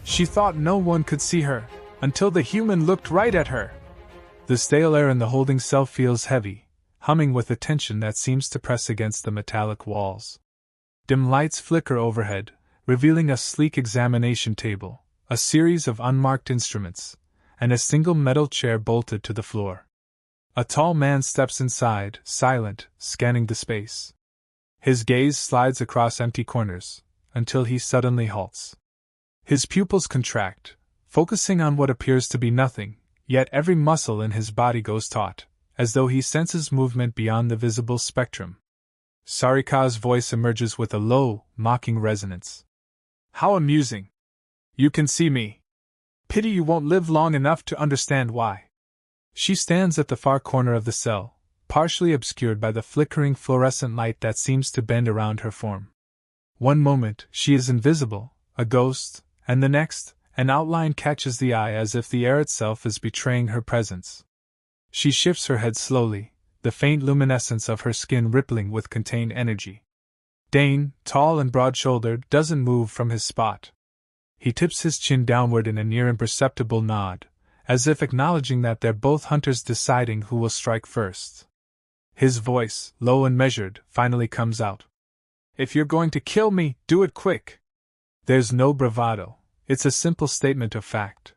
She thought no one could see her, until the human looked right at her. The stale air in the holding cell feels heavy, humming with a tension that seems to press against the metallic walls. Dim lights flicker overhead, revealing a sleek examination table, a series of unmarked instruments, and a single metal chair bolted to the floor. A tall man steps inside, silent, scanning the space. His gaze slides across empty corners, until he suddenly halts. His pupils contract, focusing on what appears to be nothing, yet every muscle in his body goes taut, as though he senses movement beyond the visible spectrum. Sarika's voice emerges with a low, mocking resonance. How amusing! You can see me. Pity you won't live long enough to understand why. She stands at the far corner of the cell, partially obscured by the flickering fluorescent light that seems to bend around her form. One moment, she is invisible, a ghost, and the next, an outline catches the eye as if the air itself is betraying her presence. She shifts her head slowly, the faint luminescence of her skin rippling with contained energy. Dane, tall and broad-shouldered, doesn't move from his spot. He tips his chin downward in a near imperceptible nod, as if acknowledging that they're both hunters deciding who will strike first. His voice, low and measured, finally comes out. If you're going to kill me, do it quick. There's no bravado, it's a simple statement of fact.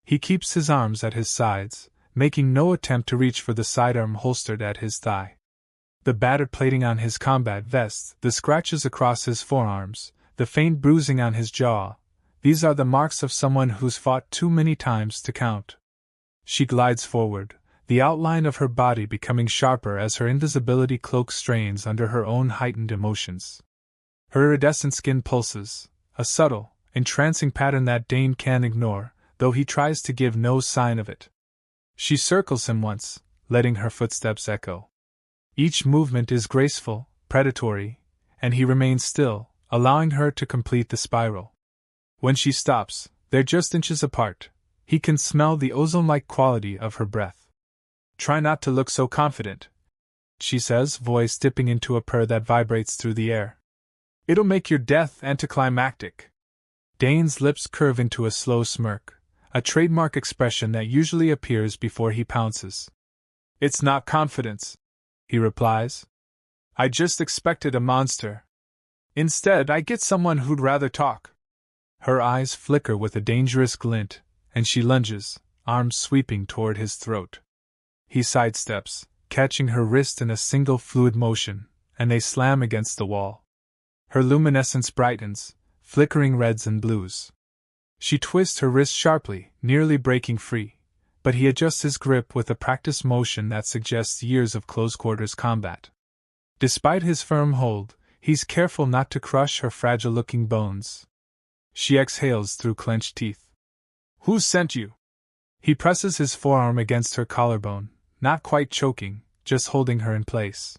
He keeps his arms at his sides, making no attempt to reach for the sidearm holstered at his thigh. The battered plating on his combat vest, the scratches across his forearms, the faint bruising on his jaw, these are the marks of someone who's fought too many times to count. She glides forward, the outline of her body becoming sharper as her invisibility cloak strains under her own heightened emotions. Her iridescent skin pulses, a subtle, entrancing pattern that Dane can't ignore, though he tries to give no sign of it. She circles him once, letting her footsteps echo. Each movement is graceful, predatory, and he remains still, allowing her to complete the spiral. When she stops, they're just inches apart. He can smell the ozone-like quality of her breath. Try not to look so confident, she says, voice dipping into a purr that vibrates through the air. It'll make your death anticlimactic. Dane's lips curve into a slow smirk, a trademark expression that usually appears before he pounces. It's not confidence, he replies. I just expected a monster. Instead, I get someone who'd rather talk. Her eyes flicker with a dangerous glint, and she lunges, arms sweeping toward his throat. He sidesteps, catching her wrist in a single fluid motion, and they slam against the wall. Her luminescence brightens, flickering reds and blues. She twists her wrist sharply, nearly breaking free, but he adjusts his grip with a practiced motion that suggests years of close-quarters combat. Despite his firm hold, he's careful not to crush her fragile-looking bones. She exhales through clenched teeth. Who sent you? He presses his forearm against her collarbone, not quite choking, just holding her in place.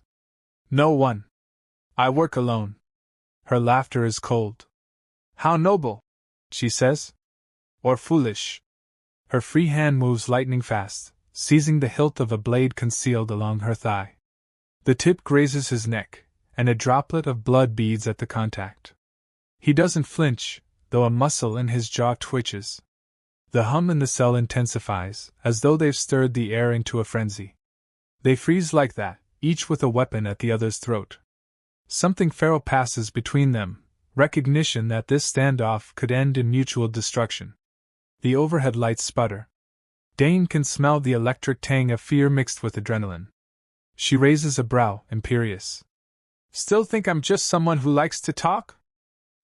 No one. I work alone. Her laughter is cold. How noble, she says. Or foolish. Her free hand moves lightning fast, seizing the hilt of a blade concealed along her thigh. The tip grazes his neck, and a droplet of blood beads at the contact. He doesn't flinch, though a muscle in his jaw twitches. The hum in the cell intensifies, as though they've stirred the air into a frenzy. They freeze like that, each with a weapon at the other's throat. Something feral passes between them, recognition that this standoff could end in mutual destruction. The overhead lights sputter. Dane can smell the electric tang of fear mixed with adrenaline. She raises a brow, imperious. Still think I'm just someone who likes to talk?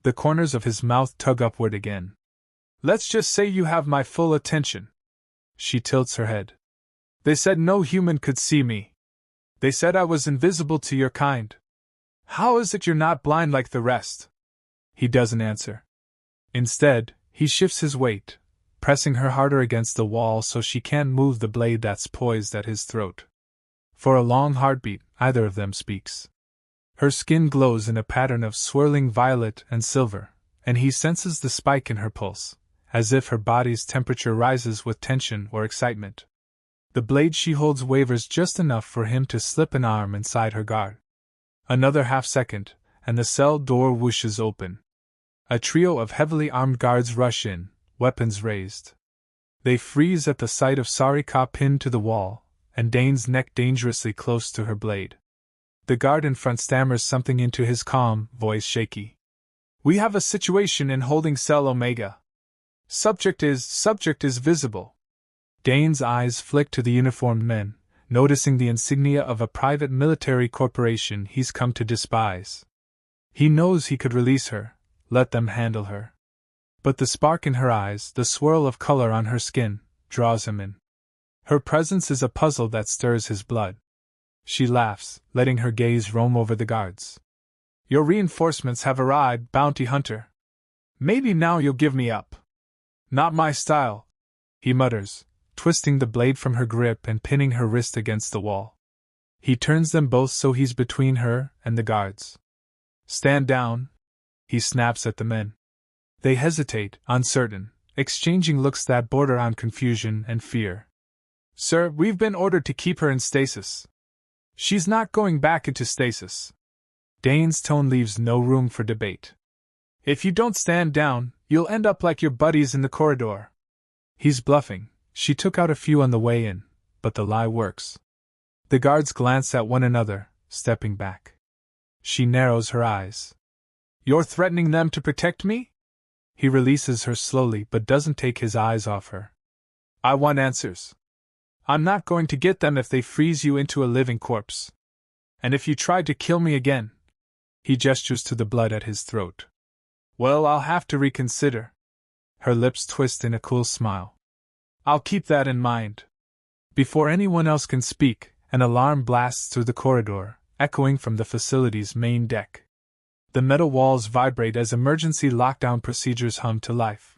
The corners of his mouth tug upward again. Let's just say you have my full attention. She tilts her head. They said no human could see me. They said I was invisible to your kind. How is it you're not blind like the rest? He doesn't answer. Instead, he shifts his weight, pressing her harder against the wall so she can't move the blade that's poised at his throat. For a long heartbeat, either of them speaks. Her skin glows in a pattern of swirling violet and silver, and he senses the spike in her pulse, as if her body's temperature rises with tension or excitement. The blade she holds wavers just enough for him to slip an arm inside her guard. Another half-second, and the cell door whooshes open. A trio of heavily armed guards rush in, weapons raised. They freeze at the sight of Sarika pinned to the wall, and Dane's neck dangerously close to her blade. The guard in front stammers something into his calm, voice shaky. "We have a situation in holding cell Omega. Subject is visible." Dane's eyes flick to the uniformed men, noticing the insignia of a private military corporation he's come to despise. He knows he could release her, let them handle her. But the spark in her eyes, the swirl of color on her skin, draws him in. Her presence is a puzzle that stirs his blood. She laughs, letting her gaze roam over the guards. "Your reinforcements have arrived, bounty hunter. Maybe now you'll give me up." "Not my style," he mutters, twisting the blade from her grip and pinning her wrist against the wall. He turns them both so he's between her and the guards. "Stand down," he snaps at the men. They hesitate, uncertain, exchanging looks that border on confusion and fear. "Sir, we've been ordered to keep her in stasis." "She's not going back into stasis." Dane's tone leaves no room for debate. "If you don't stand down, you'll end up like your buddies in the corridor." He's bluffing. She took out a few on the way in, but the lie works. The guards glance at one another, stepping back. She narrows her eyes. "You're threatening them to protect me?" He releases her slowly but doesn't take his eyes off her. "I want answers. I'm not going to get them if they freeze you into a living corpse. And if you try to kill me again..." He gestures to the blood at his throat. "Well, I'll have to reconsider." Her lips twist in a cool smile. "I'll keep that in mind." Before anyone else can speak, an alarm blasts through the corridor, echoing from the facility's main deck. The metal walls vibrate as emergency lockdown procedures hum to life.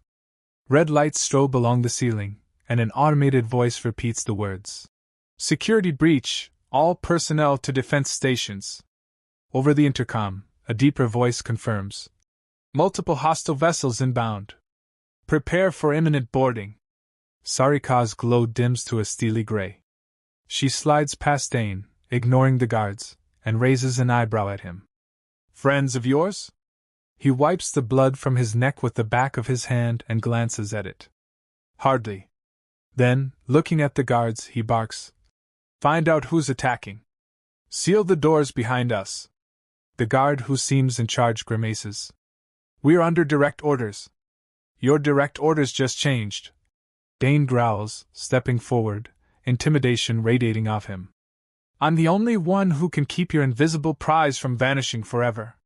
Red lights strobe along the ceiling, and an automated voice repeats the words. "Security breach, all personnel to defense stations." Over the intercom, a deeper voice confirms. "Multiple hostile vessels inbound. Prepare for imminent boarding." Sarika's glow dims to a steely gray. She slides past Dane, ignoring the guards, and raises an eyebrow at him. "Friends of yours?" He wipes the blood from his neck with the back of his hand and glances at it. "Hardly." Then, looking at the guards, he barks. "Find out who's attacking. Seal the doors behind us." The guard who seems in charge grimaces. "We're under direct orders." "Your direct orders just changed." Dane growls, stepping forward, intimidation radiating off him. "I'm the only one who can keep your invisible prize from vanishing forever."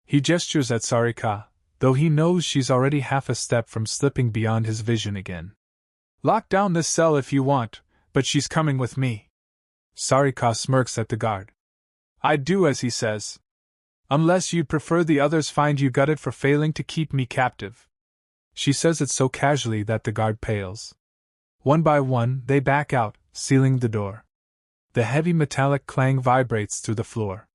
He gestures at Sarika, though he knows she's already half a step from slipping beyond his vision again. "Lock down this cell if you want, but she's coming with me." Sarika smirks at the guard. "I'd do as he says. Unless you'd prefer the others find you gutted for failing to keep me captive." She says it so casually that the guard pales. One by one, they back out, sealing the door. The heavy metallic clang vibrates through the floor.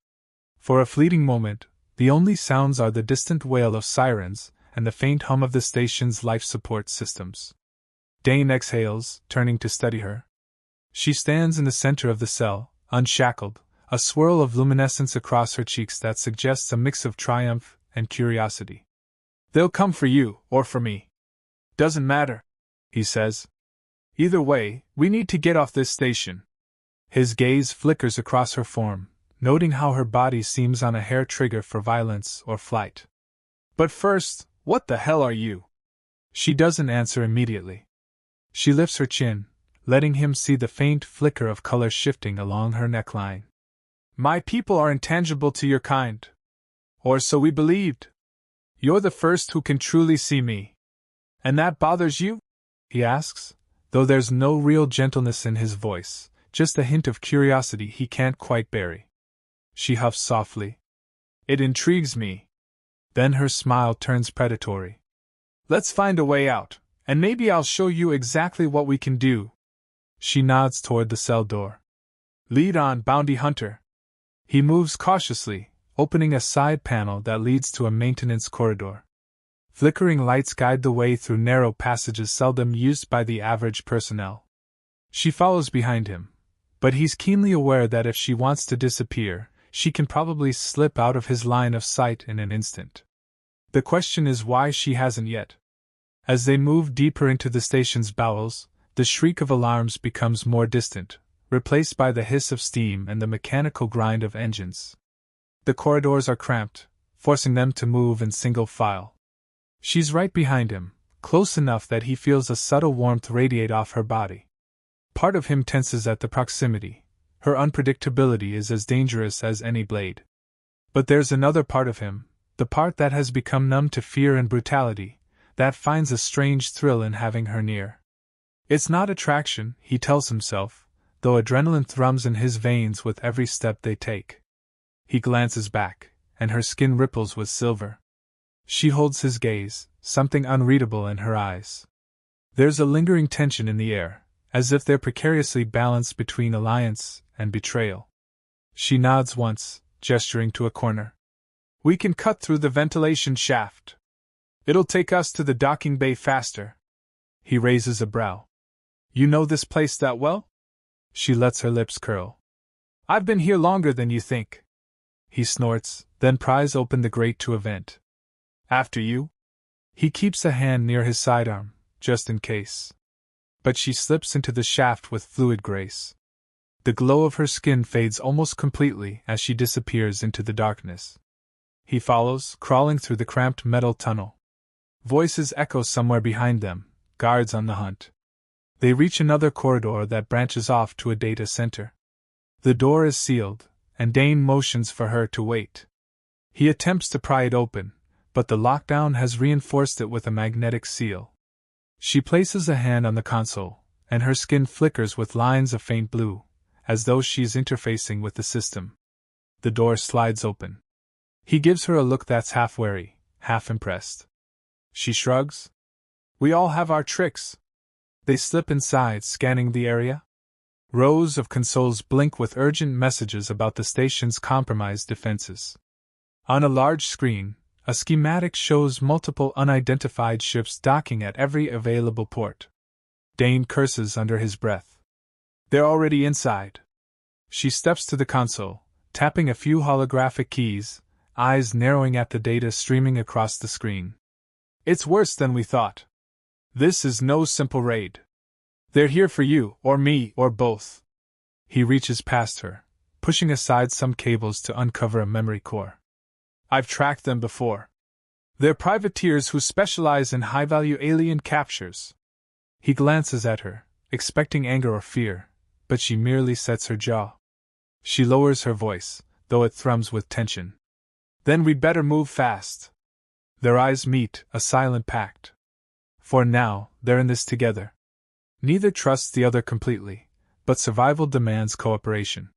For a fleeting moment, the only sounds are the distant wail of sirens and the faint hum of the station's life support systems. Dane exhales, turning to study her. She stands in the center of the cell, unshackled, a swirl of luminescence across her cheeks that suggests a mix of triumph and curiosity. "They'll come for you, or for me. Doesn't matter," he says. "Either way, we need to get off this station." His gaze flickers across her form, noting how her body seems on a hair trigger for violence or flight. "But first, what the hell are you?" She doesn't answer immediately. She lifts her chin, letting him see the faint flicker of color shifting along her neckline. "My people are intangible to your kind. Or so we believed. You're the first who can truly see me. And that bothers you?" he asks, though there's no real gentleness in his voice, just a hint of curiosity he can't quite bury. She huffs softly. "It intrigues me." Then her smile turns predatory. "Let's find a way out, and maybe I'll show you exactly what we can do." She nods toward the cell door. "Lead on, bounty hunter." He moves cautiously, opening a side panel that leads to a maintenance corridor. Flickering lights guide the way through narrow passages seldom used by the average personnel. She follows behind him, but he's keenly aware that if she wants to disappear, she can probably slip out of his line of sight in an instant. The question is why she hasn't yet. As they move deeper into the station's bowels, the shriek of alarms becomes more distant, replaced by the hiss of steam and the mechanical grind of engines. The corridors are cramped, forcing them to move in single file. She's right behind him, close enough that he feels a subtle warmth radiate off her body. Part of him tenses at the proximity. Her unpredictability is as dangerous as any blade. But there's another part of him, the part that has become numb to fear and brutality, that finds a strange thrill in having her near. It's not attraction, he tells himself, though adrenaline thrums in his veins with every step they take. He glances back, and her skin ripples with silver. She holds his gaze, something unreadable in her eyes. There's a lingering tension in the air, as if they're precariously balanced between alliance and betrayal. She nods once, gesturing to a corner. We can cut through the ventilation shaft. It'll take us to the docking bay faster. He raises a brow. You know this place that well? She lets her lips curl. I've been here longer than you think. He snorts, then pries open the grate to a vent. After you? He keeps a hand near his sidearm, just in case. But she slips into the shaft with fluid grace. The glow of her skin fades almost completely as she disappears into the darkness. He follows, crawling through the cramped metal tunnel. Voices echo somewhere behind them, guards on the hunt. They reach another corridor that branches off to a data center. The door is sealed, and Dane motions for her to wait. He attempts to pry it open, but the lockdown has reinforced it with a magnetic seal. She places a hand on the console, and her skin flickers with lines of faint blue, as though she's interfacing with the system. The door slides open. He gives her a look that's half wary, half impressed. She shrugs. We all have our tricks. They slip inside, scanning the area. Rows of consoles blink with urgent messages about the station's compromised defenses. On a large screen, a schematic shows multiple unidentified ships docking at every available port. Dane curses under his breath. They're already inside. She steps to the console, tapping a few holographic keys, eyes narrowing at the data streaming across the screen. It's worse than we thought. This is no simple raid. They're here for you, or me, or both. He reaches past her, pushing aside some cables to uncover a memory core. I've tracked them before. They're privateers who specialize in high-value alien captures. He glances at her, expecting anger or fear, but she merely sets her jaw. She lowers her voice, though it thrums with tension. Then we'd better move fast. Their eyes meet, a silent pact. For now, they're in this together. Neither trusts the other completely, but survival demands cooperation.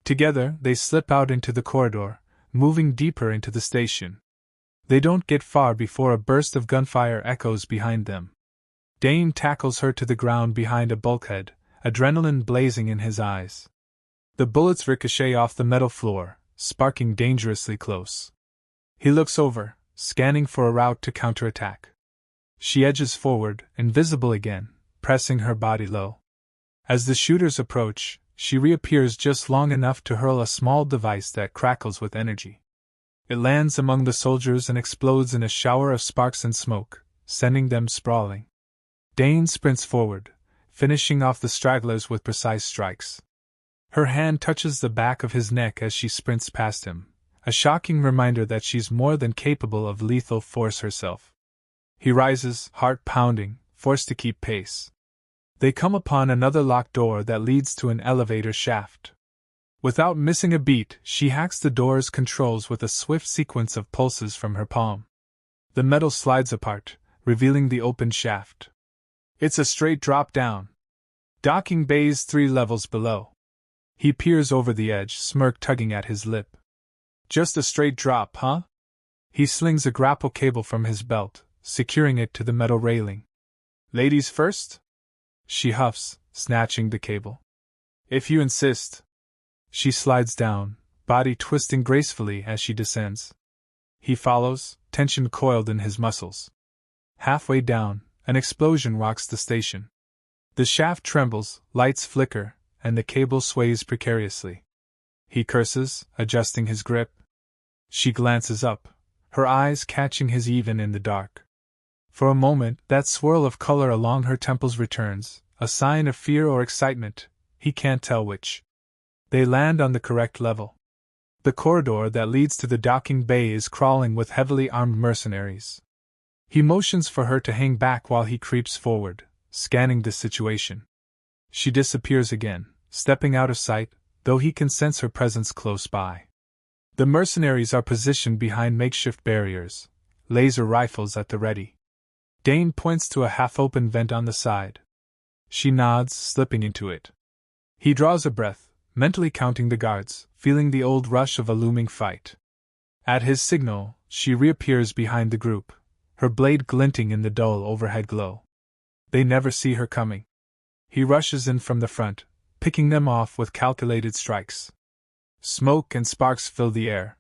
Together, they slip out into the corridor, moving deeper into the station. They don't get far before a burst of gunfire echoes behind them. Dane tackles her to the ground behind a bulkhead, adrenaline blazing in his eyes. The bullets ricochet off the metal floor, sparking dangerously close. He looks over, scanning for a route to counterattack. She edges forward, invisible again, pressing her body low. As the shooters approach, she reappears just long enough to hurl a small device that crackles with energy. It lands among the soldiers and explodes in a shower of sparks and smoke, sending them sprawling. Dane sprints forward, finishing off the stragglers with precise strikes. Her hand touches the back of his neck as she sprints past him, a shocking reminder that she's more than capable of lethal force herself. He rises, heart pounding, forced to keep pace. They come upon another locked door that leads to an elevator shaft. Without missing a beat, she hacks the door's controls with a swift sequence of pulses from her palm. The metal slides apart, revealing the open shaft. It's a straight drop down. Docking bays 3 levels below. He peers over the edge, smirk tugging at his lip. Just a straight drop, huh? He slings a grapple cable from his belt, securing it to the metal railing. Ladies first? She huffs, snatching the cable. If you insist. She slides down, body twisting gracefully as she descends. He follows, tension coiled in his muscles. Halfway down, an explosion rocks the station. The shaft trembles, lights flicker, and the cable sways precariously. He curses, adjusting his grip. She glances up, her eyes catching his even in the dark. For a moment, that swirl of color along her temples returns, a sign of fear or excitement, he can't tell which. They land on the correct level. The corridor that leads to the docking bay is crawling with heavily armed mercenaries. He motions for her to hang back while he creeps forward, scanning the situation. She disappears again, stepping out of sight, though he can sense her presence close by. The mercenaries are positioned behind makeshift barriers, laser rifles at the ready. Dane points to a half-open vent on the side. She nods, slipping into it. He draws a breath, mentally counting the guards, feeling the old rush of a looming fight. At his signal, she reappears behind the group, her blade glinting in the dull overhead glow. They never see her coming. He rushes in from the front, picking them off with calculated strikes. Smoke and sparks fill the air.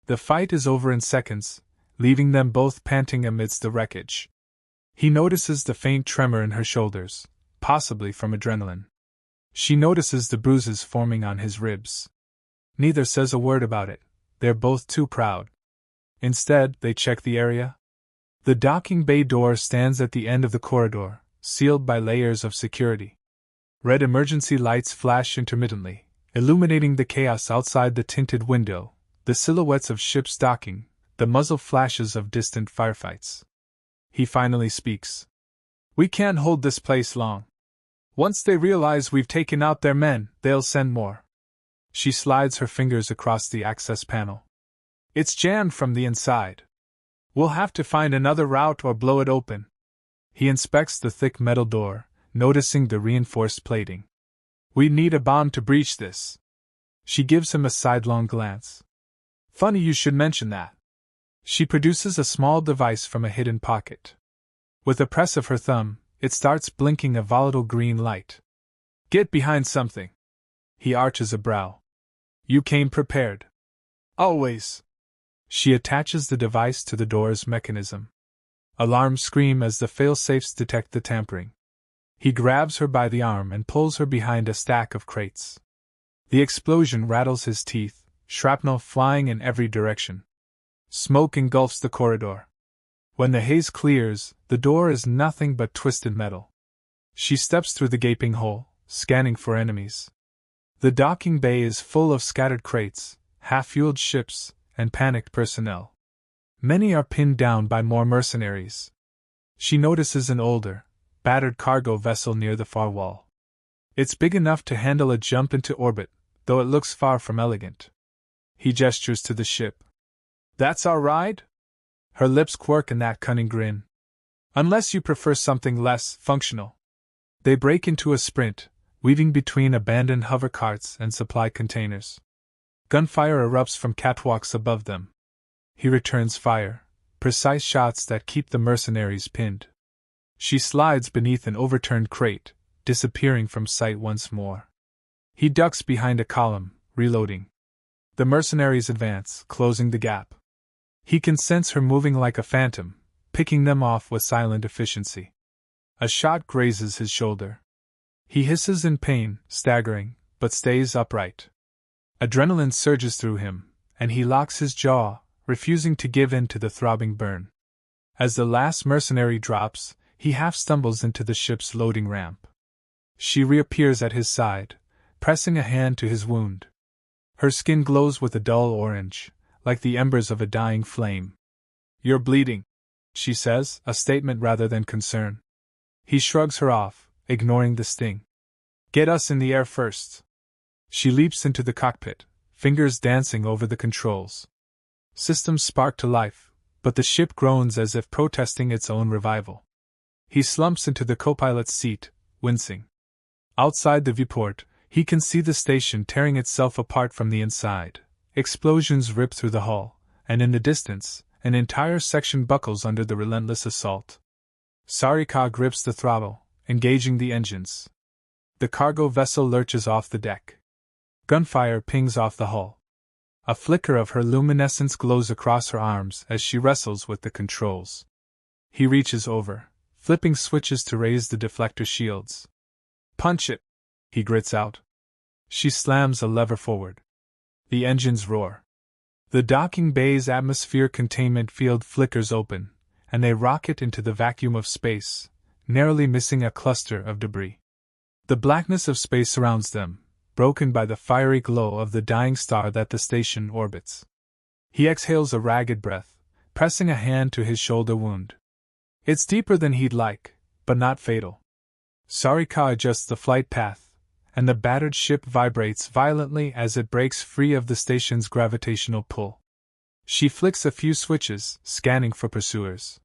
The fight is over in seconds, leaving them both panting amidst the wreckage. He notices the faint tremor in her shoulders, possibly from adrenaline. She notices the bruises forming on his ribs. Neither says a word about it, they're both too proud. Instead, they check the area. The docking bay door stands at the end of the corridor, sealed by layers of security. Red emergency lights flash intermittently, illuminating the chaos outside the tinted window, the silhouettes of ships docking, the muzzle flashes of distant firefights. He finally speaks. "We can't hold this place long. Once they realize we've taken out their men, they'll send more." She slides her fingers across the access panel. "It's jammed from the inside. We'll have to find another route or blow it open." He inspects the thick metal door, noticing the reinforced plating. "We need a bomb to breach this." She gives him a sidelong glance. "Funny you should mention that." She produces a small device from a hidden pocket. With a press of her thumb, it starts blinking a volatile green light. "Get behind something." He arches a brow. "You came prepared." "Always." She attaches the device to the door's mechanism. Alarms scream as the fail-safes detect the tampering. He grabs her by the arm and pulls her behind a stack of crates. The explosion rattles his teeth, shrapnel flying in every direction. Smoke engulfs the corridor. When the haze clears, the door is nothing but twisted metal. She steps through the gaping hole, scanning for enemies. The docking bay is full of scattered crates, half-fueled ships, and panicked personnel. Many are pinned down by more mercenaries. She notices an older, battered cargo vessel near the far wall. It's big enough to handle a jump into orbit, though it looks far from elegant. He gestures to the ship. "That's our ride?" Her lips quirk in that cunning grin. "Unless you prefer something less functional." They break into a sprint, weaving between abandoned hover carts and supply containers. Gunfire erupts from catwalks above them. He returns fire, precise shots that keep the mercenaries pinned. She slides beneath an overturned crate, disappearing from sight once more. He ducks behind a column, reloading. The mercenaries advance, closing the gap. He can sense her moving like a phantom, picking them off with silent efficiency. A shot grazes his shoulder. He hisses in pain, staggering, but stays upright. Adrenaline surges through him, and he locks his jaw, refusing to give in to the throbbing burn. As the last mercenary drops, he half stumbles into the ship's loading ramp. She reappears at his side, pressing a hand to his wound. Her skin glows with a dull orange, like the embers of a dying flame. "You're bleeding," she says, a statement rather than concern. He shrugs her off, ignoring the sting. "Get us in the air first." She leaps into the cockpit, fingers dancing over the controls. Systems spark to life, but the ship groans as if protesting its own revival. He slumps into the co-pilot's seat, wincing. Outside the viewport, he can see the station tearing itself apart from the inside. Explosions rip through the hull, and in the distance, an entire section buckles under the relentless assault. Sarika grips the throttle, engaging the engines. The cargo vessel lurches off the deck. Gunfire pings off the hull. A flicker of her luminescence glows across her arms as she wrestles with the controls. He reaches over, flipping switches to raise the deflector shields. "Punch it," he grits out. She slams a lever forward. The engines roar. The docking bay's atmosphere containment field flickers open, and they rocket into the vacuum of space, narrowly missing a cluster of debris. The blackness of space surrounds them, broken by the fiery glow of the dying star that the station orbits. He exhales a ragged breath, pressing a hand to his shoulder wound. It's deeper than he'd like, but not fatal. Sarika adjusts the flight path, and the battered ship vibrates violently as it breaks free of the station's gravitational pull. She flicks a few switches, scanning for pursuers.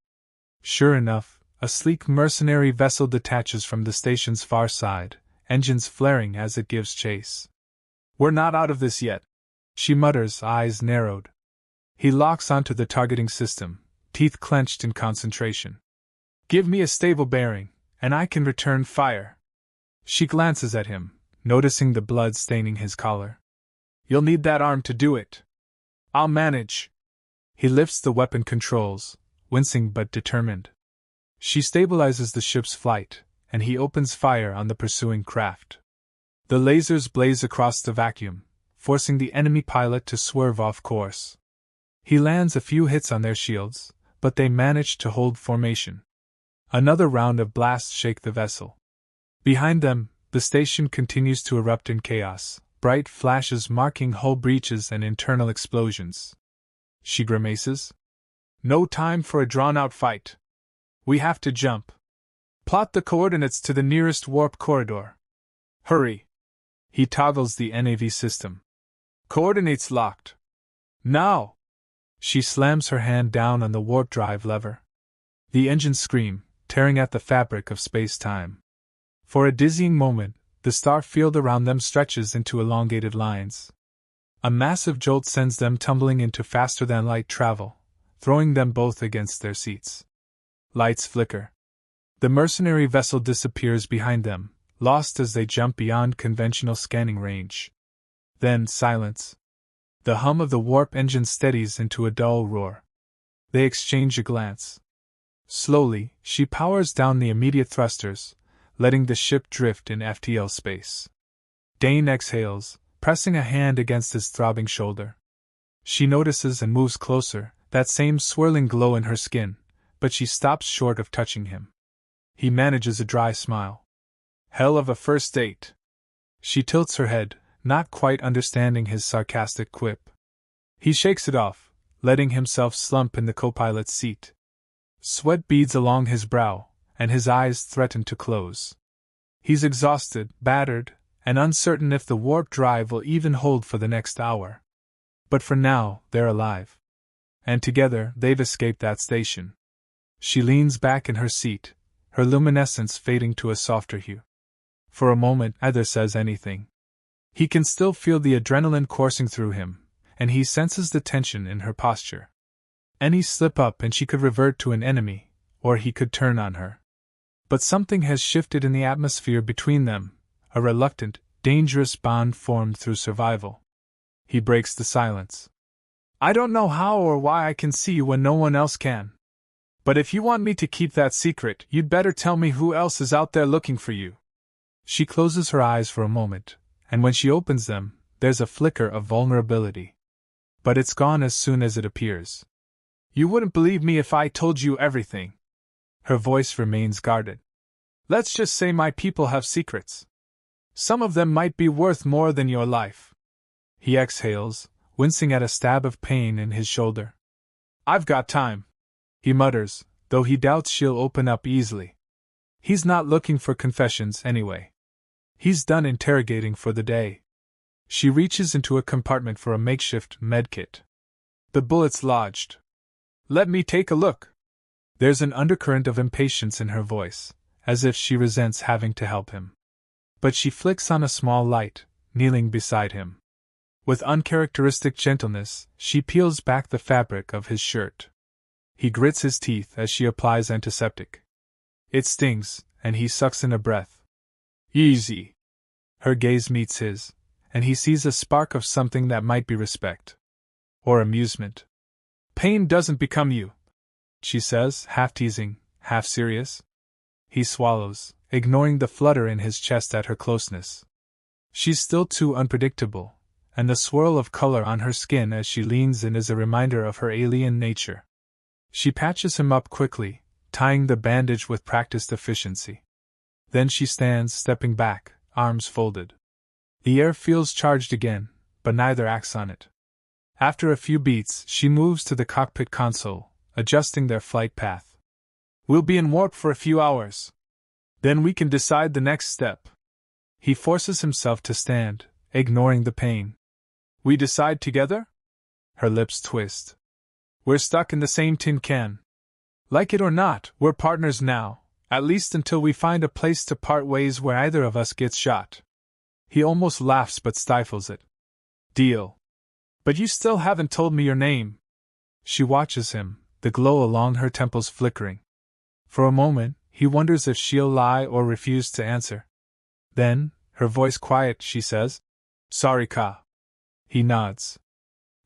Sure enough, a sleek mercenary vessel detaches from the station's far side, engines flaring as it gives chase. "We're not out of this yet," she mutters, eyes narrowed. He locks onto the targeting system, teeth clenched in concentration. "Give me a stable bearing, and I can return fire." She glances at him, noticing the blood staining his collar. "You'll need that arm to do it." "I'll manage." He lifts the weapon controls, wincing but determined. She stabilizes the ship's flight, and he opens fire on the pursuing craft. The lasers blaze across the vacuum, forcing the enemy pilot to swerve off course. He lands a few hits on their shields, but they manage to hold formation. Another round of blasts shake the vessel. Behind them, the station continues to erupt in chaos, bright flashes marking hull breaches and internal explosions. She grimaces. "No time for a drawn-out fight. We have to jump. Plot the coordinates to the nearest warp corridor. Hurry." He toggles the NAV system. "Coordinates locked. Now!" She slams her hand down on the warp drive lever. The engines scream, tearing at the fabric of space-time. For a dizzying moment, the star field around them stretches into elongated lines. A massive jolt sends them tumbling into faster-than-light travel, throwing them both against their seats. Lights flicker. The mercenary vessel disappears behind them, lost as they jump beyond conventional scanning range. Then silence. The hum of the warp engine steadies into a dull roar. They exchange a glance. Slowly, she powers down the immediate thrusters, letting the ship drift in FTL space. Dane exhales, pressing a hand against his throbbing shoulder. She notices and moves closer, that same swirling glow in her skin, but she stops short of touching him. He manages a dry smile. "Hell of a first date." She tilts her head, not quite understanding his sarcastic quip. He shakes it off, letting himself slump in the co-pilot's seat. Sweat beads along his brow, and his eyes threaten to close. He's exhausted, battered, and uncertain if the warp drive will even hold for the next hour. But for now, they're alive. And together, they've escaped that station. She leans back in her seat, her luminescence fading to a softer hue. For a moment, neither says anything. He can still feel the adrenaline coursing through him, and he senses the tension in her posture. Any slip up and she could revert to an enemy, or he could turn on her. But something has shifted in the atmosphere between them, a reluctant, dangerous bond formed through survival. He breaks the silence. "I don't know how or why I can see you when no one else can. But if you want me to keep that secret, you'd better tell me who else is out there looking for you." She closes her eyes for a moment, and when she opens them, there's a flicker of vulnerability. But it's gone as soon as it appears. "You wouldn't believe me if I told you everything." Her voice remains guarded. "Let's just say my people have secrets. Some of them might be worth more than your life." He exhales, wincing at a stab of pain in his shoulder. "I've got time," he mutters, though he doubts she'll open up easily. He's not looking for confessions anyway. He's done interrogating for the day. She reaches into a compartment for a makeshift medkit. The bullet's lodged. "Let me take a look." There's an undercurrent of impatience in her voice, as if she resents having to help him. But she flicks on a small light, kneeling beside him. With uncharacteristic gentleness, she peels back the fabric of his shirt. He grits his teeth as she applies antiseptic. It stings, and he sucks in a breath. "Easy." Her gaze meets his, and he sees a spark of something that might be respect. Or amusement. "Pain doesn't become you," she says, half teasing, half serious. He swallows, ignoring the flutter in his chest at her closeness. She's still too unpredictable, and the swirl of color on her skin as she leans in is a reminder of her alien nature. She patches him up quickly, tying the bandage with practiced efficiency. Then she stands, stepping back, arms folded. The air feels charged again, but neither acts on it. After a few beats, she moves to the cockpit console, adjusting their flight path. We'll be in warp for a few hours. Then we can decide the next step. He forces himself to stand, ignoring the pain. We decide together? Her lips twist. We're stuck in the same tin can. Like it or not, we're partners now, at least until we find a place to part ways where either of us gets shot. He almost laughs but stifles it. Deal. But you still haven't told me your name. She watches him, the glow along her temples flickering. For a moment, he wonders if she'll lie or refuse to answer. Then, her voice quiet, she says, Sorry, Ka. He nods.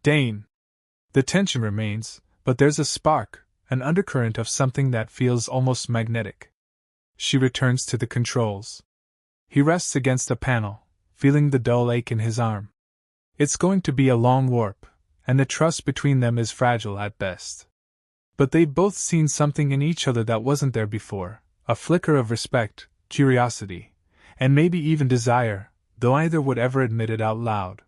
Dane. The tension remains, but there's a spark, an undercurrent of something that feels almost magnetic. She returns to the controls. He rests against a panel, feeling the dull ache in his arm. It's going to be a long warp, and the trust between them is fragile at best. But they've both seen something in each other that wasn't there before, a flicker of respect, curiosity, and maybe even desire, though neither would ever admit it out loud.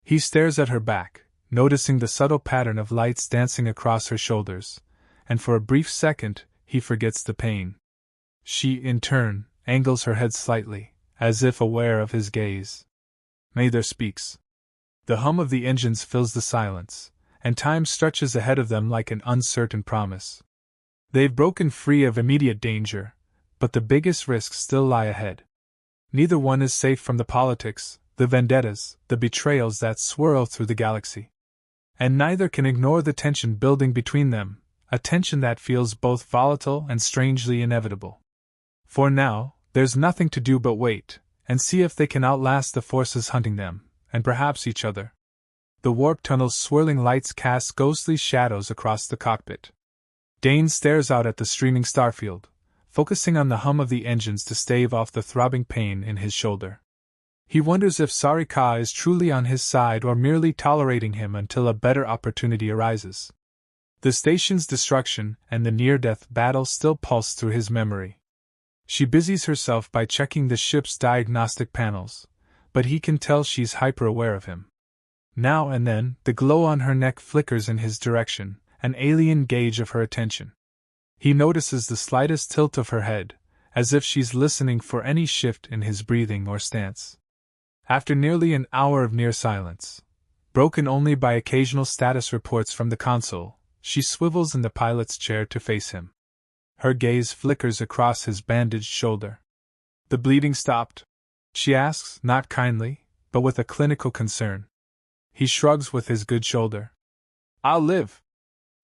He stares at her back, noticing the subtle pattern of lights dancing across her shoulders, and for a brief second, he forgets the pain. She, in turn, angles her head slightly, as if aware of his gaze. Neither speaks. The hum of the engines fills the silence, and time stretches ahead of them like an uncertain promise. They've broken free of immediate danger, but the biggest risks still lie ahead. Neither one is safe from the politics, the vendettas, the betrayals that swirl through the galaxy. And neither can ignore the tension building between them, a tension that feels both volatile and strangely inevitable. For now, there's nothing to do but wait, and see if they can outlast the forces hunting them, and perhaps each other. The warp tunnel's swirling lights cast ghostly shadows across the cockpit. Dane stares out at the streaming starfield, focusing on the hum of the engines to stave off the throbbing pain in his shoulder. He wonders if Sarika is truly on his side or merely tolerating him until a better opportunity arises. The station's destruction and the near-death battle still pulse through his memory. She busies herself by checking the ship's diagnostic panels, but he can tell she's hyper-aware of him. Now and then, the glow on her neck flickers in his direction, an alien gauge of her attention. He notices the slightest tilt of her head, as if she's listening for any shift in his breathing or stance. After nearly an hour of near silence, broken only by occasional status reports from the console, she swivels in the pilot's chair to face him. Her gaze flickers across his bandaged shoulder. The bleeding stopped? She asks, not kindly, but with a clinical concern. He shrugs with his good shoulder. I'll live.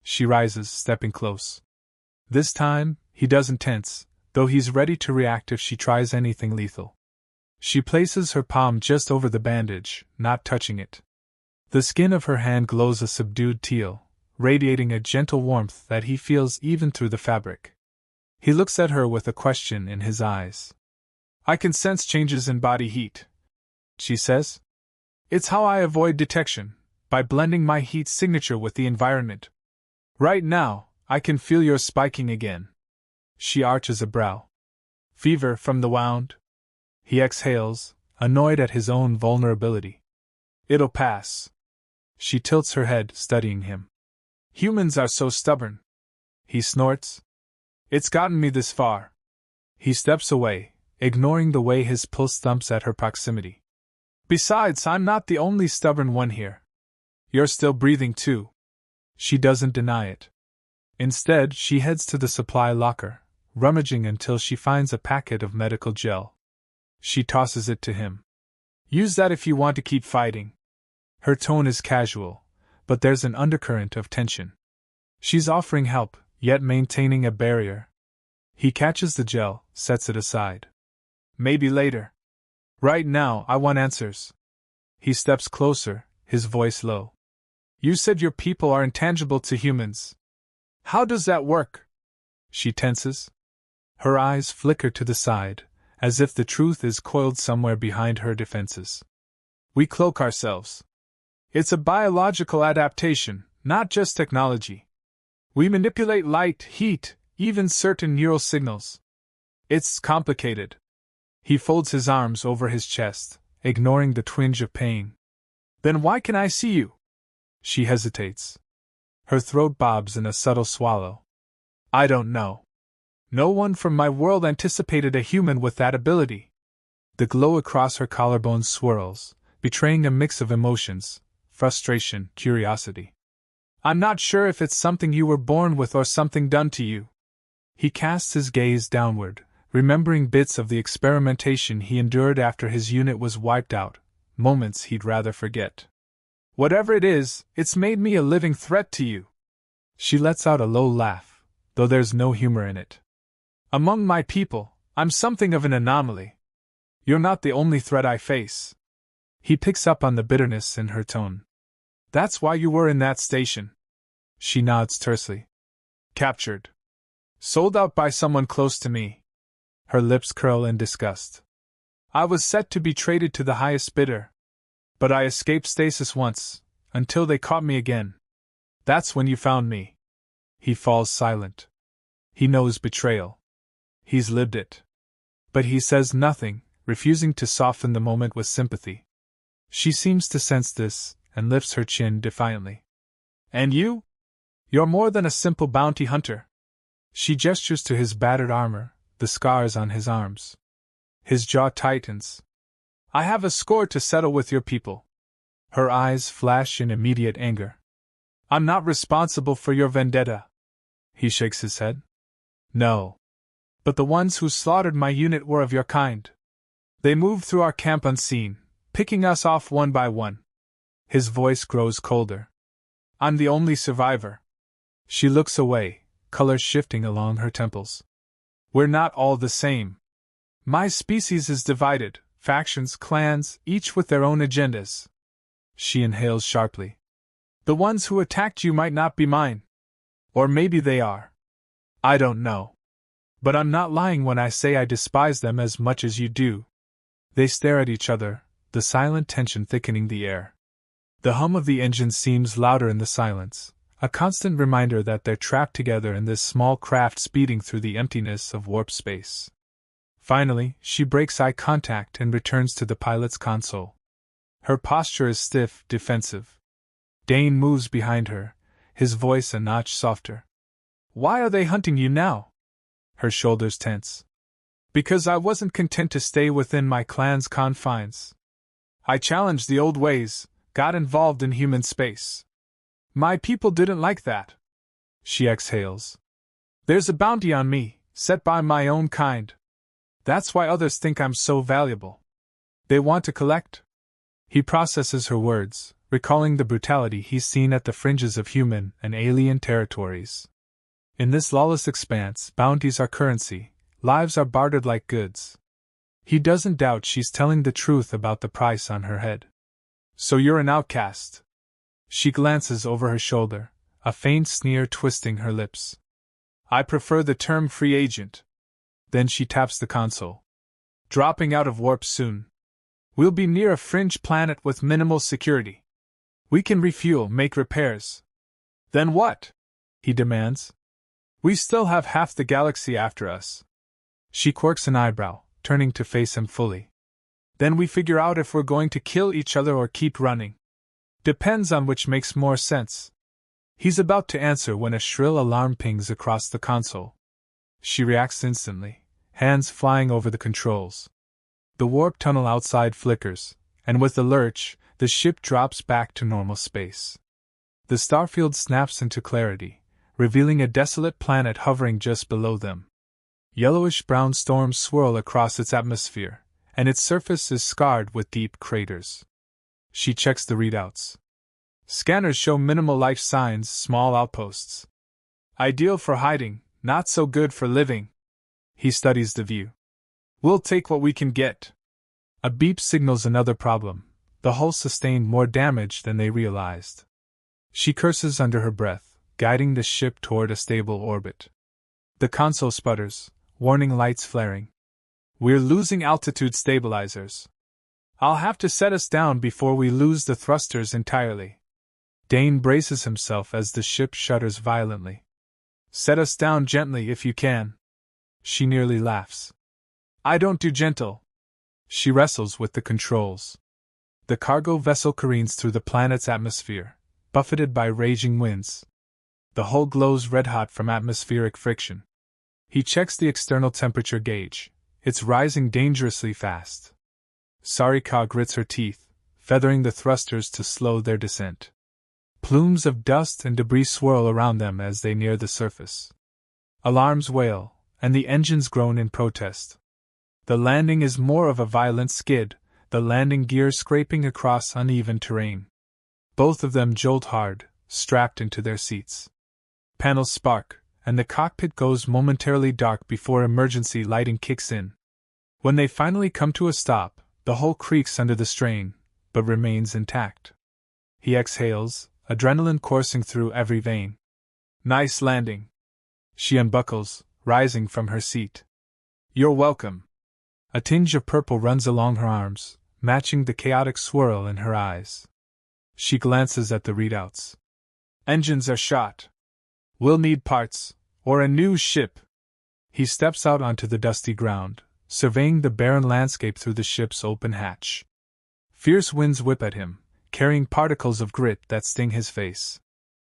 She rises, stepping close. This time, he doesn't tense, though he's ready to react if she tries anything lethal. She places her palm just over the bandage, not touching it. The skin of her hand glows a subdued teal, radiating a gentle warmth that he feels even through the fabric. He looks at her with a question in his eyes. I can sense changes in body heat, she says. It's how I avoid detection, by blending my heat signature with the environment. Right now, I can feel yours spiking again. She arches a brow. Fever from the wound? He exhales, annoyed at his own vulnerability. It'll pass. She tilts her head, studying him. Humans are so stubborn. He snorts. It's gotten me this far. He steps away, ignoring the way his pulse thumps at her proximity. Besides, I'm not the only stubborn one here. You're still breathing too. She doesn't deny it. Instead, she heads to the supply locker, rummaging until she finds a packet of medical gel. She tosses it to him. Use that if you want to keep fighting. Her tone is casual, but there's an undercurrent of tension. She's offering help, yet maintaining a barrier. He catches the gel, sets it aside. Maybe later. Right now, I want answers. He steps closer, his voice low. You said your people are intangible to humans. How does that work? She tenses. Her eyes flicker to the side, as if the truth is coiled somewhere behind her defenses. We cloak ourselves. It's a biological adaptation, not just technology. We manipulate light, heat, even certain neural signals. It's complicated. He folds his arms over his chest, ignoring the twinge of pain. Then why can I see you? She hesitates. Her throat bobs in a subtle swallow. I don't know. No one from my world anticipated a human with that ability. The glow across her collarbone swirls, betraying a mix of emotions, frustration, curiosity. I'm not sure if it's something you were born with or something done to you. He casts his gaze downward, remembering bits of the experimentation he endured after his unit was wiped out, moments he'd rather forget. Whatever it is, it's made me a living threat to you. She lets out a low laugh, though there's no humor in it. Among my people, I'm something of an anomaly. You're not the only threat I face. He picks up on the bitterness in her tone. That's why you were in that station. She nods tersely. Captured. Sold out by someone close to me. Her lips curl in disgust. I was set to be traded to the highest bidder. But I escaped stasis once, until they caught me again. That's when you found me. He falls silent. He knows betrayal. He's lived it. But he says nothing, refusing to soften the moment with sympathy. She seems to sense this, and lifts her chin defiantly. And you? You're more than a simple bounty hunter. She gestures to his battered armor, the scars on his arms. His jaw tightens. I have a score to settle with your people. Her eyes flash in immediate anger. I'm not responsible for your vendetta. He shakes his head. No. But the ones who slaughtered my unit were of your kind. They moved through our camp unseen, picking us off one by one. His voice grows colder. I'm the only survivor. She looks away, color shifting along her temples. We're not all the same. My species is divided, factions, clans, each with their own agendas. She inhales sharply. The ones who attacked you might not be mine. Or maybe they are. I don't know. But I'm not lying when I say I despise them as much as you do. They stare at each other, the silent tension thickening the air. The hum of the engine seems louder in the silence, a constant reminder that they're trapped together in this small craft speeding through the emptiness of warp space. Finally, she breaks eye contact and returns to the pilot's console. Her posture is stiff, defensive. Dane moves behind her, his voice a notch softer. Why are they hunting you now? Her shoulders tense. Because I wasn't content to stay within my clan's confines. I challenged the old ways, got involved in human space. My people didn't like that. She exhales. There's a bounty on me, set by my own kind. That's why others think I'm so valuable. They want to collect. He processes her words, recalling the brutality he's seen at the fringes of human and alien territories. In this lawless expanse, bounties are currency, lives are bartered like goods. He doesn't doubt she's telling the truth about the price on her head. So you're an outcast. She glances over her shoulder, a faint sneer twisting her lips. I prefer the term free agent. Then she taps the console. Dropping out of warp soon. We'll be near a fringe planet with minimal security. We can refuel, make repairs. Then what? He demands. We still have half the galaxy after us. She quirks an eyebrow, turning to face him fully. Then we figure out if we're going to kill each other or keep running. Depends on which makes more sense. He's about to answer when a shrill alarm pings across the console. She reacts instantly, hands flying over the controls. The warp tunnel outside flickers, and with a lurch, the ship drops back to normal space. The starfield snaps into clarity, revealing a desolate planet hovering just below them. Yellowish-brown storms swirl across its atmosphere, and its surface is scarred with deep craters. She checks the readouts. Scanners show minimal life signs, small outposts. Ideal for hiding, not so good for living. He studies the view. We'll take what we can get. A beep signals another problem. The hull sustained more damage than they realized. She curses under her breath, guiding the ship toward a stable orbit. The console sputters, warning lights flaring. We're losing altitude stabilizers. I'll have to set us down before we lose the thrusters entirely. Dane braces himself as the ship shudders violently. Set us down gently if you can. She nearly laughs. I don't do gentle. She wrestles with the controls. The cargo vessel careens through the planet's atmosphere, buffeted by raging winds. The hull glows red-hot from atmospheric friction. He checks the external temperature gauge. It's rising dangerously fast. Sarika grits her teeth, feathering the thrusters to slow their descent. Plumes of dust and debris swirl around them as they near the surface. Alarms wail, and the engines groan in protest. The landing is more of a violent skid, the landing gear scraping across uneven terrain. Both of them jolt hard, strapped into their seats. Panels spark, and the cockpit goes momentarily dark before emergency lighting kicks in. When they finally come to a stop, the hull creaks under the strain, but remains intact. He exhales, adrenaline coursing through every vein. Nice landing. She unbuckles, rising from her seat. You're welcome. A tinge of purple runs along her arms, matching the chaotic swirl in her eyes. She glances at the readouts. Engines are shot. We'll need parts, or a new ship. He steps out onto the dusty ground, surveying the barren landscape through the ship's open hatch. Fierce winds whip at him, carrying particles of grit that sting his face.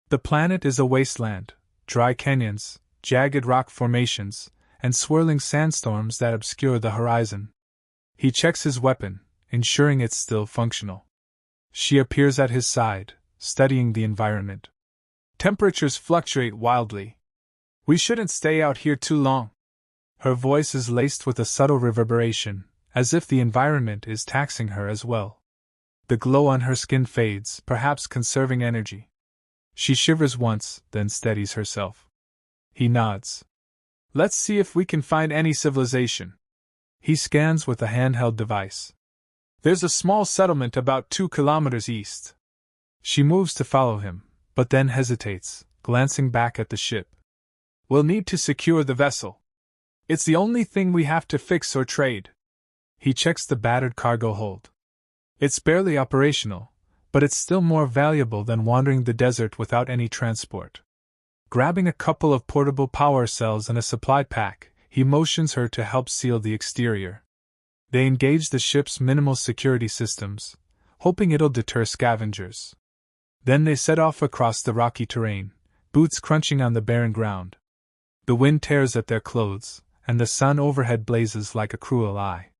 The planet is a wasteland, dry canyons, jagged rock formations, and swirling sandstorms that obscure the horizon. He checks his weapon, ensuring it's still functional. She appears at his side, studying the environment. Temperatures fluctuate wildly. We shouldn't stay out here too long. Her voice is laced with a subtle reverberation, as if the environment is taxing her as well. The glow on her skin fades, perhaps conserving energy. She shivers once, then steadies herself. He nods. Let's see if we can find any civilization. He scans with a handheld device. There's a small settlement about 2 kilometers east. She moves to follow him, but then hesitates, glancing back at the ship. We'll need to secure the vessel. It's the only thing we have to fix or trade. He checks the battered cargo hold. It's barely operational, but it's still more valuable than wandering the desert without any transport. Grabbing a couple of portable power cells and a supply pack, he motions her to help seal the exterior. They engage the ship's minimal security systems, hoping it'll deter scavengers. Then they set off across the rocky terrain, boots crunching on the barren ground. The wind tears at their clothes, and the sun overhead blazes like a cruel eye.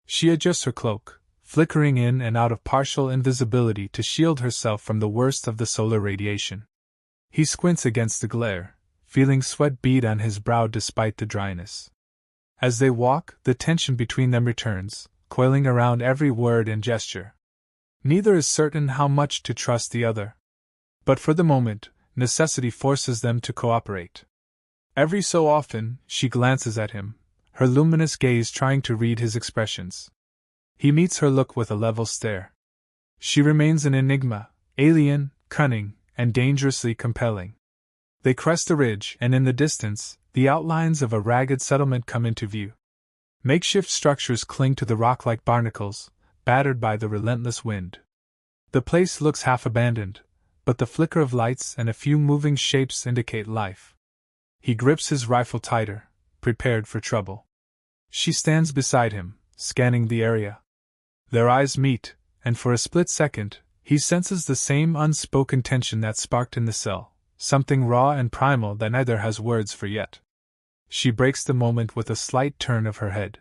She adjusts her cloak, flickering in and out of partial invisibility to shield herself from the worst of the solar radiation. He squints against the glare, feeling sweat bead on his brow despite the dryness. As they walk, the tension between them returns, coiling around every word and gesture. Neither is certain how much to trust the other. But for the moment, necessity forces them to cooperate. Every so often, she glances at him, her luminous gaze trying to read his expressions. He meets her look with a level stare. She remains an enigma, alien, cunning, and dangerously compelling. They crest a ridge, and in the distance, the outlines of a ragged settlement come into view. Makeshift structures cling to the rock like barnacles, battered by the relentless wind. The place looks half abandoned, but the flicker of lights and a few moving shapes indicate life. He grips his rifle tighter, prepared for trouble. She stands beside him, scanning the area. Their eyes meet, and for a split second, he senses the same unspoken tension that sparked in the cell, something raw and primal that neither has words for yet. She breaks the moment with a slight turn of her head.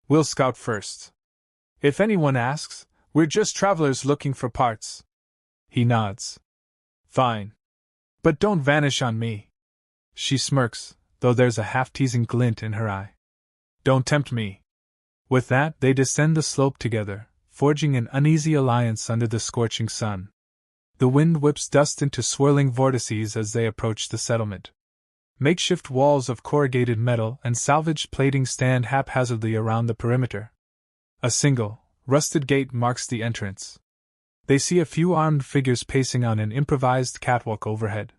We'll scout first. If anyone asks, we're just travelers looking for parts. He nods. Fine. But don't vanish on me. She smirks, though there's a half-teasing glint in her eye. Don't tempt me. With that, they descend the slope together, forging an uneasy alliance under the scorching sun. The wind whips dust into swirling vortices as they approach the settlement. Makeshift walls of corrugated metal and salvaged plating stand haphazardly around the perimeter. A single, rusted gate marks the entrance. They see a few armed figures pacing on an improvised catwalk overhead.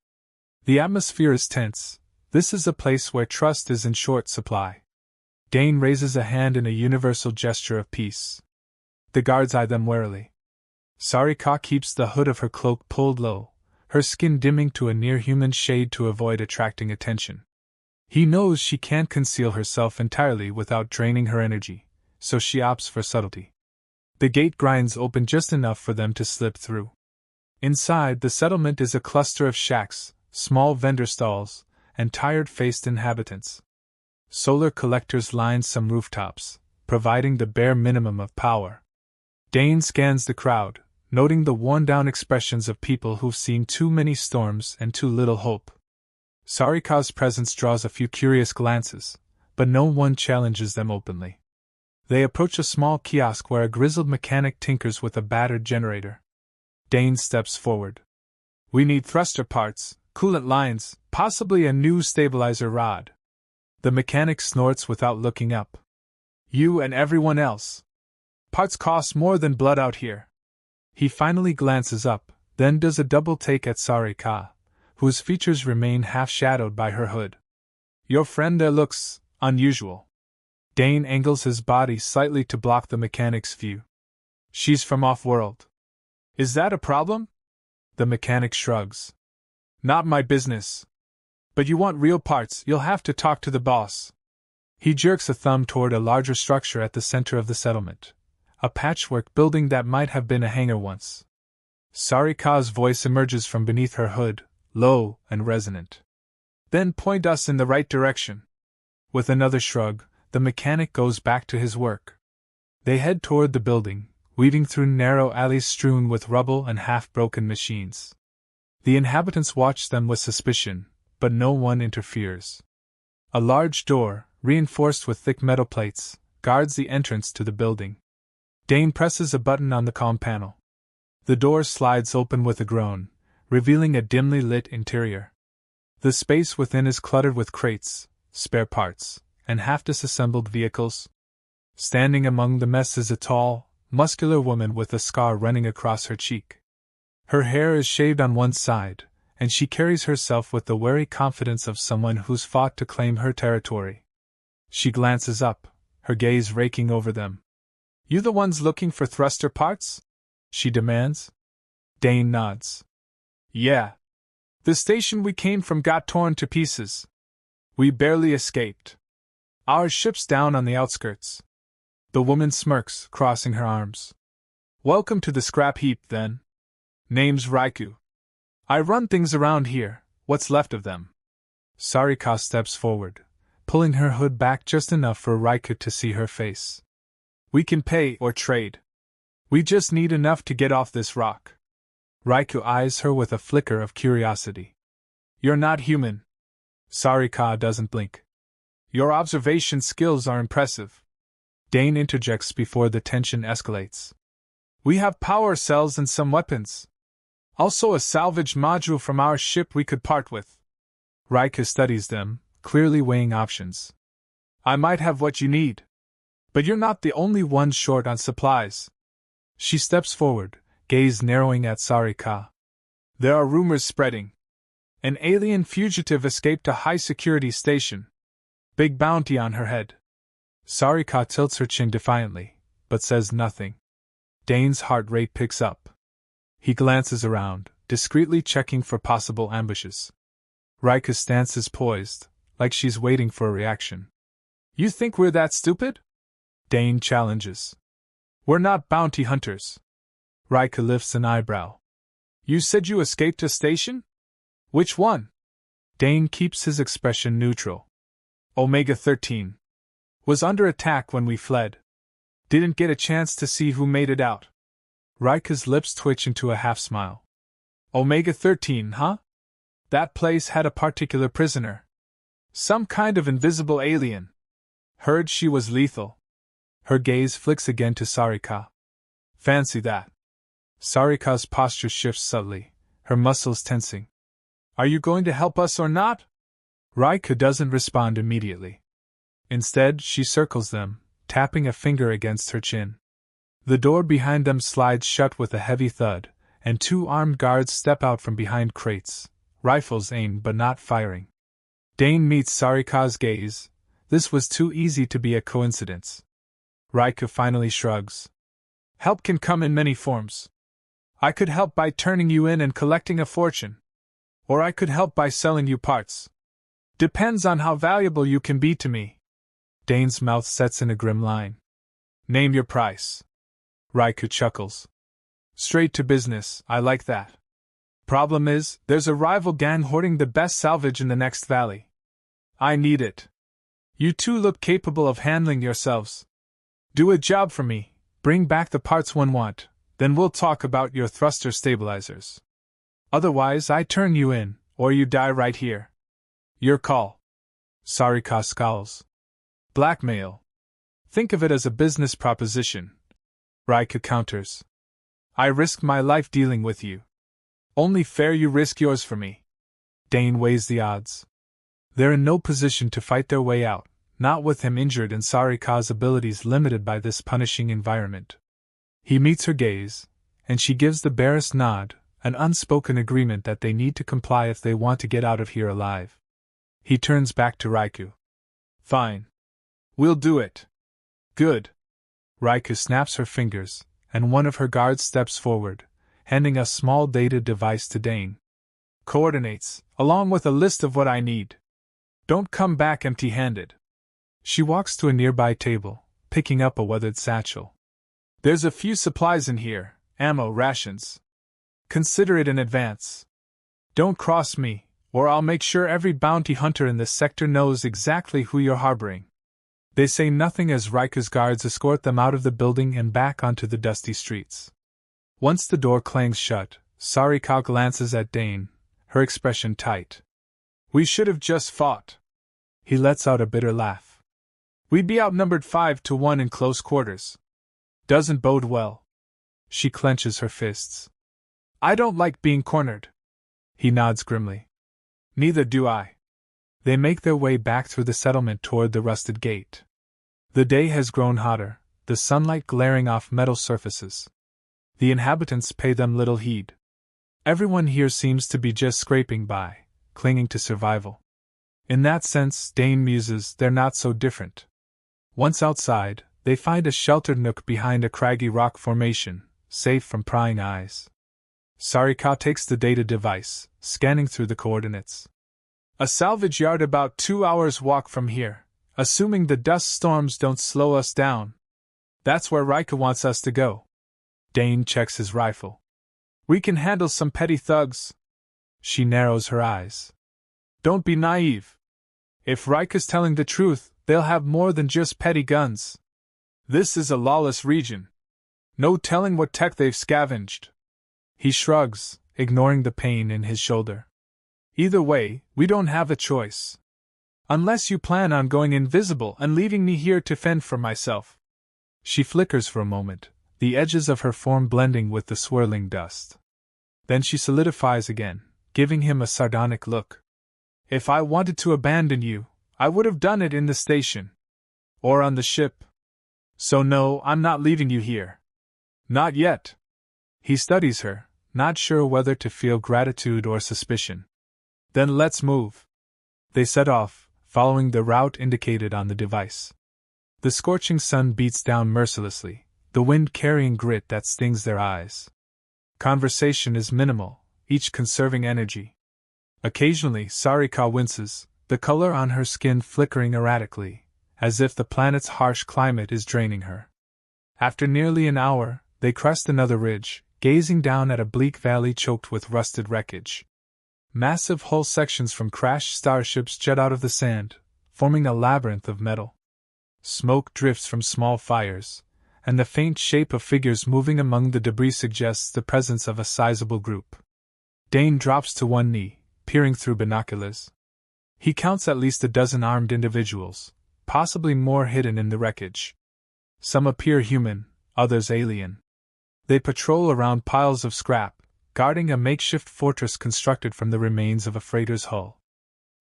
The atmosphere is tense. This is a place where trust is in short supply. Dane raises a hand in a universal gesture of peace. The guards eye them warily. Sarika keeps the hood of her cloak pulled low, her skin dimming to a near-human shade to avoid attracting attention. He knows she can't conceal herself entirely without draining her energy, so she opts for subtlety. The gate grinds open just enough for them to slip through. Inside, the settlement is a cluster of shacks, small vendor stalls, and tired-faced inhabitants. Solar collectors line some rooftops, providing the bare minimum of power. Dane scans the crowd, noting the worn-down expressions of people who've seen too many storms and too little hope. Sarika's presence draws a few curious glances, but no one challenges them openly. They approach a small kiosk where a grizzled mechanic tinkers with a battered generator. Dane steps forward. "We need thruster parts, coolant lines, possibly a new stabilizer rod." The mechanic snorts without looking up. "You and everyone else. Parts cost more than blood out here." He finally glances up, then does a double take at Sarika, whose features remain half-shadowed by her hood. "Your friend there looks unusual." Dane angles his body slightly to block the mechanic's view. "She's from off-world." "Is that a problem?" The mechanic shrugs. "Not my business. But you want real parts, you'll have to talk to the boss." He jerks a thumb toward a larger structure at the center of the settlement, a patchwork building that might have been a hangar once. Sarika's voice emerges from beneath her hood, low and resonant. "Then point us in the right direction." With another shrug, the mechanic goes back to his work. They head toward the building, weaving through narrow alleys strewn with rubble and half-broken machines. The inhabitants watch them with suspicion, but no one interferes. A large door, reinforced with thick metal plates, guards the entrance to the building. Dane presses a button on the comm panel. The door slides open with a groan, revealing a dimly lit interior. The space within is cluttered with crates, spare parts, and half-disassembled vehicles. Standing among the mess is a tall, muscular woman with a scar running across her cheek. Her hair is shaved on one side, and she carries herself with the wary confidence of someone who's fought to claim her territory. She glances up, her gaze raking over them. "You the ones looking for thruster parts?" she demands. Dane nods. "Yeah. The station we came from got torn to pieces. We barely escaped. Our ship's down on the outskirts." The woman smirks, crossing her arms. "Welcome to the scrap heap, then. Name's Raiku. I run things around here, what's left of them." Sarika steps forward, pulling her hood back just enough for Raiku to see her face. "We can pay or trade. We just need enough to get off this rock." Raiku eyes her with a flicker of curiosity. "You're not human." Sarika doesn't blink. "Your observation skills are impressive." Dane interjects before the tension escalates. "We have power cells and some weapons. Also a salvage module from our ship we could part with." Raiku studies them, clearly weighing options. "I might have what you need. But you're not the only one short on supplies." She steps forward, gaze narrowing at Sarika. "There are rumors spreading. An alien fugitive escaped a high-security station. Big bounty on her head." Sarika tilts her chin defiantly, but says nothing. Dane's heart rate picks up. He glances around, discreetly checking for possible ambushes. Rika's stance is poised, like she's waiting for a reaction. "You think we're that stupid?" Dane challenges. "We're not bounty hunters." Rika lifts an eyebrow. "You said you escaped a station? Which one?" Dane keeps his expression neutral. "Omega-13. Was under attack when we fled. Didn't get a chance to see who made it out." Rika's lips twitch into a half-smile. "Omega-13, huh? That place had a particular prisoner. Some kind of invisible alien. Heard she was lethal." Her gaze flicks again to Sarika. "Fancy that." Sarika's posture shifts subtly, her muscles tensing. "Are you going to help us or not?" Rika doesn't respond immediately. Instead, she circles them, tapping a finger against her chin. The door behind them slides shut with a heavy thud, and two armed guards step out from behind crates, rifles aimed but not firing. Dane meets Sarika's gaze. This was too easy to be a coincidence. Rika finally shrugs. "Help can come in many forms. I could help by turning you in and collecting a fortune. Or I could help by selling you parts. Depends on how valuable you can be to me. Dane's mouth sets in a grim line. Name your price. Raikou chuckles. Straight to business, I like that. Problem is, there's a rival gang hoarding the best salvage in the next valley. I need it. You two look capable of handling yourselves. Do a job for me, bring back the parts one want, then we'll talk about your thruster stabilizers. Otherwise I turn you in, or you die right here. Your call. Sarika scowls. Blackmail. Think of it as a business proposition. Raikou counters. I risk my life dealing with you. Only fair you risk yours for me. Dane weighs the odds. They're in no position to fight their way out, not with him injured and Sarika's abilities limited by this punishing environment. He meets her gaze, and she gives the barest nod, an unspoken agreement that they need to comply if they want to get out of here alive. He turns back to Raikou. Fine. We'll do it. Good. Raikou snaps her fingers, and one of her guards steps forward, handing a small data device to Dane. Coordinates, along with a list of what I need. Don't come back empty-handed. She walks to a nearby table, picking up a weathered satchel. There's a few supplies in here, ammo, rations. Consider it in advance. Don't cross me, or I'll make sure every bounty hunter in this sector knows exactly who you're harboring. They say nothing as Raikou's guards escort them out of the building and back onto the dusty streets. Once the door clangs shut, Sarika glances at Dane, her expression tight. We should have just fought. He lets out a bitter laugh. We'd be outnumbered 5-1 in close quarters. Doesn't bode well. She clenches her fists. I don't like being cornered. He nods grimly. Neither do I. They make their way back through the settlement toward the rusted gate. The day has grown hotter, the sunlight glaring off metal surfaces. The inhabitants pay them little heed. Everyone here seems to be just scraping by, clinging to survival. In that sense, Dane muses, they're not so different. Once outside, they find a sheltered nook behind a craggy rock formation, safe from prying eyes. Sarika takes the data device, scanning through the coordinates. A salvage yard about 2 hours' walk from here, assuming the dust storms don't slow us down. That's where Raikou wants us to go. Dane checks his rifle. We can handle some petty thugs. She narrows her eyes. Don't be naive. If Raikou's telling the truth, they'll have more than just petty guns. This is a lawless region. No telling what tech they've scavenged. He shrugs, ignoring the pain in his shoulder. Either way, we don't have a choice. Unless you plan on going invisible and leaving me here to fend for myself. She flickers for a moment, the edges of her form blending with the swirling dust. Then she solidifies again, giving him a sardonic look. If I wanted to abandon you, I would have done it in the station. Or on the ship. So no, I'm not leaving you here. Not yet. He studies her, not sure whether to feel gratitude or suspicion. Then let's move. They set off, following the route indicated on the device. The scorching sun beats down mercilessly, the wind carrying grit that stings their eyes. Conversation is minimal, each conserving energy. Occasionally, Sarika winces, the color on her skin flickering erratically, as if the planet's harsh climate is draining her. After nearly an hour, they crest another ridge, gazing down at a bleak valley choked with rusted wreckage. Massive hull sections from crashed starships jet out of the sand, forming a labyrinth of metal. Smoke drifts from small fires, and the faint shape of figures moving among the debris suggests the presence of a sizable group. Dane drops to one knee, peering through binoculars. He counts at least a dozen armed individuals, possibly more hidden in the wreckage. Some appear human, others alien. They patrol around piles of scrap, guarding a makeshift fortress constructed from the remains of a freighter's hull.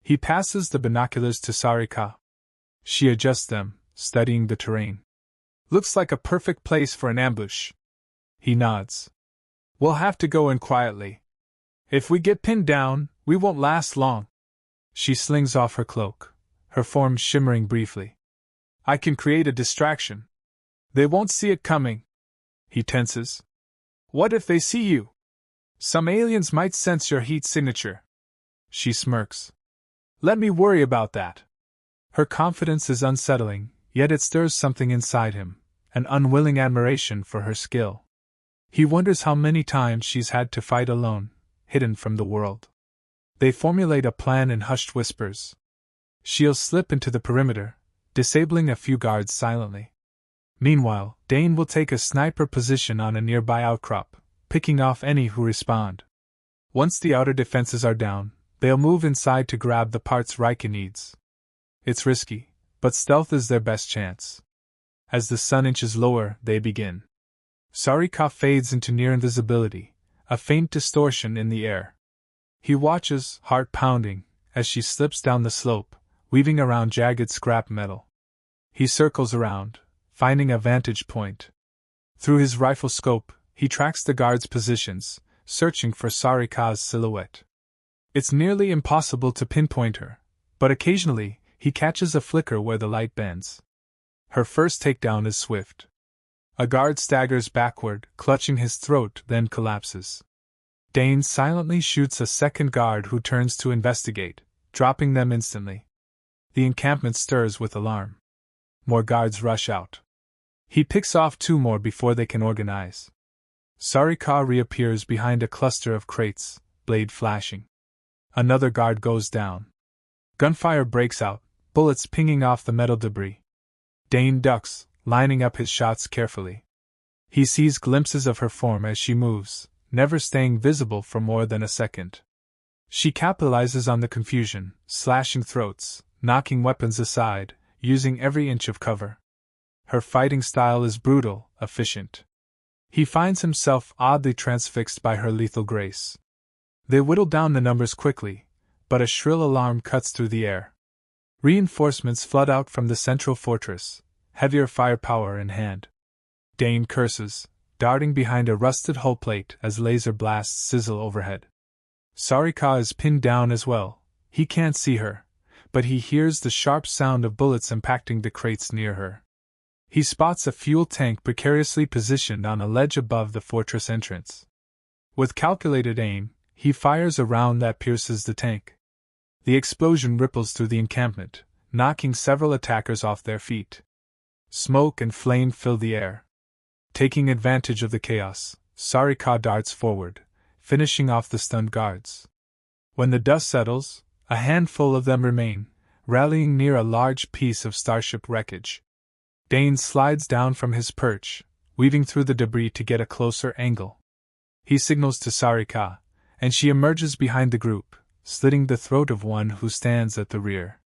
He passes the binoculars to Sarika. She adjusts them, studying the terrain. Looks like a perfect place for an ambush. He nods. We'll have to go in quietly. If we get pinned down, we won't last long. She slings off her cloak, her form shimmering briefly. I can create a distraction. They won't see it coming. He tenses. What if they see you? Some aliens might sense your heat signature. She smirks. Let me worry about that. Her confidence is unsettling, yet it stirs something inside him, an unwilling admiration for her skill. He wonders how many times she's had to fight alone, hidden from the world. They formulate a plan in hushed whispers. She'll slip into the perimeter, disabling a few guards silently. Meanwhile, Dane will take a sniper position on a nearby outcrop, picking off any who respond. Once the outer defenses are down, they'll move inside to grab the parts Rika needs. It's risky, but stealth is their best chance. As the sun inches lower, they begin. Sarika fades into near invisibility, a faint distortion in the air. He watches, heart pounding, as she slips down the slope, weaving around jagged scrap metal. He circles around, finding a vantage point. Through his rifle scope, he tracks the guards' positions, searching for Sarika's silhouette. It's nearly impossible to pinpoint her, but occasionally, he catches a flicker where the light bends. Her first takedown is swift. A guard staggers backward, clutching his throat, then collapses. Dane silently shoots a second guard who turns to investigate, dropping them instantly. The encampment stirs with alarm. More guards rush out. He picks off 2 more before they can organize. Sarika reappears behind a cluster of crates, blade flashing. Another guard goes down. Gunfire breaks out, bullets pinging off the metal debris. Dane ducks, lining up his shots carefully. He sees glimpses of her form as she moves, never staying visible for more than a second. She capitalizes on the confusion, slashing throats, knocking weapons aside, using every inch of cover. Her fighting style is brutal, efficient. He finds himself oddly transfixed by her lethal grace. They whittle down the numbers quickly, but a shrill alarm cuts through the air. Reinforcements flood out from the central fortress, heavier firepower in hand. Dane curses, darting behind a rusted hull plate as laser blasts sizzle overhead. Sarika is pinned down as well. He can't see her, but he hears the sharp sound of bullets impacting the crates near her. He spots a fuel tank precariously positioned on a ledge above the fortress entrance. With calculated aim, he fires a round that pierces the tank. The explosion ripples through the encampment, knocking several attackers off their feet. Smoke and flame fill the air. Taking advantage of the chaos, Sarika darts forward, finishing off the stunned guards. When the dust settles, a handful of them remain, rallying near a large piece of starship wreckage. Dane slides down from his perch, weaving through the debris to get a closer angle. He signals to Sarika, and she emerges behind the group, slitting the throat of one who stands at the rear.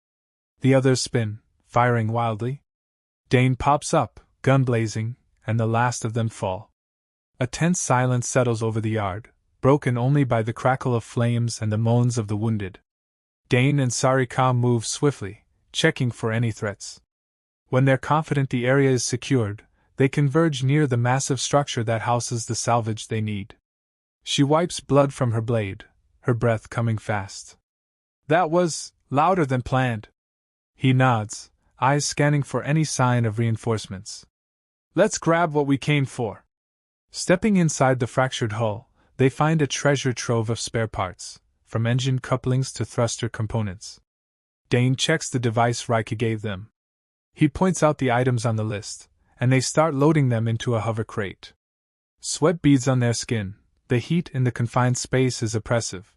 The others spin, firing wildly. Dane pops up, gun blazing, and the last of them fall. A tense silence settles over the yard, broken only by the crackle of flames and the moans of the wounded. Dane and Sarika move swiftly, checking for any threats. When they're confident the area is secured, they converge near the massive structure that houses the salvage they need. She wipes blood from her blade, her breath coming fast. That was louder than planned. He nods, eyes scanning for any sign of reinforcements. Let's grab what we came for. Stepping inside the fractured hull, they find a treasure trove of spare parts, from engine couplings to thruster components. Dane checks the device Rika gave them. He points out the items on the list, and they start loading them into a hover crate. Sweat beads on their skin, the heat in the confined space is oppressive.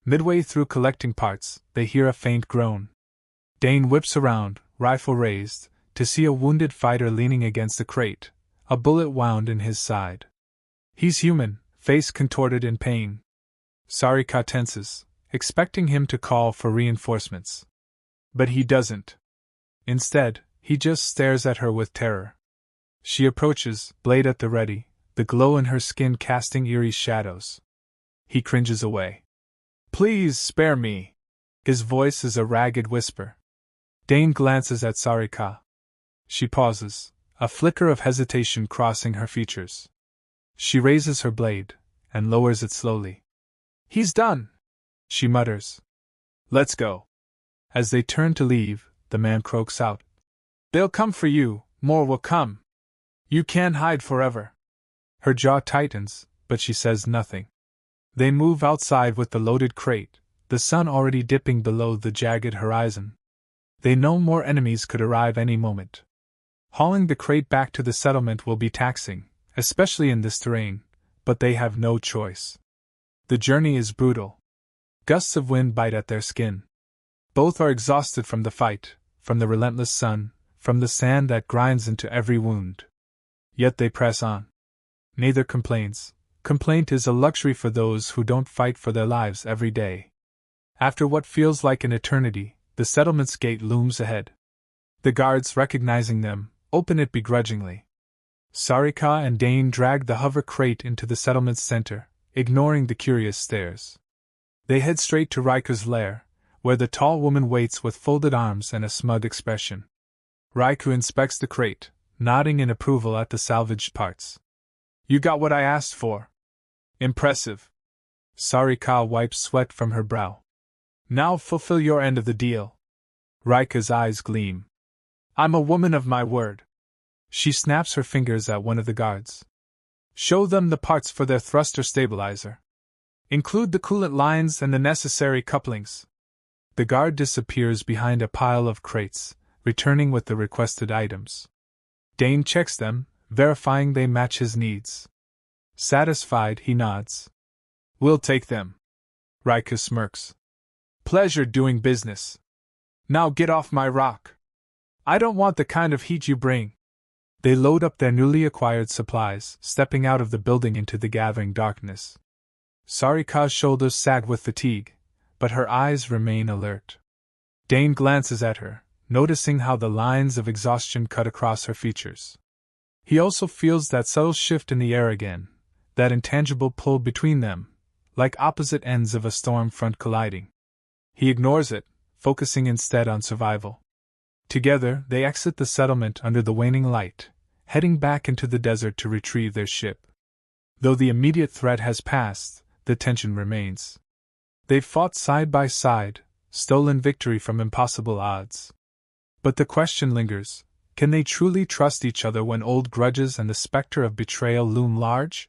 Midway through collecting parts, they hear a faint groan. Dane whips around, rifle raised, to see a wounded fighter leaning against the crate, a bullet wound in his side. He's human, face contorted in pain. Sarika tenses, expecting him to call for reinforcements. But he doesn't. Instead, he just stares at her with terror. She approaches, blade at the ready, the glow in her skin casting eerie shadows. He cringes away. Please spare me. His voice is a ragged whisper. Dane glances at Sarika. She pauses, a flicker of hesitation crossing her features. She raises her blade, and lowers it slowly. He's done, she mutters. Let's go. As they turn to leave, the man croaks out. They'll come for you, more will come. You can't hide forever. Her jaw tightens, but she says nothing. They move outside with the loaded crate, the sun already dipping below the jagged horizon. They know more enemies could arrive any moment. Hauling the crate back to the settlement will be taxing, especially in this terrain, but they have no choice. The journey is brutal. Gusts of wind bite at their skin. Both are exhausted from the fight, from the relentless sun, from the sand that grinds into every wound. Yet they press on. Neither complains. Complaint is a luxury for those who don't fight for their lives every day. After what feels like an eternity, the settlement's gate looms ahead. The guards, recognizing them, open it begrudgingly. Sarika and Dane drag the hover crate into the settlement's center, ignoring the curious stares. They head straight to Riku's lair, where the tall woman waits with folded arms and a smug expression. Riku inspects the crate, nodding in approval at the salvaged parts. "You got what I asked for." "Impressive." Sarika wipes sweat from her brow. "Now fulfill your end of the deal." Riku's eyes gleam. "I'm a woman of my word." She snaps her fingers at one of the guards. "Show them the parts for their thruster stabilizer. Include the coolant lines and the necessary couplings." The guard disappears behind a pile of crates, returning with the requested items. Dane checks them, verifying they match his needs. Satisfied, he nods. "We'll take them." Riku smirks. "Pleasure doing business. Now get off my rock. I don't want the kind of heat you bring." They load up their newly acquired supplies, stepping out of the building into the gathering darkness. Sarika's shoulders sag with fatigue, but her eyes remain alert. Dane glances at her, noticing how the lines of exhaustion cut across her features. He also feels that subtle shift in the air again, that intangible pull between them, like opposite ends of a storm front colliding. He ignores it, focusing instead on survival. Together, they exit the settlement under the waning light, heading back into the desert to retrieve their ship. Though the immediate threat has passed, the tension remains. They've fought side by side, stolen victory from impossible odds. But the question lingers, can they truly trust each other when old grudges and the specter of betrayal loom large?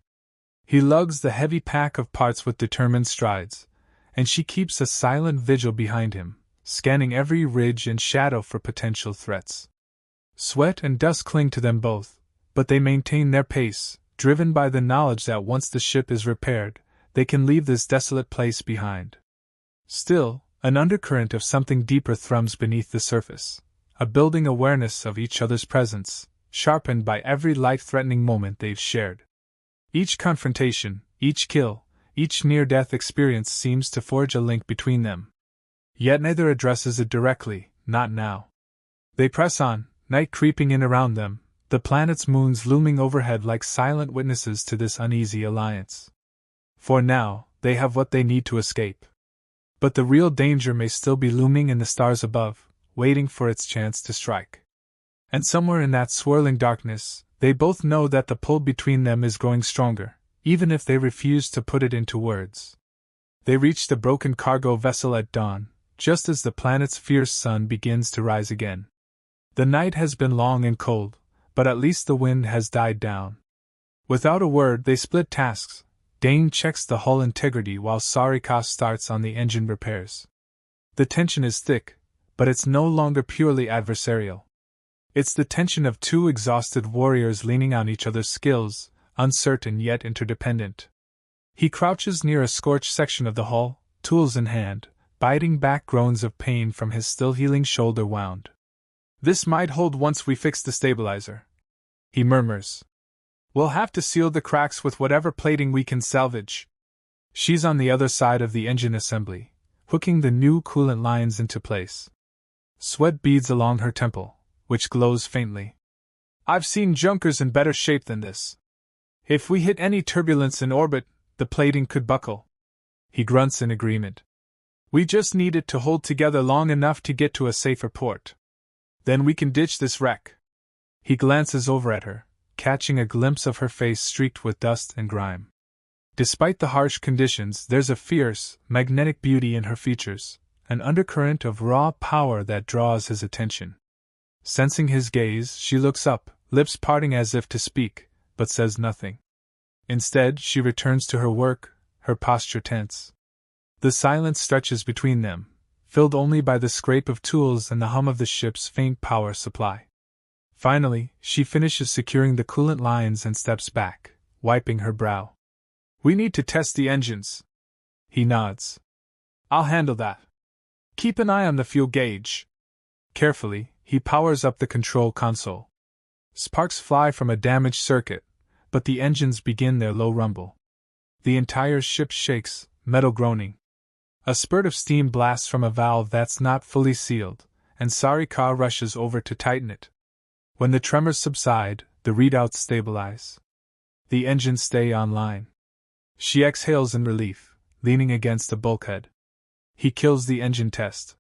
He lugs the heavy pack of parts with determined strides, and she keeps a silent vigil behind him, scanning every ridge and shadow for potential threats. Sweat and dust cling to them both, but they maintain their pace, driven by the knowledge that once the ship is repaired, they can leave this desolate place behind. Still, an undercurrent of something deeper thrums beneath the surface, a building awareness of each other's presence, sharpened by every life-threatening moment they've shared. Each confrontation, each kill, each near-death experience seems to forge a link between them. Yet neither addresses it directly, not now. They press on, night creeping in around them, the planet's moons looming overhead like silent witnesses to this uneasy alliance. For now, they have what they need to escape. But the real danger may still be looming in the stars above, waiting for its chance to strike. And somewhere in that swirling darkness, they both know that the pull between them is growing stronger, even if they refuse to put it into words. They reach the broken cargo vessel at dawn, just as the planet's fierce sun begins to rise again. The night has been long and cold, but at least the wind has died down. Without a word, they split tasks. Dane checks the hull integrity while Sarika starts on the engine repairs. The tension is thick, but it's no longer purely adversarial. It's the tension of two exhausted warriors leaning on each other's skills, uncertain yet interdependent. He crouches near a scorched section of the hull, tools in hand, biting back groans of pain from his still-healing shoulder wound. "This might hold once we fix the stabilizer," he murmurs. "We'll have to seal the cracks with whatever plating we can salvage." She's on the other side of the engine assembly, hooking the new coolant lines into place. Sweat beads along her temple, which glows faintly. "I've seen junkers in better shape than this. If we hit any turbulence in orbit, the plating could buckle." He grunts in agreement. "We just need it to hold together long enough to get to a safer port. Then we can ditch this wreck." He glances over at her, catching a glimpse of her face streaked with dust and grime. Despite the harsh conditions, there's a fierce, magnetic beauty in her features, an undercurrent of raw power that draws his attention. Sensing his gaze, she looks up, lips parting as if to speak, but says nothing. Instead, she returns to her work, her posture tense. The silence stretches between them, filled only by the scrape of tools and the hum of the ship's faint power supply. Finally, she finishes securing the coolant lines and steps back, wiping her brow. We need to test the engines. He nods. I'll handle that. Keep an eye on the fuel gauge. Carefully, he powers up the control console. Sparks fly from a damaged circuit, but the engines begin their low rumble. The entire ship shakes, metal groaning. A spurt of steam blasts from a valve that's not fully sealed, and Sarika rushes over to tighten it. When the tremors subside, the readouts stabilize. The engines stay online. She exhales in relief, leaning against a bulkhead. He kills the engine test.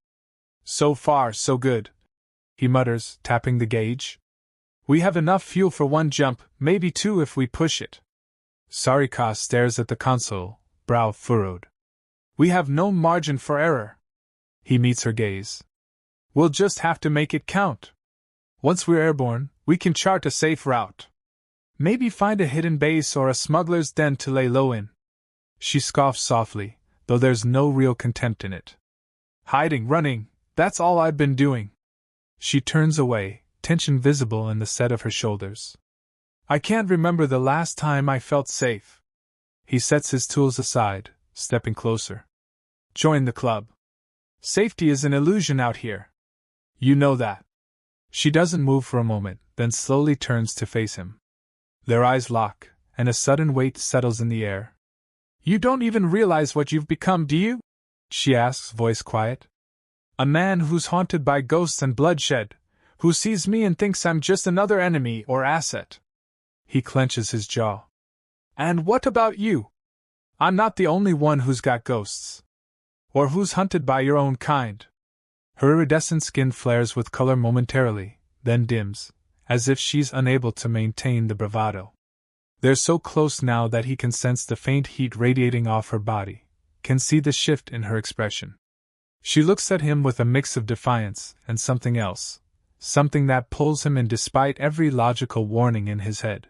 So far, so good, he mutters, tapping the gauge. We have enough fuel for one jump, maybe two if we push it. Sarika stares at the console, brow furrowed. We have no margin for error. He meets her gaze. We'll just have to make it count. Once we're airborne, we can chart a safe route. Maybe find a hidden base or a smuggler's den to lay low in. She scoffs softly, though there's no real contempt in it. Hiding, running, that's all I've been doing. She turns away, tension visible in the set of her shoulders. I can't remember the last time I felt safe. He sets his tools aside, stepping closer. Join the club. Safety is an illusion out here. You know that. She doesn't move for a moment, then slowly turns to face him. Their eyes lock, and a sudden weight settles in the air. You don't even realize what you've become, do you? She asks, voice quiet. A man who's haunted by ghosts and bloodshed, who sees me and thinks I'm just another enemy or asset. He clenches his jaw. And what about you? I'm not the only one who's got ghosts. Or who's hunted by your own kind. Her iridescent skin flares with color momentarily, then dims, as if she's unable to maintain the bravado. They're so close now that he can sense the faint heat radiating off her body, can see the shift in her expression. She looks at him with a mix of defiance and something else, something that pulls him in despite every logical warning in his head.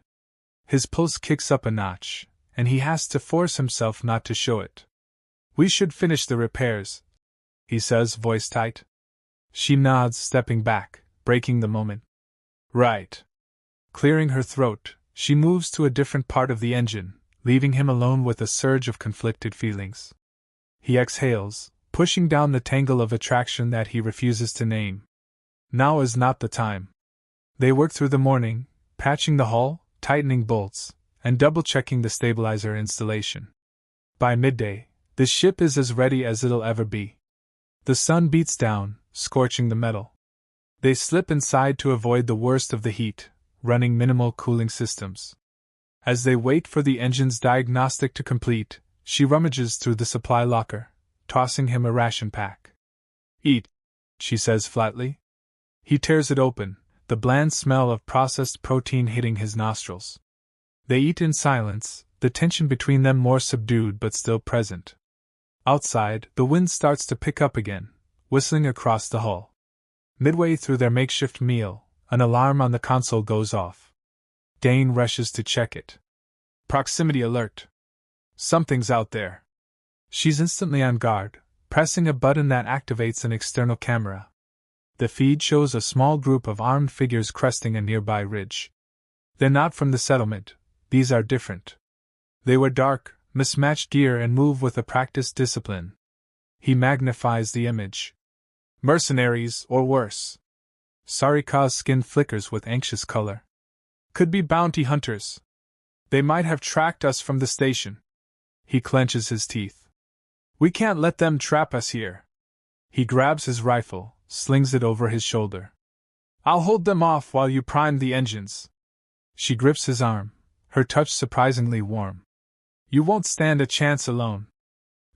His pulse kicks up a notch, and he has to force himself not to show it. We should finish the repairs, he says, voice tight. She nods, stepping back, breaking the moment. Right. Clearing her throat, she moves to a different part of the engine, leaving him alone with a surge of conflicted feelings. He exhales, pushing down the tangle of attraction that he refuses to name. Now is not the time. They work through the morning, patching the hull, tightening bolts, and double-checking the stabilizer installation. By midday, the ship is as ready as it'll ever be. The sun beats down, scorching the metal. They slip inside to avoid the worst of the heat, running minimal cooling systems. As they wait for the engine's diagnostic to complete, she rummages through the supply locker, tossing him a ration pack. Eat, she says flatly. He tears it open, the bland smell of processed protein hitting his nostrils. They eat in silence, the tension between them more subdued but still present. Outside, the wind starts to pick up again, whistling across the hull. Midway through their makeshift meal, an alarm on the console goes off. Dane rushes to check it. Proximity alert. Something's out there. She's instantly on guard, pressing a button that activates an external camera. The feed shows a small group of armed figures cresting a nearby ridge. They're not from the settlement, these are different. They wear dark, mismatched gear and move with a practiced discipline. He magnifies the image. Mercenaries, or worse. Sarika's skin flickers with anxious color. Could be bounty hunters. They might have tracked us from the station. He clenches his teeth. We can't let them trap us here. He grabs his rifle, slings it over his shoulder. I'll hold them off while you prime the engines. She grips his arm, her touch surprisingly warm. You won't stand a chance alone.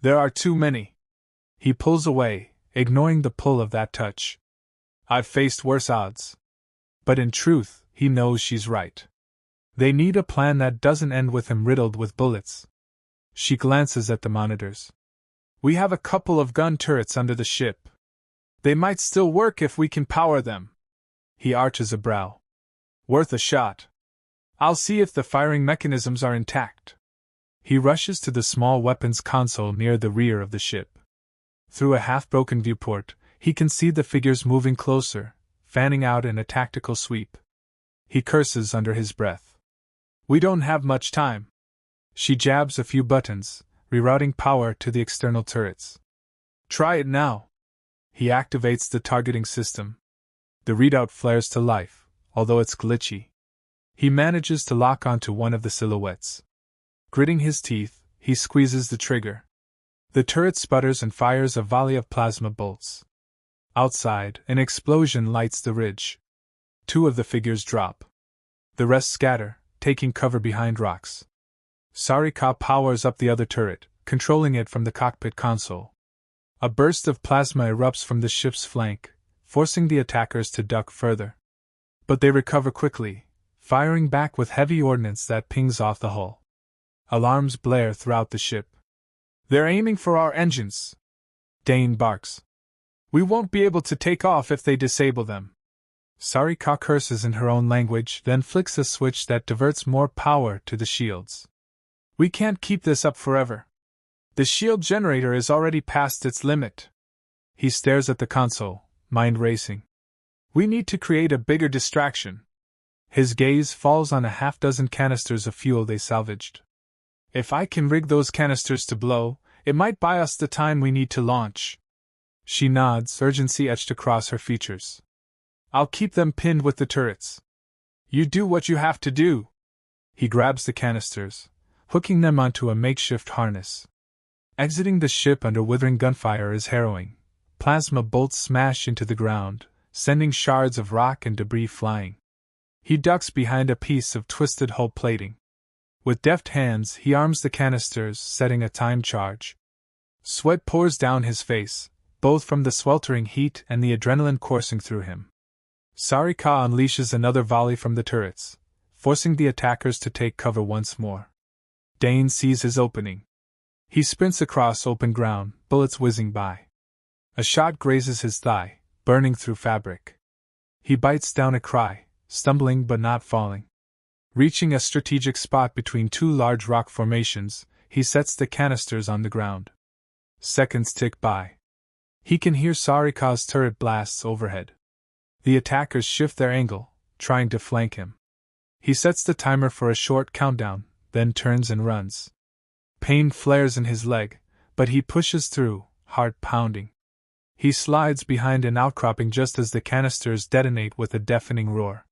There are too many. He pulls away, ignoring the pull of that touch. I've faced worse odds. But in truth, he knows she's right. They need a plan that doesn't end with him riddled with bullets. She glances at the monitors. We have a couple of gun turrets under the ship. They might still work if we can power them. He arches a brow. Worth a shot. I'll see if the firing mechanisms are intact. He rushes to the small weapons console near the rear of the ship. Through a half-broken viewport, he can see the figures moving closer, fanning out in a tactical sweep. He curses under his breath. We don't have much time. She jabs a few buttons, rerouting power to the external turrets. Try it now. He activates the targeting system. The readout flares to life, although it's glitchy. He manages to lock onto one of the silhouettes. Gritting his teeth, he squeezes the trigger. The turret sputters and fires a volley of plasma bolts. Outside, an explosion lights the ridge. 2 of the figures drop. The rest scatter, taking cover behind rocks. Sarika powers up the other turret, controlling it from the cockpit console. A burst of plasma erupts from the ship's flank, forcing the attackers to duck further. But they recover quickly, firing back with heavy ordnance that pings off the hull. Alarms blare throughout the ship. They're aiming for our engines. Dane barks. We won't be able to take off if they disable them. Sarika curses in her own language, then flicks a switch that diverts more power to the shields. We can't keep this up forever. The shield generator is already past its limit. He stares at the console, mind racing. We need to create a bigger distraction. His gaze falls on a half-dozen canisters of fuel they salvaged. If I can rig those canisters to blow, it might buy us the time we need to launch. She nods, urgency etched across her features. I'll keep them pinned with the turrets. You do what you have to do. He grabs the canisters, hooking them onto a makeshift harness. Exiting the ship under withering gunfire is harrowing. Plasma bolts smash into the ground, sending shards of rock and debris flying. He ducks behind a piece of twisted hull plating. With deft hands, he arms the canisters, setting a time charge. Sweat pours down his face, both from the sweltering heat and the adrenaline coursing through him. Sarika unleashes another volley from the turrets, forcing the attackers to take cover once more. Dane sees his opening. He sprints across open ground, bullets whizzing by. A shot grazes his thigh, burning through fabric. He bites down a cry, stumbling but not falling. Reaching a strategic spot between 2 large rock formations, he sets the canisters on the ground. Seconds tick by. He can hear Sarika's turret blasts overhead. The attackers shift their angle, trying to flank him. He sets the timer for a short countdown, then turns and runs. Pain flares in his leg, but he pushes through, heart pounding. He slides behind an outcropping just as the canisters detonate with a deafening roar.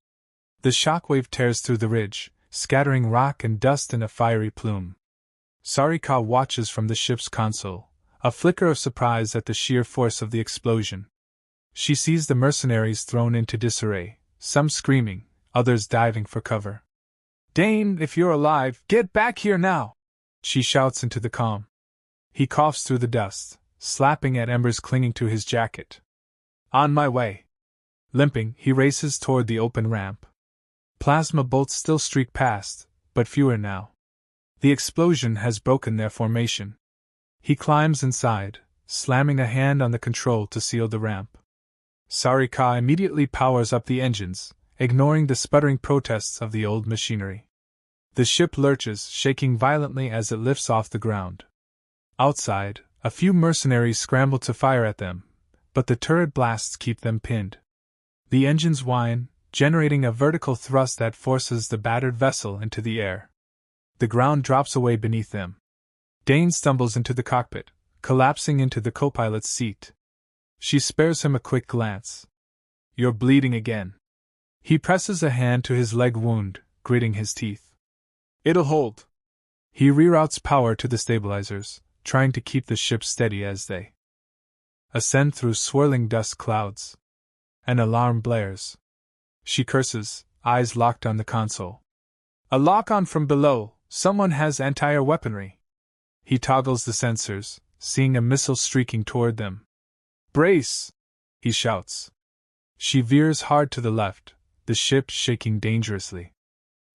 The shockwave tears through the ridge, scattering rock and dust in a fiery plume. Sarika watches from the ship's console, a flicker of surprise at the sheer force of the explosion. She sees the mercenaries thrown into disarray, some screaming, others diving for cover. Dane, if you're alive, get back here now! She shouts into the calm. He coughs through the dust, slapping at embers clinging to his jacket. On my way. Limping, he races toward the open ramp. Plasma bolts still streak past, but fewer now. The explosion has broken their formation. He climbs inside, slamming a hand on the control to seal the ramp. Sarika immediately powers up the engines, ignoring the sputtering protests of the old machinery. The ship lurches, shaking violently as it lifts off the ground. Outside, a few mercenaries scramble to fire at them, but the turret blasts keep them pinned. The engines whine, generating a vertical thrust that forces the battered vessel into the air. The ground drops away beneath them. Dane stumbles into the cockpit, collapsing into the co-pilot's seat. She spares him a quick glance. You're bleeding again. He presses a hand to his leg wound, gritting his teeth. It'll hold. He reroutes power to the stabilizers, trying to keep the ship steady as they ascend through swirling dust clouds. An alarm blares. She curses, eyes locked on the console. A lock-on from below, someone has anti-air weaponry. He toggles the sensors, seeing a missile streaking toward them. Brace! He shouts. She veers hard to the left, the ship shaking dangerously.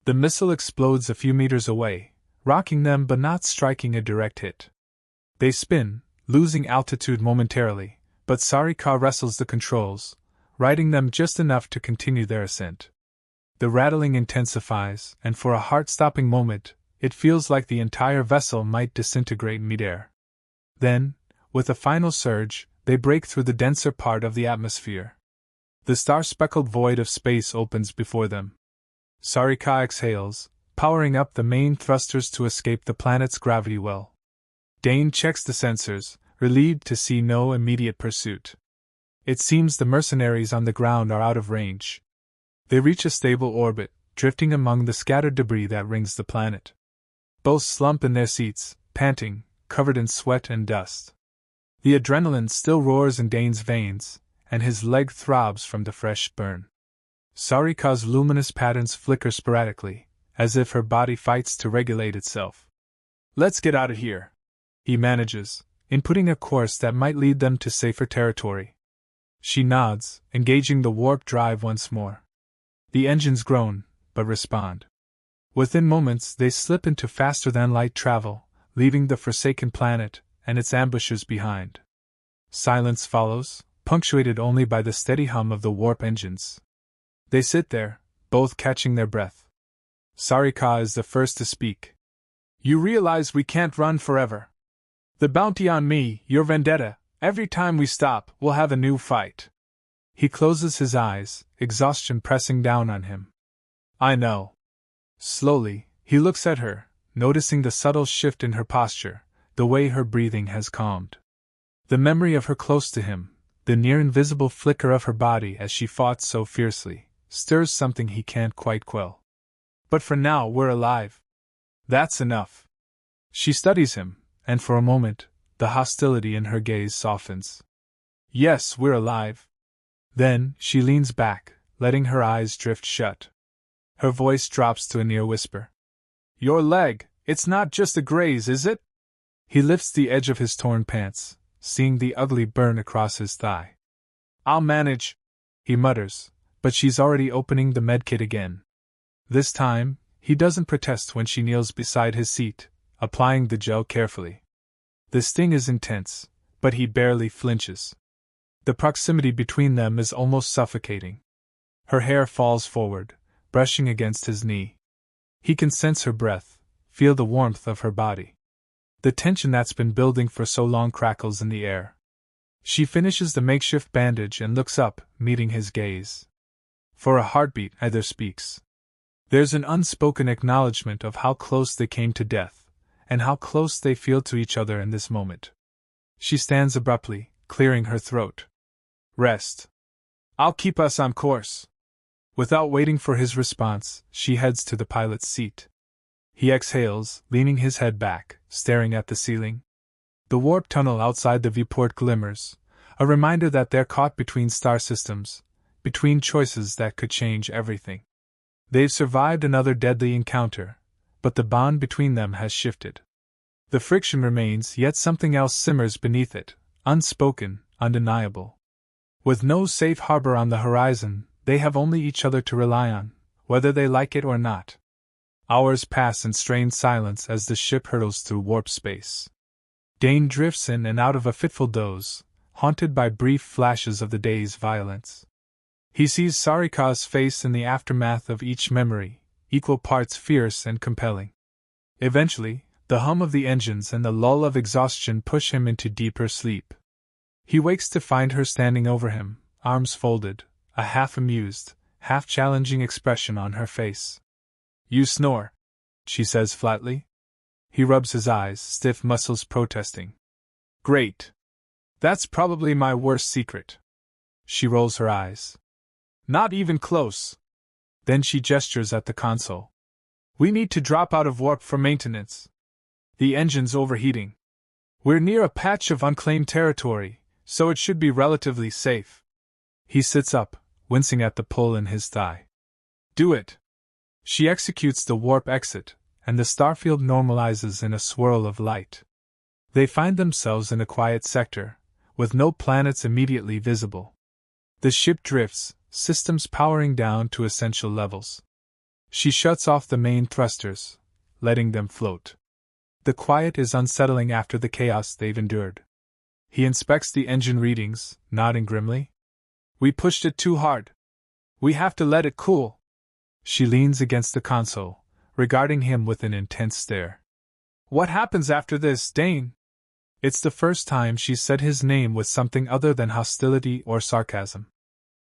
The missile explodes a few meters away, rocking them but not striking a direct hit. They spin, losing altitude momentarily, but Sarika wrestles the controls, righting them just enough to continue their ascent. The rattling intensifies, and for a heart-stopping moment, it feels like the entire vessel might disintegrate midair. Then, with a final surge, they break through the denser part of the atmosphere. The star-speckled void of space opens before them. Sarika exhales, powering up the main thrusters to escape the planet's gravity well. Dane checks the sensors, relieved to see no immediate pursuit. It seems the mercenaries on the ground are out of range. They reach a stable orbit, drifting among the scattered debris that rings the planet. Both slump in their seats, panting, covered in sweat and dust. The adrenaline still roars in Dane's veins, and his leg throbs from the fresh burn. Sarika's luminous patterns flicker sporadically, as if her body fights to regulate itself. "Let's get out of here," he manages, inputting a course that might lead them to safer territory. She nods, engaging the warp drive once more. The engines groan, but respond. Within moments they slip into faster-than-light travel, leaving the forsaken planet and its ambushers behind. Silence follows, punctuated only by the steady hum of the warp engines. They sit there, both catching their breath. Sarika is the first to speak. "You realize we can't run forever. The bounty on me, your vendetta, every time we stop, we'll have a new fight." He closes his eyes, exhaustion pressing down on him. "I know." Slowly, he looks at her, noticing the subtle shift in her posture, the way her breathing has calmed. The memory of her close to him, the near-invisible flicker of her body as she fought so fiercely, stirs something he can't quite quell. "But for now, we're alive. That's enough." She studies him, and for a moment, the hostility in her gaze softens. "Yes, we're alive." Then, she leans back, letting her eyes drift shut. Her voice drops to a near whisper. "Your leg, it's not just a graze, is it?" He lifts the edge of his torn pants, seeing the ugly burn across his thigh. "I'll manage," he mutters, but she's already opening the medkit again. This time, he doesn't protest when she kneels beside his seat, applying the gel carefully. The sting is intense, but he barely flinches. The proximity between them is almost suffocating. Her hair falls forward, brushing against his knee. He can sense her breath, feel the warmth of her body. The tension that's been building for so long crackles in the air. She finishes the makeshift bandage and looks up, meeting his gaze. For a heartbeat, neither speaks. There's an unspoken acknowledgement of how close they came to death, and how close they feel to each other in this moment. She stands abruptly, clearing her throat. "Rest. I'll keep us on course." Without waiting for his response, she heads to the pilot's seat. He exhales, leaning his head back, staring at the ceiling. The warp tunnel outside the viewport glimmers, a reminder that they're caught between star systems, between choices that could change everything. They've survived another deadly encounter, but the bond between them has shifted. The friction remains, yet something else simmers beneath it, unspoken, undeniable. With no safe harbor on the horizon, they have only each other to rely on, whether they like it or not. Hours pass in strained silence as the ship hurtles through warp space. Dane drifts in and out of a fitful doze, haunted by brief flashes of the day's violence. He sees Sarika's face in the aftermath of each memory, equal parts fierce and compelling. Eventually, the hum of the engines and the lull of exhaustion push him into deeper sleep. He wakes to find her standing over him, arms folded, a half-amused, half-challenging expression on her face. "You snore," she says flatly. He rubs his eyes, stiff muscles protesting. "Great. That's probably my worst secret." She rolls her eyes. "Not even close." Then she gestures at the console. "We need to drop out of warp for maintenance. The engine's overheating. We're near a patch of unclaimed territory, so it should be relatively safe." He sits up, wincing at the pull in his thigh. "Do it." She executes the warp exit, and the starfield normalizes in a swirl of light. They find themselves in a quiet sector, with no planets immediately visible. The ship drifts, systems powering down to essential levels. She shuts off the main thrusters, letting them float. The quiet is unsettling after the chaos they've endured. He inspects the engine readings, nodding grimly. "We pushed it too hard. We have to let it cool." She leans against the console, regarding him with an intense stare. What happens after this, Dane? It's the first time she's said his name with something other than hostility or sarcasm.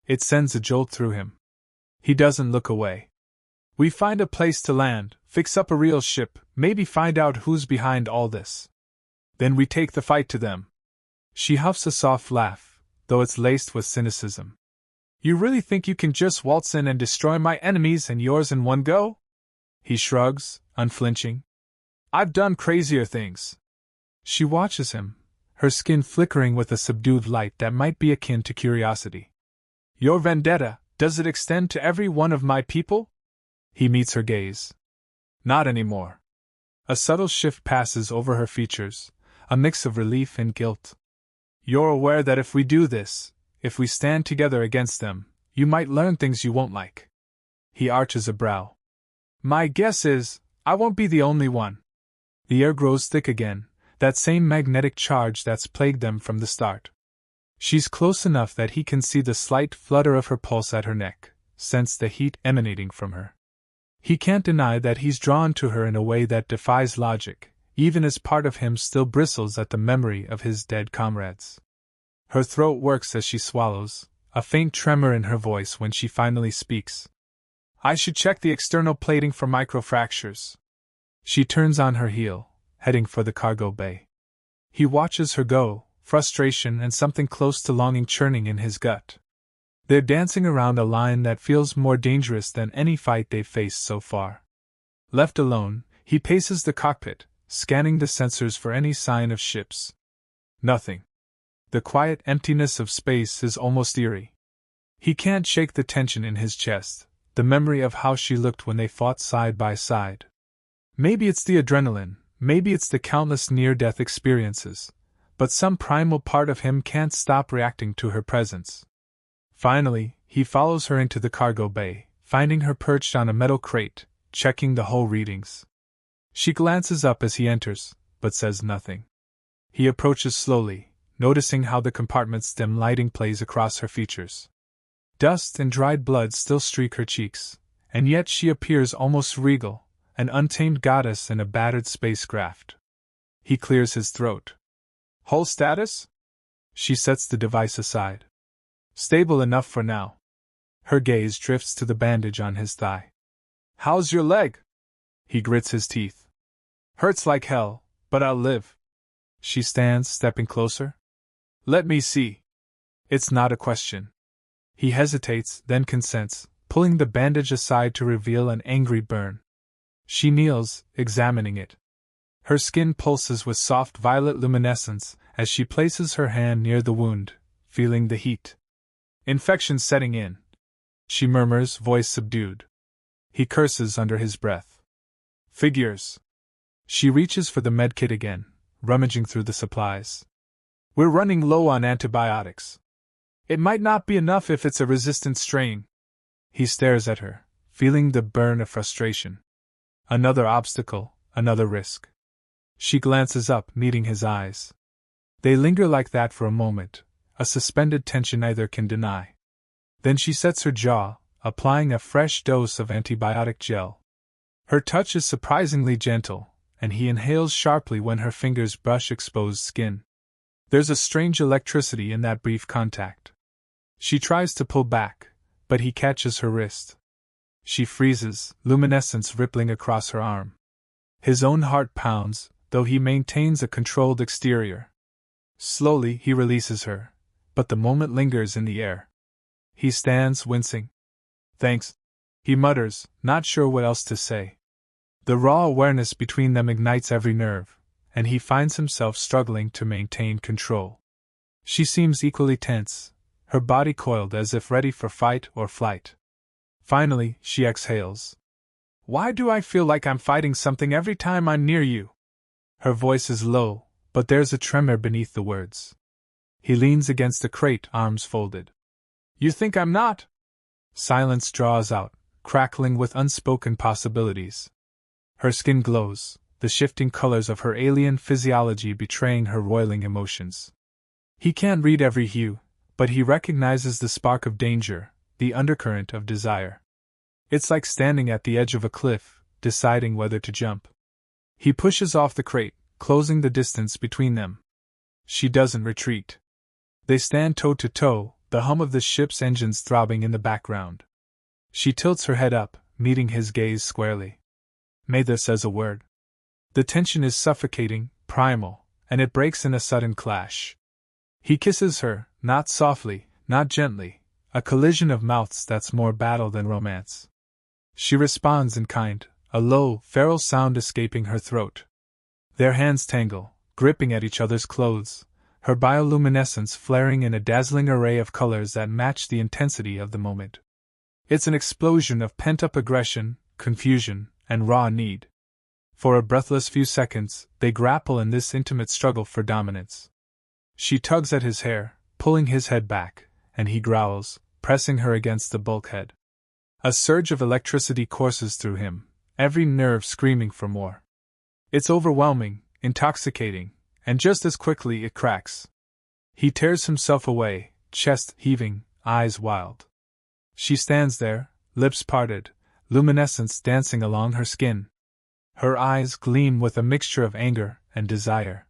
It sends a jolt through him. He doesn't look away. We find a place to land, fix up a real ship, maybe find out who's behind all this. Then we take the fight to them. She huffs a soft laugh, though it's laced with cynicism. You really think you can just waltz in and destroy my enemies and yours in one go? He shrugs, unflinching. I've done crazier things. She watches him, her skin flickering with a subdued light that might be akin to curiosity. Your vendetta, does it extend to every one of my people? He meets her gaze. Not anymore. A subtle shift passes over her features, a mix of relief and guilt. You're aware that if we do this, if we stand together against them, you might learn things you won't like. He arches a brow. My guess is, I won't be the only one. The air grows thick again, that same magnetic charge that's plagued them from the start. She's close enough that he can see the slight flutter of her pulse at her neck, sense the heat emanating from her. He can't deny that he's drawn to her in a way that defies logic, even as part of him still bristles at the memory of his dead comrades. Her throat works as she swallows, a faint tremor in her voice when she finally speaks. I should check the external plating for microfractures. She turns on her heel, heading for the cargo bay. He watches her go, frustration and something close to longing churning in his gut. They're dancing around a line that feels more dangerous than any fight they've faced so far. Left alone, he paces the cockpit, scanning the sensors for any sign of ships. Nothing. The quiet emptiness of space is almost eerie. He can't shake the tension in his chest, the memory of how she looked when they fought side by side. Maybe it's the adrenaline, maybe it's the countless near-death experiences, but some primal part of him can't stop reacting to her presence. Finally, he follows her into the cargo bay, finding her perched on a metal crate, checking the hull readings. She glances up as he enters, but says nothing. He approaches slowly, noticing how the compartment's dim lighting plays across her features. Dust and dried blood still streak her cheeks, and yet she appears almost regal, an untamed goddess in a battered spacecraft. He clears his throat. Hull status? She sets the device aside. Stable enough for now. Her gaze drifts to the bandage on his thigh. How's your leg? He grits his teeth. Hurts like hell, but I'll live. She stands, stepping closer. Let me see. It's not a question. He hesitates, then consents, pulling the bandage aside to reveal an angry burn. She kneels, examining it. Her skin pulses with soft violet luminescence as she places her hand near the wound, feeling the heat. Infection setting in. She murmurs, voice subdued. He curses under his breath. Figures. She reaches for the medkit again, rummaging through the supplies. We're running low on antibiotics. It might not be enough if it's a resistant strain. He stares at her, feeling the burn of frustration. Another obstacle, another risk. She glances up, meeting his eyes. They linger like that for a moment, a suspended tension neither can deny. Then she sets her jaw, applying a fresh dose of antibiotic gel. Her touch is surprisingly gentle, and he inhales sharply when her fingers brush exposed skin. There's a strange electricity in that brief contact. She tries to pull back, but he catches her wrist. She freezes, luminescence rippling across her arm. His own heart pounds, though he maintains a controlled exterior. Slowly he releases her, but the moment lingers in the air. He stands, wincing. Thanks, he mutters, not sure what else to say. The raw awareness between them ignites every nerve, and he finds himself struggling to maintain control. She seems equally tense, her body coiled as if ready for fight or flight. Finally, she exhales. Why do I feel like I'm fighting something every time I'm near you? Her voice is low, but there's a tremor beneath the words. He leans against the crate, arms folded. You think I'm not? Silence draws out, crackling with unspoken possibilities. Her skin glows, the shifting colors of her alien physiology betraying her roiling emotions. He can't read every hue, but he recognizes the spark of danger, the undercurrent of desire. It's like standing at the edge of a cliff, deciding whether to jump. He pushes off the crate, closing the distance between them. She doesn't retreat. They stand toe to toe, the hum of the ship's engines throbbing in the background. She tilts her head up, meeting his gaze squarely. Neither says a word. The tension is suffocating, primal, and it breaks in a sudden clash. He kisses her, not softly, not gently, a collision of mouths that's more battle than romance. She responds in kind, a low, feral sound escaping her throat. Their hands tangle, gripping at each other's clothes, her bioluminescence flaring in a dazzling array of colors that match the intensity of the moment. It's an explosion of pent-up aggression, confusion, and raw need. For a breathless few seconds, they grapple in this intimate struggle for dominance. She tugs at his hair, pulling his head back, and he growls, pressing her against the bulkhead. A surge of electricity courses through him, every nerve screaming for more. It's overwhelming, intoxicating, and just as quickly it cracks. He tears himself away, chest heaving, eyes wild. She stands there, lips parted, luminescence dancing along her skin. Her eyes gleam with a mixture of anger and desire.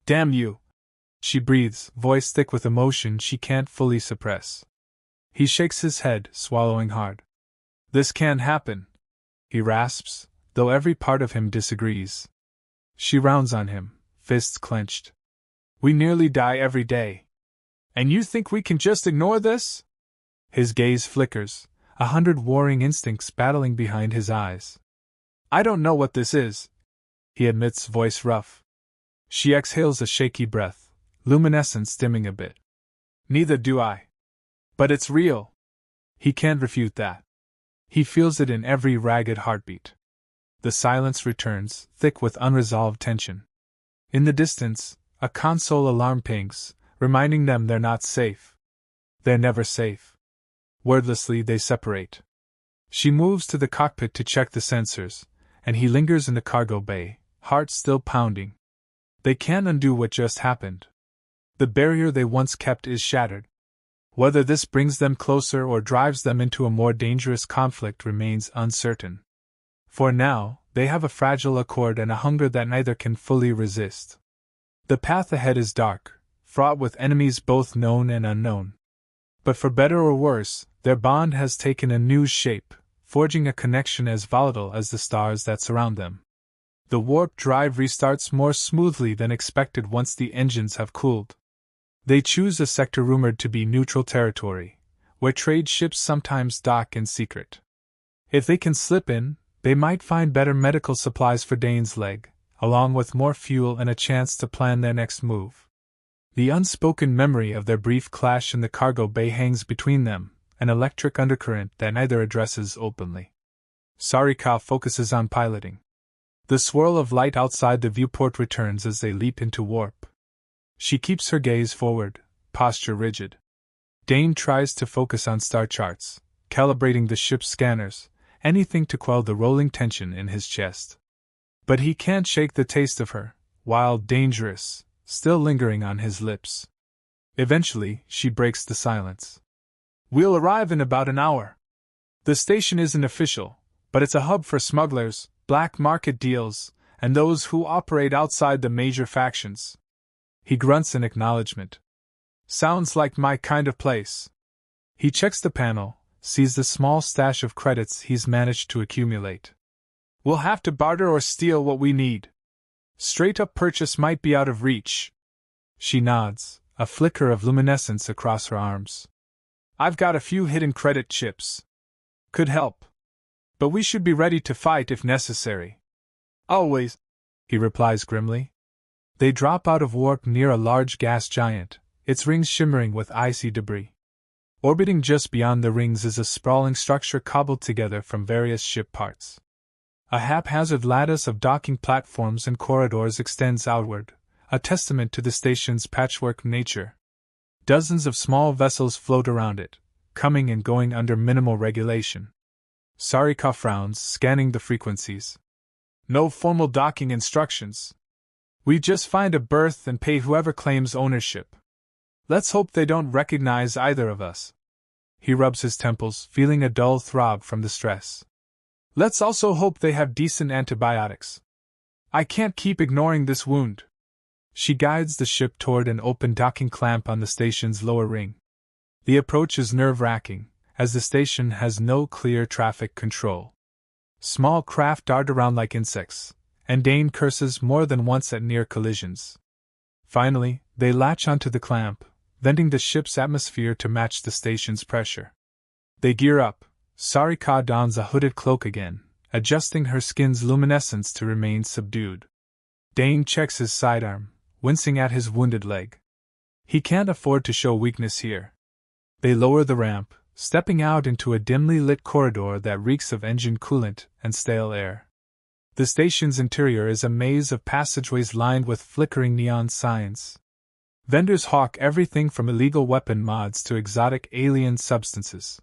"Damn you!" she breathes, voice thick with emotion she can't fully suppress. He shakes his head, swallowing hard. "This can't happen," he rasps, though every part of him disagrees. She rounds on him, fists clenched. "We nearly die every day. And you think we can just ignore this?" His gaze flickers, 100 warring instincts battling behind his eyes. "I don't know what this is," he admits, voice rough. She exhales a shaky breath, luminescence dimming a bit. "Neither do I. But it's real." He can't refute that. He feels it in every ragged heartbeat. The silence returns, thick with unresolved tension. In the distance, a console alarm pings, reminding them they're not safe. They're never safe. Wordlessly they separate. She moves to the cockpit to check the sensors, and he lingers in the cargo bay, heart still pounding. They can't undo what just happened. The barrier they once kept is shattered. Whether this brings them closer or drives them into a more dangerous conflict remains uncertain. For now, they have a fragile accord and a hunger that neither can fully resist. The path ahead is dark, fraught with enemies both known and unknown. But for better or worse, their bond has taken a new shape, forging a connection as volatile as the stars that surround them. The warp drive restarts more smoothly than expected once the engines have cooled. They choose a sector rumored to be neutral territory, where trade ships sometimes dock in secret. If they can slip in, they might find better medical supplies for Dane's leg, along with more fuel and a chance to plan their next move. The unspoken memory of their brief clash in the cargo bay hangs between them, an electric undercurrent that neither addresses openly. Sarika focuses on piloting. The swirl of light outside the viewport returns as they leap into warp. She keeps her gaze forward, posture rigid. Dane tries to focus on star charts, calibrating the ship's scanners, anything to quell the rolling tension in his chest. But he can't shake the taste of her, wild, dangerous, still lingering on his lips. Eventually, she breaks the silence. "We'll arrive in about an hour. The station isn't official, but it's a hub for smugglers, black market deals, and those who operate outside the major factions." He grunts in acknowledgement. "Sounds like my kind of place." He checks the panel, sees the small stash of credits he's managed to accumulate. "We'll have to barter or steal what we need. Straight-up purchase might be out of reach." She nods, a flicker of luminescence across her arms. "I've got a few hidden credit chips. Could help. But we should be ready to fight if necessary." "Always," he replies grimly. They drop out of warp near a large gas giant, its rings shimmering with icy debris. Orbiting just beyond the rings is a sprawling structure cobbled together from various ship parts. A haphazard lattice of docking platforms and corridors extends outward, a testament to the station's patchwork nature. Dozens of small vessels float around it, coming and going under minimal regulation. Sarika frowns, scanning the frequencies. "No formal docking instructions. We just find a berth and pay whoever claims ownership. Let's hope they don't recognize either of us." He rubs his temples, feeling a dull throb from the stress. Let's also hope they have decent antibiotics. I can't keep ignoring this wound. She guides the ship toward an open docking clamp on the station's lower ring. The approach is nerve-wracking, as the station has no clear traffic control. Small craft dart around like insects, and Dane curses more than once at near collisions. Finally, they latch onto the clamp, venting the ship's atmosphere to match the station's pressure. They gear up. Sarika dons a hooded cloak again, adjusting her skin's luminescence to remain subdued. Dane checks his sidearm, wincing at his wounded leg. He can't afford to show weakness here. They lower the ramp, stepping out into a dimly lit corridor that reeks of engine coolant and stale air. The station's interior is a maze of passageways lined with flickering neon signs. Vendors hawk everything from illegal weapon mods to exotic alien substances.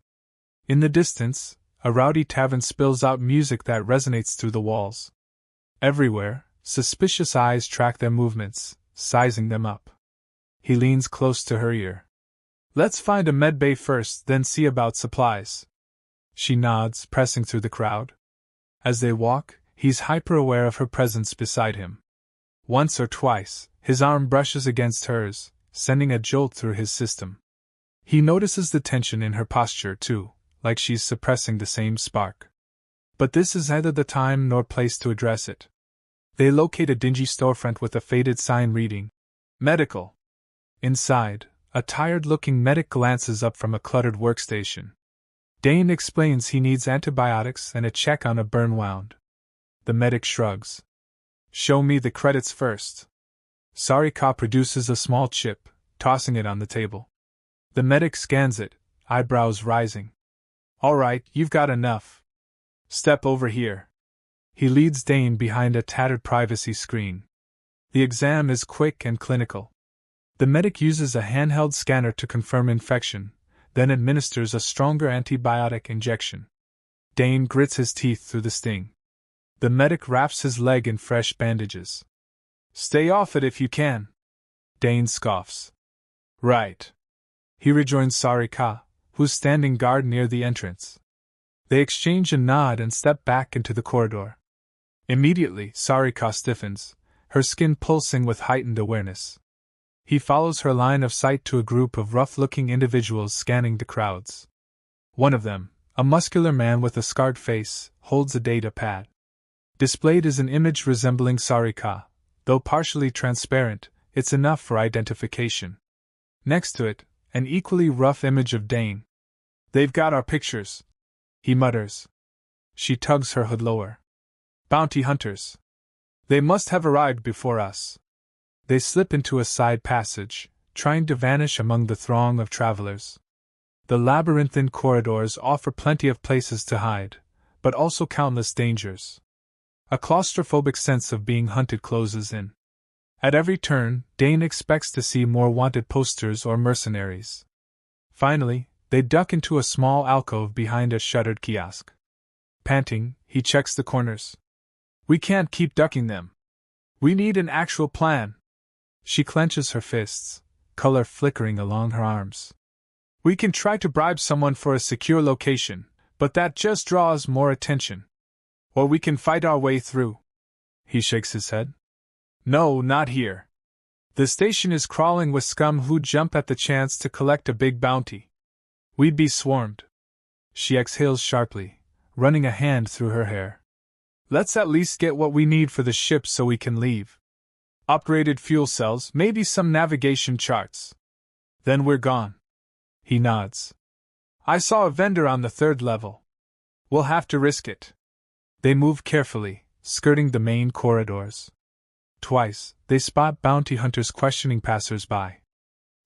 In the distance, a rowdy tavern spills out music that resonates through the walls. Everywhere, suspicious eyes track their movements, sizing them up. He leans close to her ear. Let's find a medbay first, then see about supplies. She nods, pressing through the crowd. As they walk, he's hyper-aware of her presence beside him. Once or twice, his arm brushes against hers, sending a jolt through his system. He notices the tension in her posture, too, like she's suppressing the same spark. But this is neither the time nor place to address it. They locate a dingy storefront with a faded sign reading, Medical. Inside, a tired-looking medic glances up from a cluttered workstation. Dane explains he needs antibiotics and a check on a burn wound. The medic shrugs. Show me the credits first. Sarika produces a small chip, tossing it on the table. The medic scans it, eyebrows rising. All right, you've got enough. Step over here. He leads Dane behind a tattered privacy screen. The exam is quick and clinical. The medic uses a handheld scanner to confirm infection, then administers a stronger antibiotic injection. Dane grits his teeth through the sting. The medic wraps his leg in fresh bandages. Stay off it if you can. Dane scoffs. Right. He rejoins Sarika, who's standing guard near the entrance. They exchange a nod and step back into the corridor. Immediately, Sarika stiffens, her skin pulsing with heightened awareness. He follows her line of sight to a group of rough-looking individuals scanning the crowds. One of them, a muscular man with a scarred face, holds a data pad. Displayed is an image resembling Sarika. Though partially transparent, it's enough for identification. Next to it, an equally rough image of Dane. They've got our pictures, he mutters. She tugs her hood lower. Bounty hunters. They must have arrived before us. They slip into a side passage, trying to vanish among the throng of travelers. The labyrinthine corridors offer plenty of places to hide, but also countless dangers. A claustrophobic sense of being hunted closes in. At every turn, Dane expects to see more wanted posters or mercenaries. Finally, they duck into a small alcove behind a shuttered kiosk. Panting, he checks the corners. We can't keep ducking them. We need an actual plan. She clenches her fists, color flickering along her arms. We can try to bribe someone for a secure location, but that just draws more attention. Or we can fight our way through. He shakes his head. No, not here. The station is crawling with scum who'd jump at the chance to collect a big bounty. We'd be swarmed. She exhales sharply, running a hand through her hair. Let's at least get what we need for the ship so we can leave. Upgraded fuel cells, maybe some navigation charts. Then we're gone. He nods. I saw a vendor on the 3rd level. We'll have to risk it. They move carefully, skirting the main corridors. Twice, they spot bounty hunters questioning passers-by.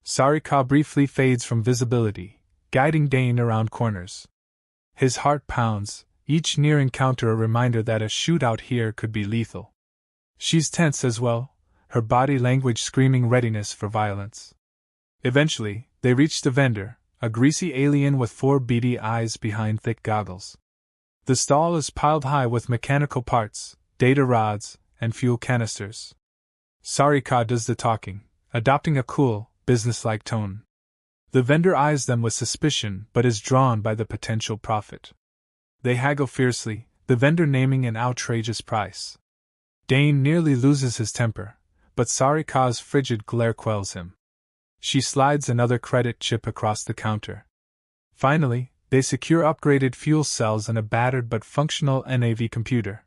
Sarika briefly fades from visibility, guiding Dane around corners. His heart pounds, each near encounter a reminder that a shootout here could be lethal. She's tense as well, her body language screaming readiness for violence. Eventually, they reach the vendor, a greasy alien with 4 beady eyes behind thick goggles. The stall is piled high with mechanical parts, data rods, and fuel canisters. Sarika does the talking, adopting a cool, businesslike tone. The vendor eyes them with suspicion but is drawn by the potential profit. They haggle fiercely, the vendor naming an outrageous price. Dane nearly loses his temper, but Sarika's frigid glare quells him. She slides another credit chip across the counter. Finally, they secure upgraded fuel cells and a battered but functional NAV computer.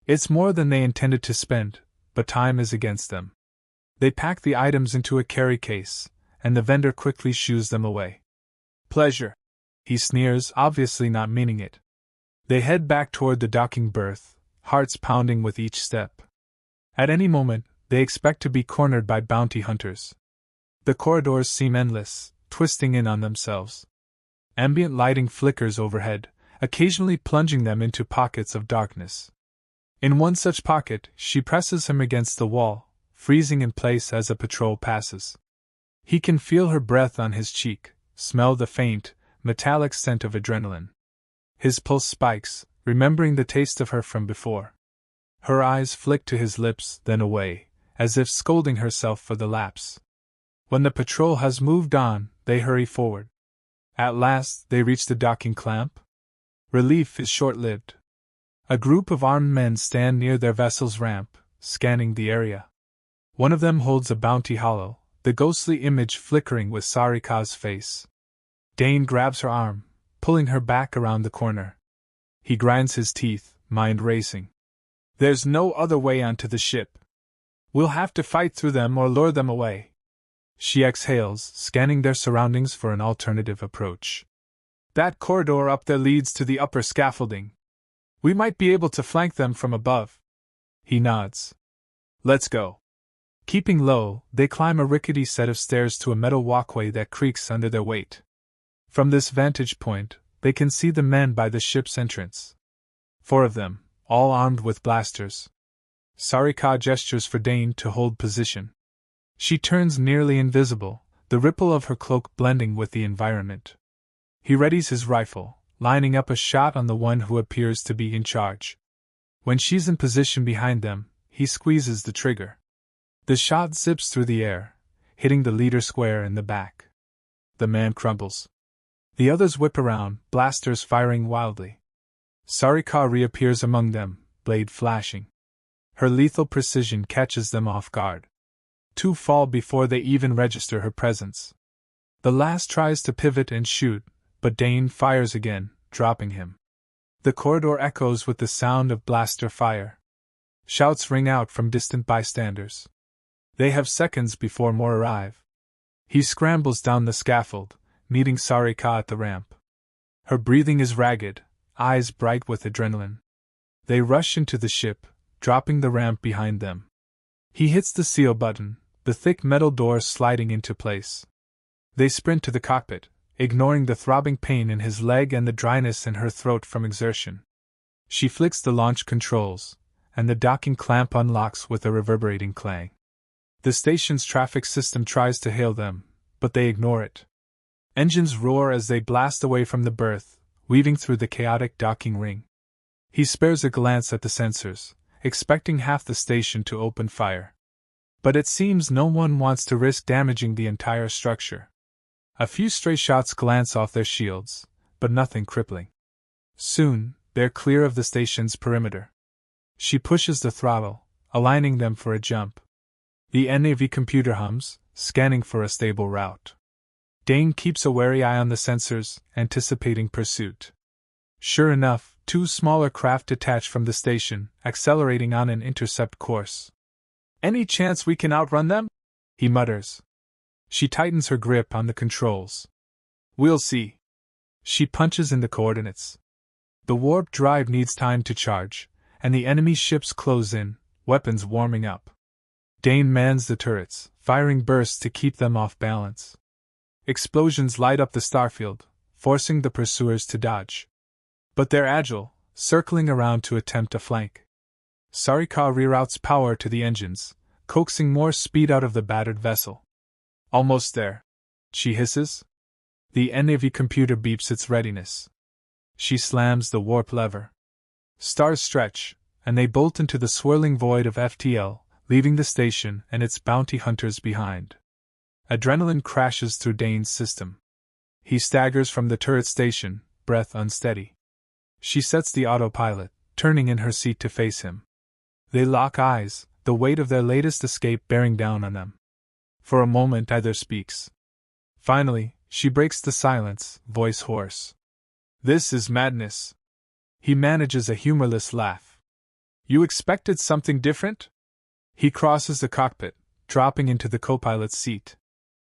It's more than they intended to spend, but time is against them. They pack the items into a carry case, and the vendor quickly shoos them away. Pleasure, he sneers, obviously not meaning it. They head back toward the docking berth, hearts pounding with each step. At any moment, they expect to be cornered by bounty hunters. The corridors seem endless, twisting in on themselves. Ambient lighting flickers overhead, occasionally plunging them into pockets of darkness. In one such pocket, she presses him against the wall, freezing in place as a patrol passes. He can feel her breath on his cheek, smell the faint, metallic scent of adrenaline. His pulse spikes, remembering the taste of her from before. Her eyes flick to his lips, then away, as if scolding herself for the lapse. When the patrol has moved on, they hurry forward. At last, they reach the docking clamp. Relief is short-lived. A group of armed men stand near their vessel's ramp, scanning the area. One of them holds a bounty hollow, the ghostly image flickering with Sarika's face. Dane grabs her arm, pulling her back around the corner. He grinds his teeth, mind racing. There's no other way onto the ship. We'll have to fight through them or lure them away. She exhales, scanning their surroundings for an alternative approach. That corridor up there leads to the upper scaffolding. We might be able to flank them from above. He nods. Let's go. Keeping low, they climb a rickety set of stairs to a metal walkway that creaks under their weight. From this vantage point, they can see the men by the ship's entrance. 4 of them, all armed with blasters. Sarika gestures for Dane to hold position. She turns nearly invisible, the ripple of her cloak blending with the environment. He readies his rifle, lining up a shot on the one who appears to be in charge. When she's in position behind them, he squeezes the trigger. The shot zips through the air, hitting the leader square in the back. The man crumbles. The others whip around, blasters firing wildly. Sarika reappears among them, blade flashing. Her lethal precision catches them off guard. 2 fall before they even register her presence. The last tries to pivot and shoot, but Dane fires again, dropping him. The corridor echoes with the sound of blaster fire. Shouts ring out from distant bystanders. They have seconds before more arrive. He scrambles down the scaffold, meeting Sarika at the ramp. Her breathing is ragged, eyes bright with adrenaline. They rush into the ship, dropping the ramp behind them. He hits the seal button, the thick metal door sliding into place. They sprint to the cockpit, ignoring the throbbing pain in his leg and the dryness in her throat from exertion. She flicks the launch controls, and the docking clamp unlocks with a reverberating clang. The station's traffic system tries to hail them, but they ignore it. Engines roar as they blast away from the berth, weaving through the chaotic docking ring. He spares a glance at the sensors, expecting half the station to open fire. But it seems no one wants to risk damaging the entire structure. A few stray shots glance off their shields, but nothing crippling. Soon, they're clear of the station's perimeter. She pushes the throttle, aligning them for a jump. The NAV computer hums, scanning for a stable route. Dane keeps a wary eye on the sensors, anticipating pursuit. Sure enough, 2 smaller craft detach from the station, accelerating on an intercept course. Any chance we can outrun them? He mutters. She tightens her grip on the controls. We'll see. She punches in the coordinates. The warp drive needs time to charge, and the enemy ships close in, weapons warming up. Dane mans the turrets, firing bursts to keep them off balance. Explosions light up the starfield, forcing the pursuers to dodge. But they're agile, circling around to attempt a flank. Sarika reroutes power to the engines, coaxing more speed out of the battered vessel. Almost there, she hisses. The NAV computer beeps its readiness. She slams the warp lever. Stars stretch, and they bolt into the swirling void of FTL, leaving the station and its bounty hunters behind. Adrenaline crashes through Dane's system. He staggers from the turret station, breath unsteady. She sets the autopilot, turning in her seat to face him. They lock eyes, the weight of their latest escape bearing down on them. For a moment either speaks. Finally, she breaks the silence, voice hoarse. This is madness. He manages a humorless laugh. You expected something different? He crosses the cockpit, dropping into the co-pilot's seat.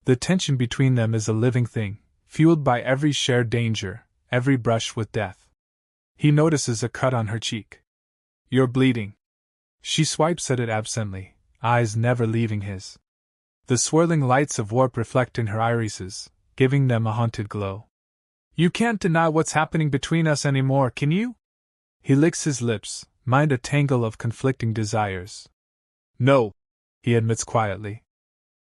The tension between them is a living thing, fueled by every shared danger, every brush with death. He notices a cut on her cheek. You're bleeding. She swipes at it absently, eyes never leaving his. The swirling lights of warp reflect in her irises, giving them a haunted glow. You can't deny what's happening between us anymore, can you? He licks his lips, mind a tangle of conflicting desires. No, he admits quietly.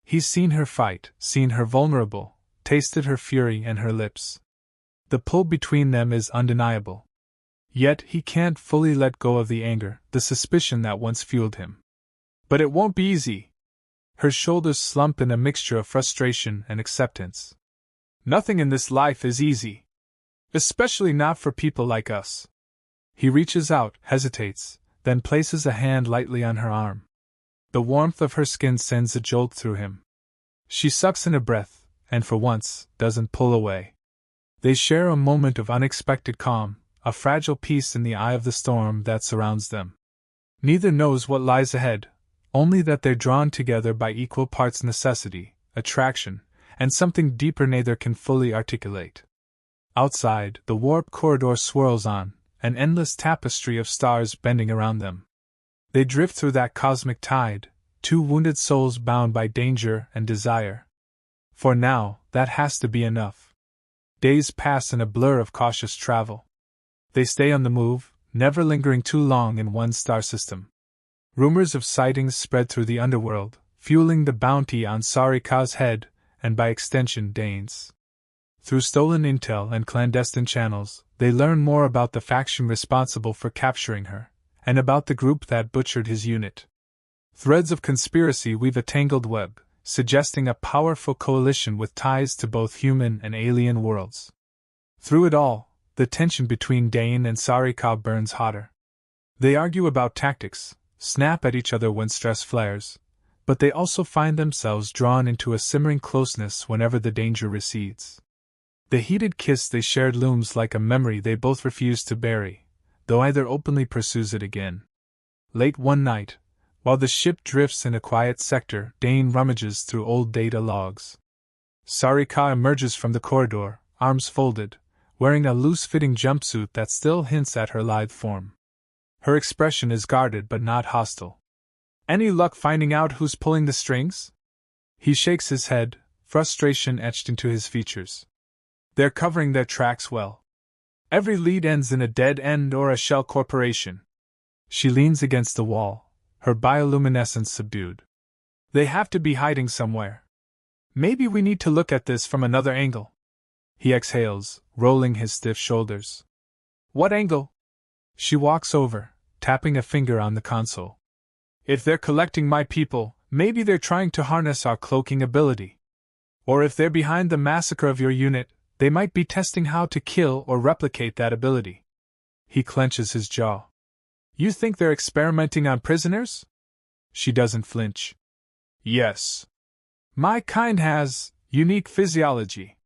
He's seen her fight, seen her vulnerable, tasted her fury and her lips. The pull between them is undeniable. Yet he can't fully let go of the anger, the suspicion that once fueled him. But it won't be easy. Her shoulders slump in a mixture of frustration and acceptance. Nothing in this life is easy. Especially not for people like us. He reaches out, hesitates, then places a hand lightly on her arm. The warmth of her skin sends a jolt through him. She sucks in a breath, and for once, doesn't pull away. They share a moment of unexpected calm, a fragile peace in the eye of the storm that surrounds them. Neither knows what lies ahead, only that they're drawn together by equal parts necessity, attraction, and something deeper neither can fully articulate. Outside, the warp corridor swirls on, an endless tapestry of stars bending around them. They drift through that cosmic tide, two wounded souls bound by danger and desire. For now, that has to be enough. Days pass in a blur of cautious travel. They stay on the move, never lingering too long in one star system. Rumors of sightings spread through the underworld, fueling the bounty on Sarika's head, and by extension Dane's. Through stolen intel and clandestine channels, they learn more about the faction responsible for capturing her, and about the group that butchered his unit. Threads of conspiracy weave a tangled web, suggesting a powerful coalition with ties to both human and alien worlds. Through it all, the tension between Dane and Sarika burns hotter. They argue about tactics, snap at each other when stress flares, but they also find themselves drawn into a simmering closeness whenever the danger recedes. The heated kiss they shared looms like a memory they both refuse to bury, though either openly pursues it again. Late one night, while the ship drifts in a quiet sector, Dane rummages through old data logs. Sarika emerges from the corridor, arms folded, wearing a loose-fitting jumpsuit that still hints at her lithe form. Her expression is guarded but not hostile. Any luck finding out who's pulling the strings? He shakes his head, frustration etched into his features. They're covering their tracks well. Every lead ends in a dead end or a shell corporation. She leans against the wall, her bioluminescence subdued. They have to be hiding somewhere. Maybe we need to look at this from another angle. He exhales, rolling his stiff shoulders. What angle? She walks over, tapping a finger on the console. If they're collecting my people, maybe they're trying to harness our cloaking ability. Or if they're behind the massacre of your unit, they might be testing how to kill or replicate that ability. He clenches his jaw. You think they're experimenting on prisoners? She doesn't flinch. Yes. My kind has unique physiology.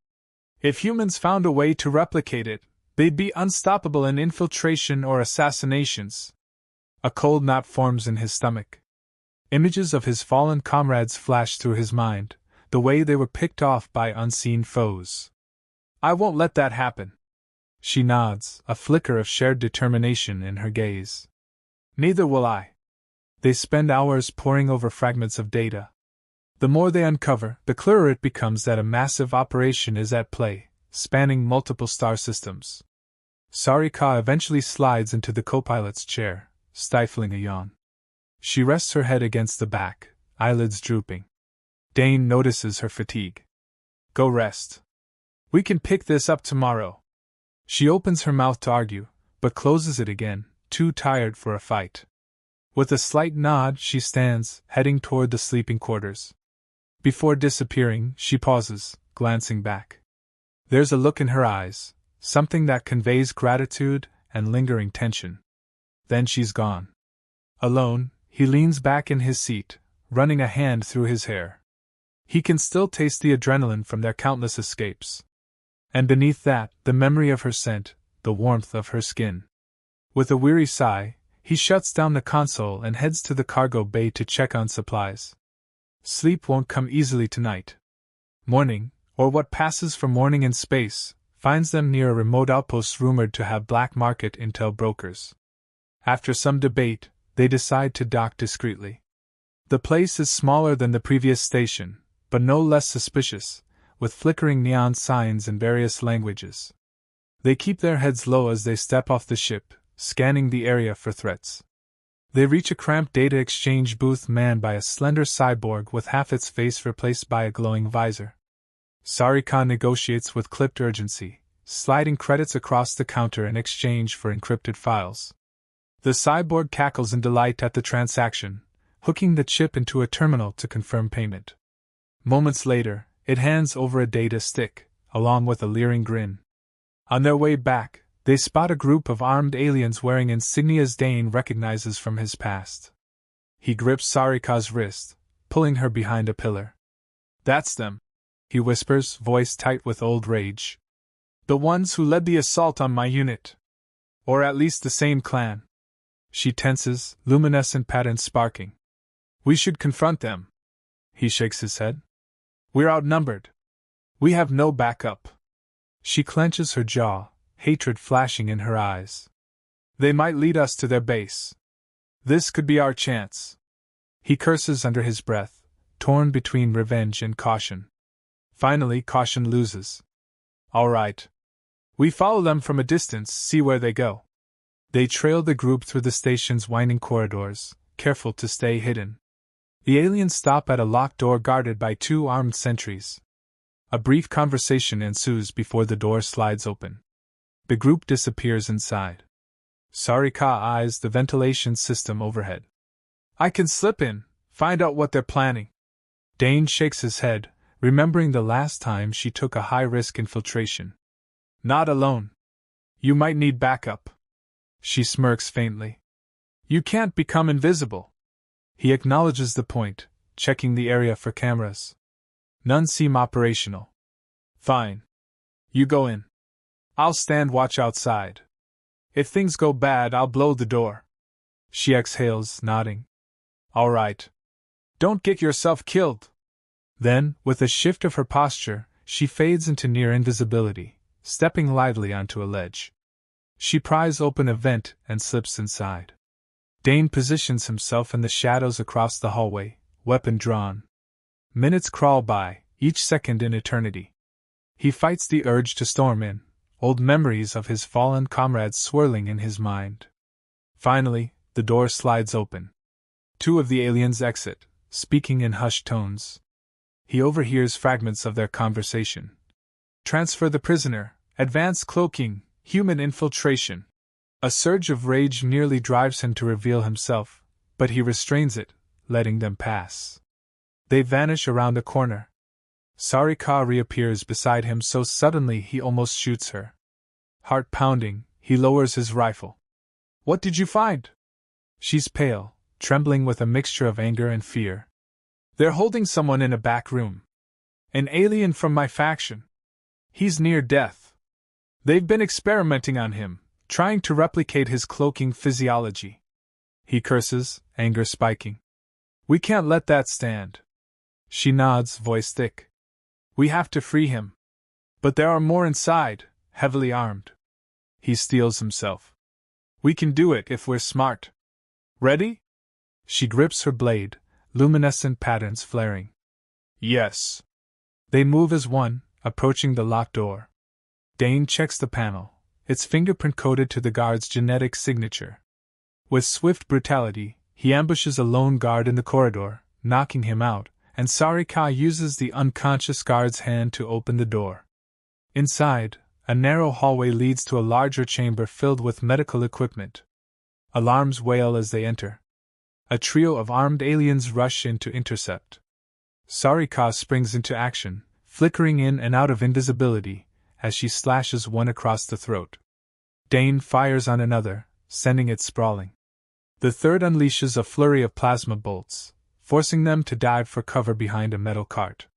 If humans found a way to replicate it, they'd be unstoppable in infiltration or assassinations. A cold knot forms in his stomach. Images of his fallen comrades flash through his mind, the way they were picked off by unseen foes. I won't let that happen. She nods, a flicker of shared determination in her gaze. Neither will I. They spend hours poring over fragments of data. The more they uncover, the clearer it becomes that a massive operation is at play, spanning multiple star systems. Sarika eventually slides into the co-pilot's chair, stifling a yawn. She rests her head against the back, eyelids drooping. Dane notices her fatigue. Go rest. We can pick this up tomorrow. She opens her mouth to argue, but closes it again, too tired for a fight. With a slight nod, she stands, heading toward the sleeping quarters. Before disappearing, she pauses, glancing back. There's a look in her eyes, something that conveys gratitude and lingering tension. Then she's gone. Alone, he leans back in his seat, running a hand through his hair. He can still taste the adrenaline from their countless escapes. And beneath that, the memory of her scent, the warmth of her skin. With a weary sigh, he shuts down the console and heads to the cargo bay to check on supplies. Sleep won't come easily tonight. Morning, or what passes for morning in space, finds them near a remote outpost rumored to have black market intel brokers. After some debate, they decide to dock discreetly. The place is smaller than the previous station, but no less suspicious, with flickering neon signs in various languages. They keep their heads low as they step off the ship, scanning the area for threats. They reach a cramped data exchange booth manned by a slender cyborg with half its face replaced by a glowing visor. Sarika negotiates with clipped urgency, sliding credits across the counter in exchange for encrypted files. The cyborg cackles in delight at the transaction, hooking the chip into a terminal to confirm payment. Moments later, it hands over a data stick, along with a leering grin. On their way back, they spot a group of armed aliens wearing insignias Dane recognizes from his past. He grips Sarika's wrist, pulling her behind a pillar. "That's them," he whispers, voice tight with old rage. "The ones who led the assault on my unit. Or at least the same clan." She tenses, luminescent patterns sparking. "We should confront them." He shakes his head. "We're outnumbered. We have no backup." She clenches her jaw, hatred flashing in her eyes. "They might lead us to their base. This could be our chance." He curses under his breath, torn between revenge and caution. Finally, caution loses. "All right. We follow them from a distance, see where they go." They trail the group through the station's winding corridors, careful to stay hidden. The aliens stop at a locked door guarded by 2 armed sentries. A brief conversation ensues before the door slides open. The group disappears inside. Sarika eyes the ventilation system overhead. "I can slip in, find out what they're planning." Dane shakes his head, remembering the last time she took a high-risk infiltration. "Not alone. You might need backup." She smirks faintly. "You can't become invisible." He acknowledges the point, checking the area for cameras. None seem operational. "Fine. You go in. I'll stand watch outside. If things go bad, I'll blow the door." She exhales, nodding. "All right. Don't get yourself killed." Then, with a shift of her posture, she fades into near invisibility, stepping lightly onto a ledge. She pries open a vent and slips inside. Dane positions himself in the shadows across the hallway, weapon drawn. Minutes crawl by, each second an eternity. He fights the urge to storm in, old memories of his fallen comrades swirling in his mind. Finally, the door slides open. 2 of the aliens exit, speaking in hushed tones. He overhears fragments of their conversation. "Transfer the prisoner, advanced cloaking, human infiltration." A surge of rage nearly drives him to reveal himself, but he restrains it, letting them pass. They vanish around a corner. Sarika reappears beside him so suddenly he almost shoots her. Heart pounding, he lowers his rifle. "What did you find?" She's pale, trembling with a mixture of anger and fear. "They're holding someone in a back room. An alien from my faction. He's near death. They've been experimenting on him, trying to replicate his cloaking physiology." He curses, anger spiking. "We can't let that stand." She nods, voice thick. "We have to free him. But there are more inside, heavily armed." He steels himself. "We can do it if we're smart. Ready?" She grips her blade, luminescent patterns flaring. "Yes." They move as one, approaching the locked door. Dane checks the panel, its fingerprint coded to the guard's genetic signature. With swift brutality, he ambushes a lone guard in the corridor, knocking him out, and Sarika uses the unconscious guard's hand to open the door. Inside, a narrow hallway leads to a larger chamber filled with medical equipment. Alarms wail as they enter. A trio of armed aliens rush in to intercept. Sarika springs into action, flickering in and out of invisibility as she slashes one across the throat. Dane fires on another, sending it sprawling. The third unleashes a flurry of plasma bolts, forcing them to dive for cover behind a metal cart.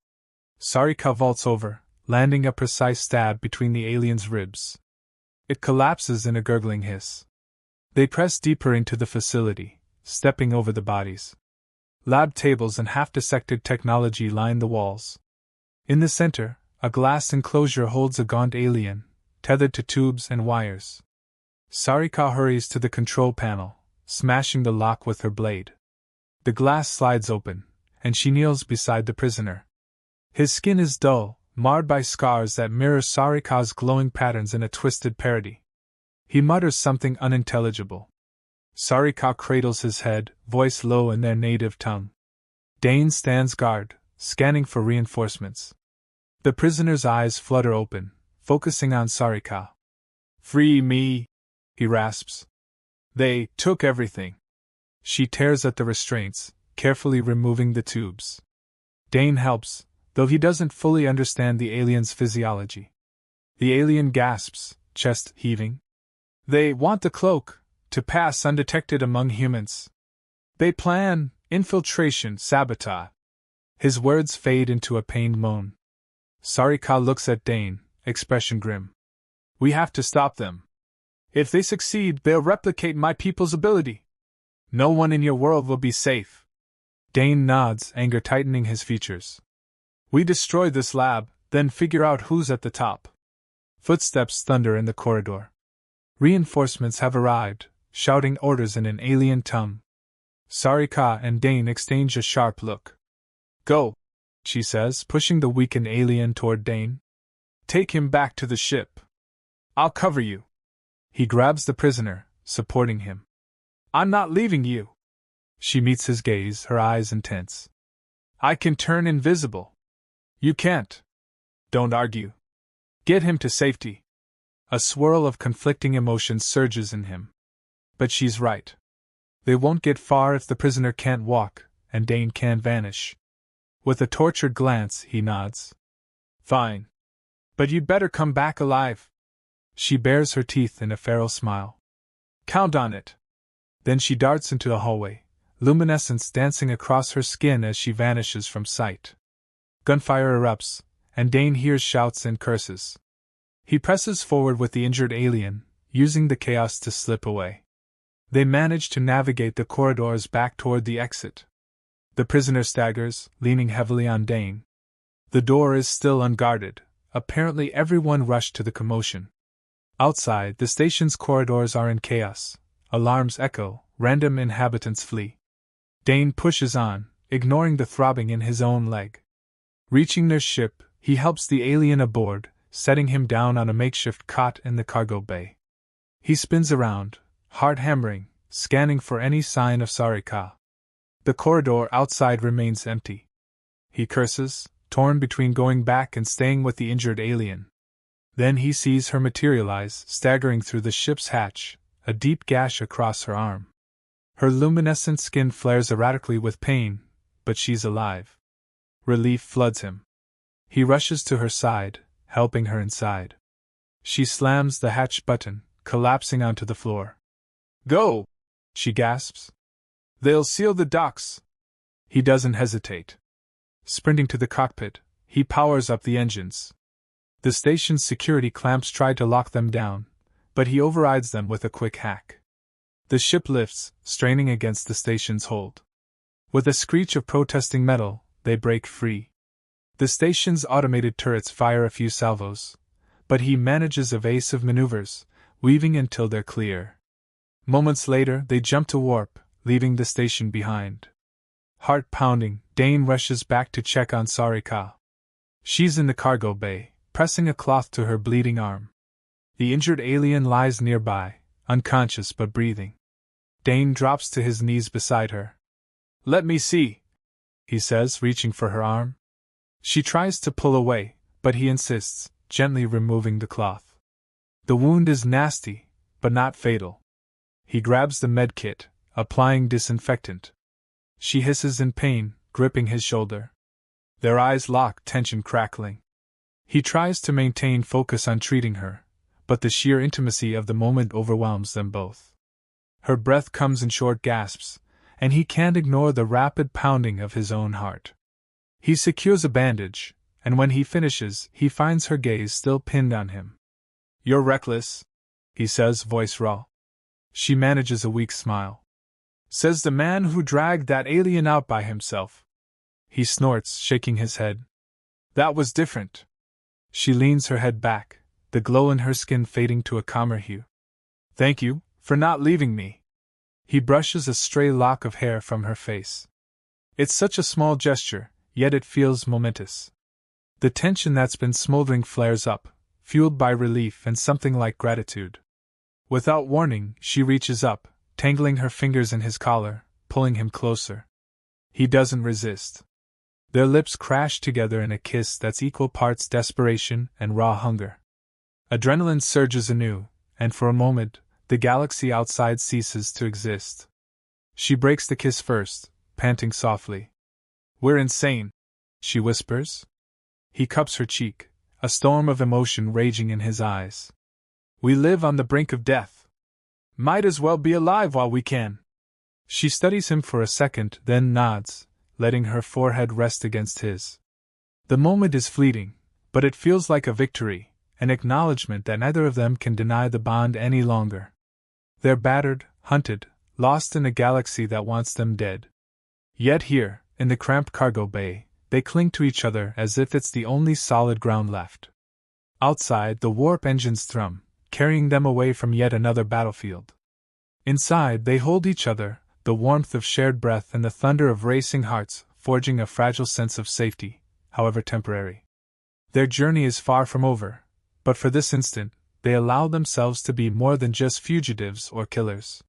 Sarika vaults over, landing a precise stab between the alien's ribs. It collapses in a gurgling hiss. They press deeper into the facility, stepping over the bodies. Lab tables and half-dissected technology line the walls. In the center, a glass enclosure holds a gaunt alien, tethered to tubes and wires. Sarika hurries to the control panel, smashing the lock with her blade. The glass slides open, and she kneels beside the prisoner. His skin is dull, marred by scars that mirror Sarika's glowing patterns in a twisted parody. He mutters something unintelligible. Sarika cradles his head, voice low in their native tongue. Dane stands guard, scanning for reinforcements. The prisoner's eyes flutter open, focusing on Sarika. "Free me," he rasps. "They took everything." She tears at the restraints, carefully removing the tubes. Dane helps, though he doesn't fully understand the alien's physiology. The alien gasps, chest heaving. "They want the cloak to pass undetected among humans. They plan infiltration, sabotage." His words fade into a pained moan. Sarika looks at Dane, expression grim. "We have to stop them. If they succeed, they'll replicate my people's ability. No one in your world will be safe." Dane nods, anger tightening his features. "We destroy this lab, then figure out who's at the top." Footsteps thunder in the corridor. Reinforcements have arrived, shouting orders in an alien tongue. Sarika and Dane exchange a sharp look. "Go," she says, pushing the weakened alien toward Dane. "Take him back to the ship. I'll cover you." He grabs the prisoner, supporting him. "I'm not leaving you." She meets his gaze, her eyes intense. "I can turn invisible." "You can't." "Don't argue. Get him to safety." A swirl of conflicting emotions surges in him. But she's right. They won't get far if the prisoner can't walk, and Dane can't vanish. With a tortured glance, he nods. "Fine. But you'd better come back alive." She bares her teeth in a feral smile. "Count on it." Then she darts into the hallway, luminescence dancing across her skin as she vanishes from sight. Gunfire erupts, and Dane hears shouts and curses. He presses forward with the injured alien, using the chaos to slip away. They manage to navigate the corridors back toward the exit. The prisoner staggers, leaning heavily on Dane. The door is still unguarded. Apparently everyone rushed to the commotion. Outside, the station's corridors are in chaos. Alarms echo, random inhabitants flee. Dane pushes on, ignoring the throbbing in his own leg. Reaching their ship, he helps the alien aboard, setting him down on a makeshift cot in the cargo bay. He spins around, heart hammering, scanning for any sign of Sarika. The corridor outside remains empty. He curses, torn between going back and staying with the injured alien. Then he sees her materialize, staggering through the ship's hatch, a deep gash across her arm. Her luminescent skin flares erratically with pain, but she's alive. Relief floods him. He rushes to her side, helping her inside. She slams the hatch button, collapsing onto the floor. "Go!" she gasps. "They'll seal the docks." He doesn't hesitate. Sprinting to the cockpit, he powers up the engines. The station's security clamps try to lock them down, but he overrides them with a quick hack. The ship lifts, straining against the station's hold. With a screech of protesting metal, they break free. The station's automated turrets fire a few salvos, but he manages evasive maneuvers, weaving until they're clear. Moments later, they jump to warp, leaving the station behind. Heart pounding, Dane rushes back to check on Sarika. She's in the cargo bay, pressing a cloth to her bleeding arm. The injured alien lies nearby, unconscious but breathing. Dane drops to his knees beside her. "Let me see," he says, reaching for her arm. She tries to pull away, but he insists, gently removing the cloth. The wound is nasty, but not fatal. He grabs the med kit, applying disinfectant. She hisses in pain, gripping his shoulder. Their eyes lock, tension crackling. He tries to maintain focus on treating her, but the sheer intimacy of the moment overwhelms them both. Her breath comes in short gasps, and he can't ignore the rapid pounding of his own heart. He secures a bandage, and when he finishes, he finds her gaze still pinned on him. "You're reckless," he says, voice raw. She manages a weak smile. "Says the man who dragged that alien out by himself." He snorts, shaking his head. "That was different." She leans her head back, the glow in her skin fading to a calmer hue. "Thank you for not leaving me." He brushes a stray lock of hair from her face. It's such a small gesture, yet it feels momentous. The tension that's been smoldering flares up, fueled by relief and something like gratitude. Without warning, she reaches up, tangling her fingers in his collar, pulling him closer. He doesn't resist. Their lips crash together in a kiss that's equal parts desperation and raw hunger. Adrenaline surges anew, and for a moment, the galaxy outside ceases to exist. She breaks the kiss first, panting softly. "We're insane," she whispers. He cups her cheek, a storm of emotion raging in his eyes. "We live on the brink of death. Might as well be alive while we can." She studies him for a second, then nods, letting her forehead rest against his. The moment is fleeting, but it feels like a victory, an acknowledgement that neither of them can deny the bond any longer. They're battered, hunted, lost in a galaxy that wants them dead. Yet here, in the cramped cargo bay, they cling to each other as if it's the only solid ground left. Outside, the warp engines thrum, carrying them away from yet another battlefield. Inside, they hold each other, the warmth of shared breath and the thunder of racing hearts forging a fragile sense of safety, however temporary. Their journey is far from over, but for this instant, they allow themselves to be more than just fugitives or killers.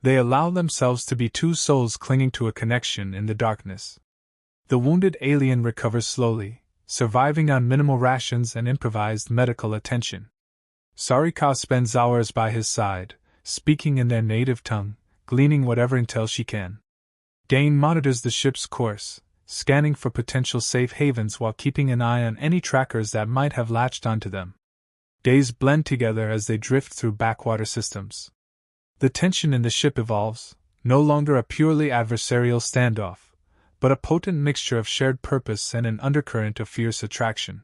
They allow themselves to be two souls clinging to a connection in the darkness. The wounded alien recovers slowly, surviving on minimal rations and improvised medical attention. Sarika spends hours by his side, speaking in their native tongue, gleaning whatever intel she can. Dane monitors the ship's course, scanning for potential safe havens while keeping an eye on any trackers that might have latched onto them. Days blend together as they drift through backwater systems. The tension in the ship evolves, no longer a purely adversarial standoff, but a potent mixture of shared purpose and an undercurrent of fierce attraction.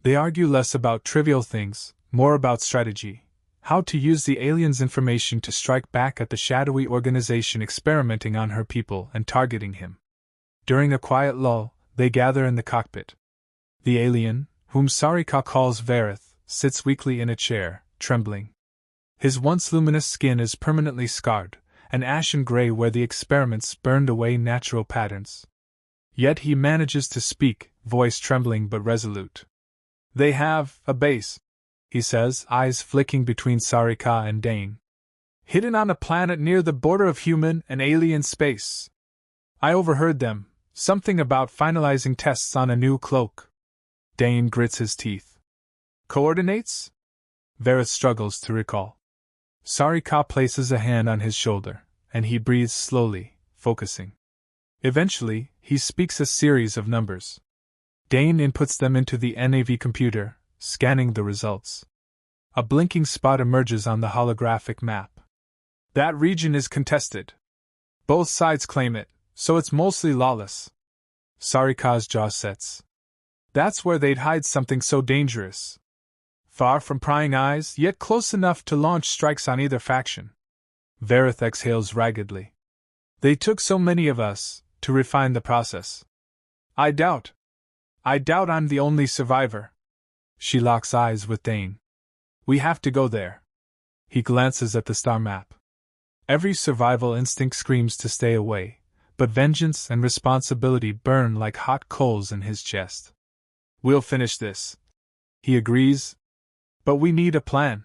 They argue less about trivial things, more about strategy, how to use the alien's information to strike back at the shadowy organization experimenting on her people and targeting him. During a quiet lull, they gather in the cockpit. The alien, whom Sarika calls Vareth, sits weakly in a chair, trembling. His once luminous skin is permanently scarred, an ashen gray where the experiments burned away natural patterns. Yet he manages to speak, voice trembling but resolute. "They have a base," he says, eyes flicking between Sarika and Dane. "Hidden on a planet near the border of human and alien space. I overheard them, something about finalizing tests on a new cloak." Dane grits his teeth. "Coordinates?" Vareth struggles to recall. Sarika places a hand on his shoulder, and he breathes slowly, focusing. Eventually, he speaks a series of numbers. Dane inputs them into the NAV computer, scanning the results. A blinking spot emerges on the holographic map. "That region is contested. Both sides claim it, so it's mostly lawless." Sarika's jaw sets. "That's where they'd hide something so dangerous. Far from prying eyes, yet close enough to launch strikes on either faction." Vareth exhales raggedly. "They took so many of us, to refine the process. I doubt I'm the only survivor." She locks eyes with Dane. "We have to go there." He glances at the star map. Every survival instinct screams to stay away, but vengeance and responsibility burn like hot coals in his chest. "We'll finish this," he agrees. "But we need a plan.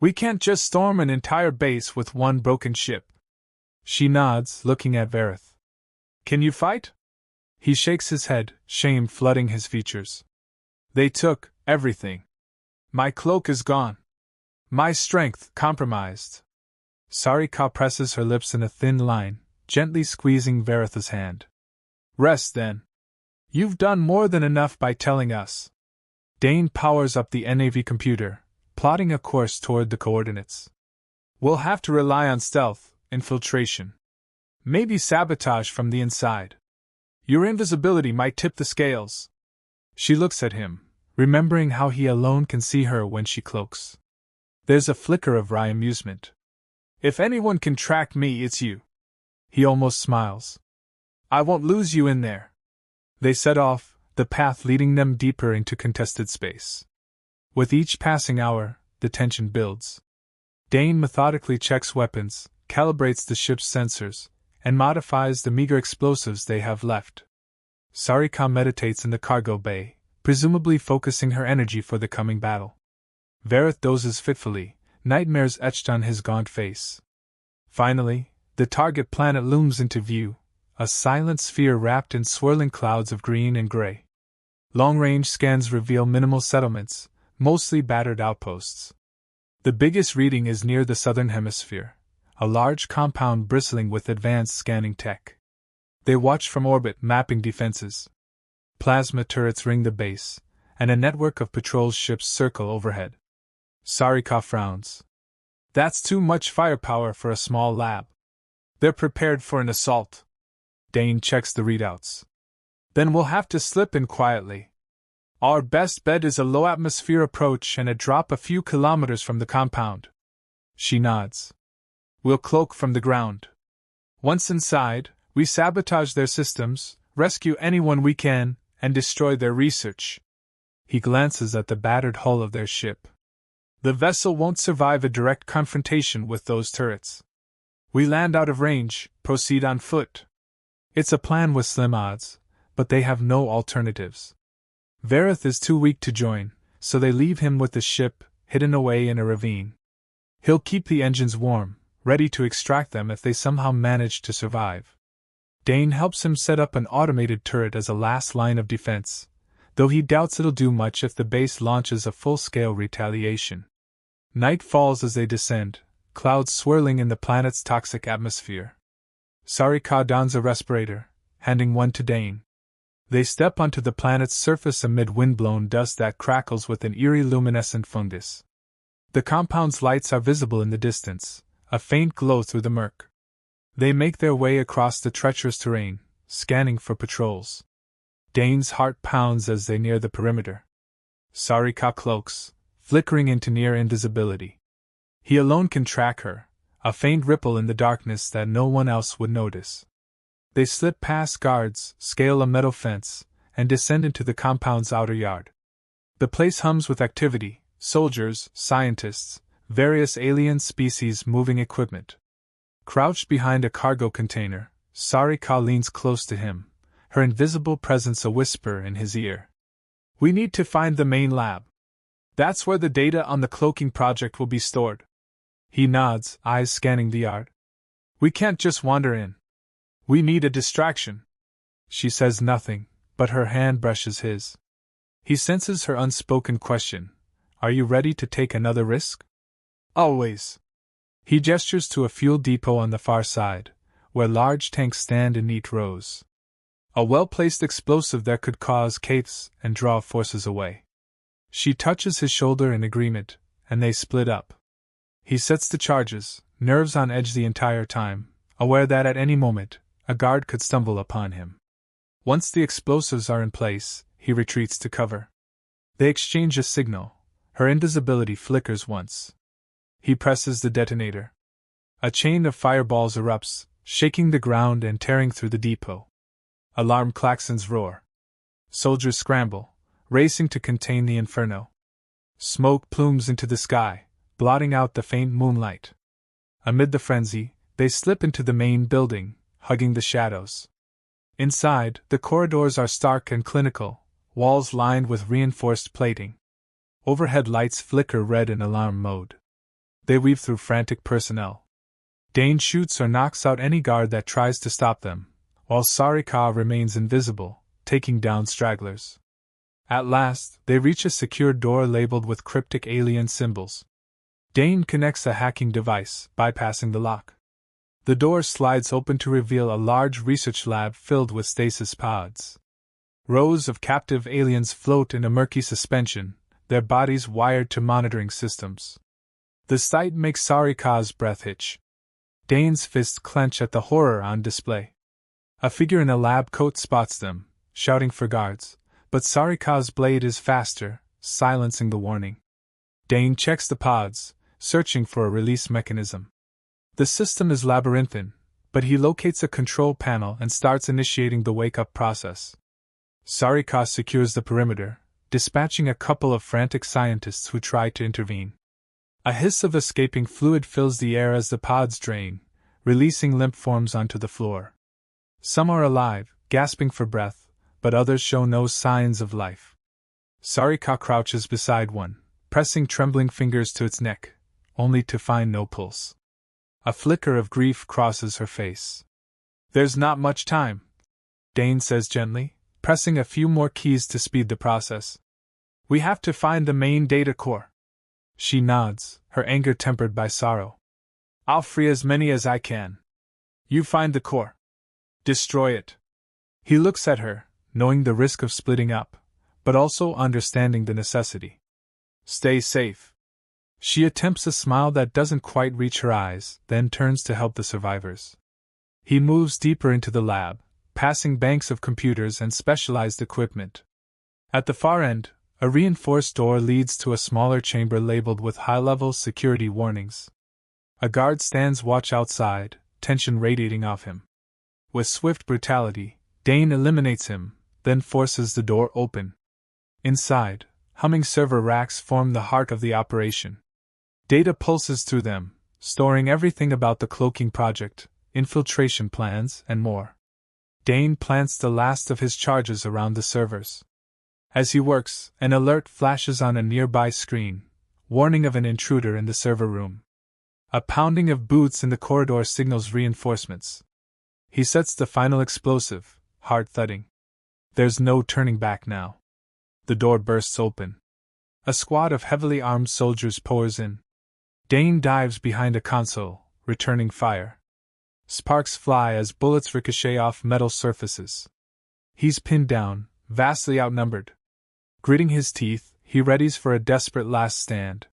We can't just storm an entire base with one broken ship." She nods, looking at Vareth. "Can you fight?" He shakes his head, shame flooding his features. "They took everything. My cloak is gone. My strength compromised." Sarika presses her lips in a thin line, gently squeezing Vareth's hand. "Rest, then. You've done more than enough by telling us. Dane powers up the NAV computer, plotting a course toward the coordinates. We'll have to rely on stealth, infiltration. Maybe sabotage from the inside. Your invisibility might tip the scales. She looks at him, remembering how he alone can see her when she cloaks. There's a flicker of wry amusement. If anyone can track me, it's you. He almost smiles. I won't lose you in there. They set off, the path leading them deeper into contested space. With each passing hour, the tension builds. Dane methodically checks weapons, calibrates the ship's sensors, and modifies the meager explosives they have left. Sarika meditates in the cargo bay, presumably focusing her energy for the coming battle. Vareth dozes fitfully, nightmares etched on his gaunt face. Finally, the target planet looms into view, a silent sphere wrapped in swirling clouds of green and gray. Long-range scans reveal minimal settlements, mostly battered outposts. The biggest reading is near the southern hemisphere, a large compound bristling with advanced scanning tech. They watch from orbit, mapping defenses. Plasma turrets ring the base, and a network of patrol ships circle overhead. Sarika frowns. That's too much firepower for a small lab. They're prepared for an assault. Dane checks the readouts. Then we'll have to slip in quietly. Our best bet is a low-atmosphere approach and a drop a few kilometers from the compound. She nods. We'll cloak from the ground. Once inside, we sabotage their systems, rescue anyone we can, and destroy their research. He glances at the battered hull of their ship. The vessel won't survive a direct confrontation with those turrets. We land out of range, proceed on foot. It's a plan with slim odds, but they have no alternatives. Vareth is too weak to join, so they leave him with the ship, hidden away in a ravine. He'll keep the engines warm, ready to extract them if they somehow manage to survive. Dane helps him set up an automated turret as a last line of defense, though he doubts it'll do much if the base launches a full-scale retaliation. Night falls as they descend, clouds swirling in the planet's toxic atmosphere. Sarika dons a respirator, handing one to Dane. They step onto the planet's surface amid wind-blown dust that crackles with an eerie luminescent fungus. The compound's lights are visible in the distance, a faint glow through the murk. They make their way across the treacherous terrain, scanning for patrols. Dane's heart pounds as they near the perimeter. Sarika cloaks, flickering into near invisibility. He alone can track her, a faint ripple in the darkness that no one else would notice. They slip past guards, scale a metal fence, and descend into the compound's outer yard. The place hums with activity, soldiers, scientists, various alien species moving equipment. Crouched behind a cargo container, Sarika leans close to him, her invisible presence a whisper in his ear. We need to find the main lab. That's where the data on the cloaking project will be stored. He nods, eyes scanning the yard. We can't just wander in. We need a distraction. She says nothing, but her hand brushes his. He senses her unspoken question. Are you ready to take another risk? Always. He gestures to a fuel depot on the far side, where large tanks stand in neat rows. A well-placed explosive that could cause chaos and draw forces away. She touches his shoulder in agreement, and they split up. He sets the charges, nerves on edge the entire time, aware that at any moment, a guard could stumble upon him. Once the explosives are in place, he retreats to cover. They exchange a signal. Her invisibility flickers once. He presses the detonator. A chain of fireballs erupts, shaking the ground and tearing through the depot. Alarm klaxons roar. Soldiers scramble, racing to contain the inferno. Smoke plumes into the sky, blotting out the faint moonlight. Amid the frenzy, they slip into the main building, hugging the shadows. Inside, the corridors are stark and clinical, walls lined with reinforced plating. Overhead lights flicker red in alarm mode. They weave through frantic personnel. Dane shoots or knocks out any guard that tries to stop them, while Sarika remains invisible, taking down stragglers. At last, they reach a secure door labeled with cryptic alien symbols. Dane connects a hacking device, bypassing the lock. The door slides open to reveal a large research lab filled with stasis pods. Rows of captive aliens float in a murky suspension, their bodies wired to monitoring systems. The sight makes Sarika's breath hitch. Dane's fists clench at the horror on display. A figure in a lab coat spots them, shouting for guards, but Sarika's blade is faster, silencing the warning. Dane checks the pods, searching for a release mechanism. The system is labyrinthine, but he locates a control panel and starts initiating the wake-up process. Sarika secures the perimeter, dispatching a couple of frantic scientists who try to intervene. A hiss of escaping fluid fills the air as the pods drain, releasing limp forms onto the floor. Some are alive, gasping for breath, but others show no signs of life. Sarika crouches beside one, pressing trembling fingers to its neck, only to find no pulse. A flicker of grief crosses her face. "There's not much time," Dane says gently, pressing a few more keys to speed the process. "We have to find the main data core." She nods, her anger tempered by sorrow. "I'll free as many as I can. You find the core. Destroy it." He looks at her, knowing the risk of splitting up, but also understanding the necessity. "Stay safe." She attempts a smile that doesn't quite reach her eyes, then turns to help the survivors. He moves deeper into the lab, passing banks of computers and specialized equipment. At the far end, a reinforced door leads to a smaller chamber labeled with high-level security warnings. A guard stands watch outside, tension radiating off him. With swift brutality, Dane eliminates him, then forces the door open. Inside, humming server racks form the heart of the operation. Data pulses through them, storing everything about the cloaking project, infiltration plans, and more. Dane plants the last of his charges around the servers. As he works, an alert flashes on a nearby screen, warning of an intruder in the server room. A pounding of boots in the corridor signals reinforcements. He sets the final explosive, hard thudding. There's no turning back now. The door bursts open. A squad of heavily armed soldiers pours in. Dane dives behind a console, returning fire. Sparks fly as bullets ricochet off metal surfaces. He's pinned down, vastly outnumbered. Gritting his teeth, he readies for a desperate last stand.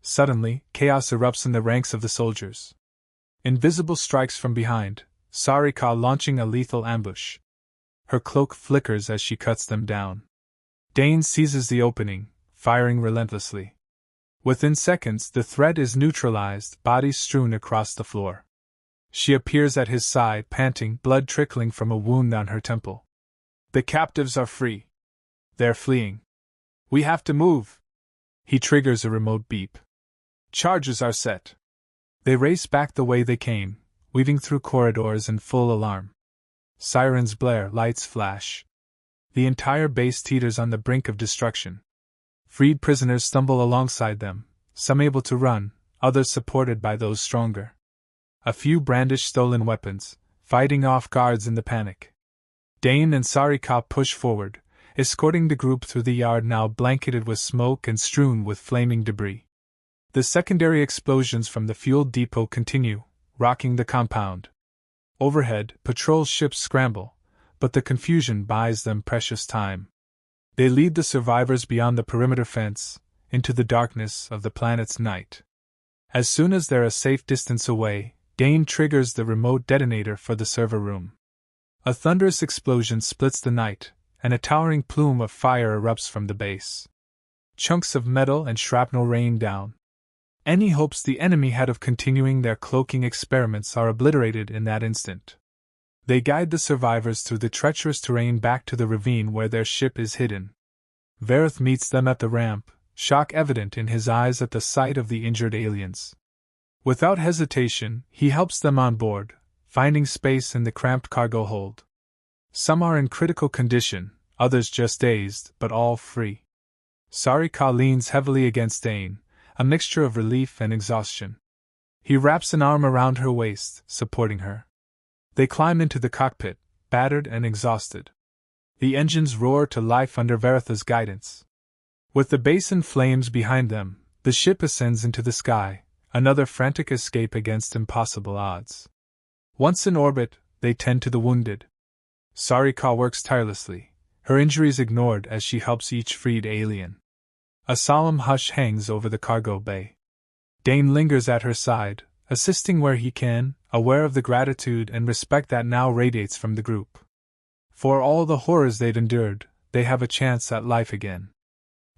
Suddenly, chaos erupts in the ranks of the soldiers. Invisible strikes from behind, Sarika launching a lethal ambush. Her cloak flickers as she cuts them down. Dane seizes the opening, firing relentlessly. Within seconds, the threat is neutralized, bodies strewn across the floor. She appears at his side, panting, blood trickling from a wound on her temple. "The captives are free. They're fleeing. We have to move." He triggers a remote beep. Charges are set. They race back the way they came, weaving through corridors in full alarm. Sirens blare, lights flash. The entire base teeters on the brink of destruction. Freed prisoners stumble alongside them, some able to run, others supported by those stronger. A few brandish stolen weapons, fighting off guards in the panic. Dane and Sarika push forward, escorting the group through the yard now blanketed with smoke and strewn with flaming debris. The secondary explosions from the fuel depot continue, rocking the compound. Overhead, patrol ships scramble, but the confusion buys them precious time. They lead the survivors beyond the perimeter fence, into the darkness of the planet's night. As soon as they're a safe distance away, Dane triggers the remote detonator for the server room. A thunderous explosion splits the night, and a towering plume of fire erupts from the base. Chunks of metal and shrapnel rain down. Any hopes the enemy had of continuing their cloaking experiments are obliterated in that instant. They guide the survivors through the treacherous terrain back to the ravine where their ship is hidden. Vareth meets them at the ramp, shock evident in his eyes at the sight of the injured aliens. Without hesitation, he helps them on board, finding space in the cramped cargo hold. Some are in critical condition, others just dazed, but all free. Sarika leans heavily against Dane, a mixture of relief and exhaustion. He wraps an arm around her waist, supporting her. They climb into the cockpit, battered and exhausted. The engines roar to life under Varetha's guidance. With the base in flames behind them, the ship ascends into the sky, another frantic escape against impossible odds. Once in orbit, they tend to the wounded. Sarika works tirelessly, her injuries ignored as she helps each freed alien. A solemn hush hangs over the cargo bay. Dane lingers at her side, assisting where he can, aware of the gratitude and respect that now radiates from the group. For all the horrors they'd endured, they have a chance at life again.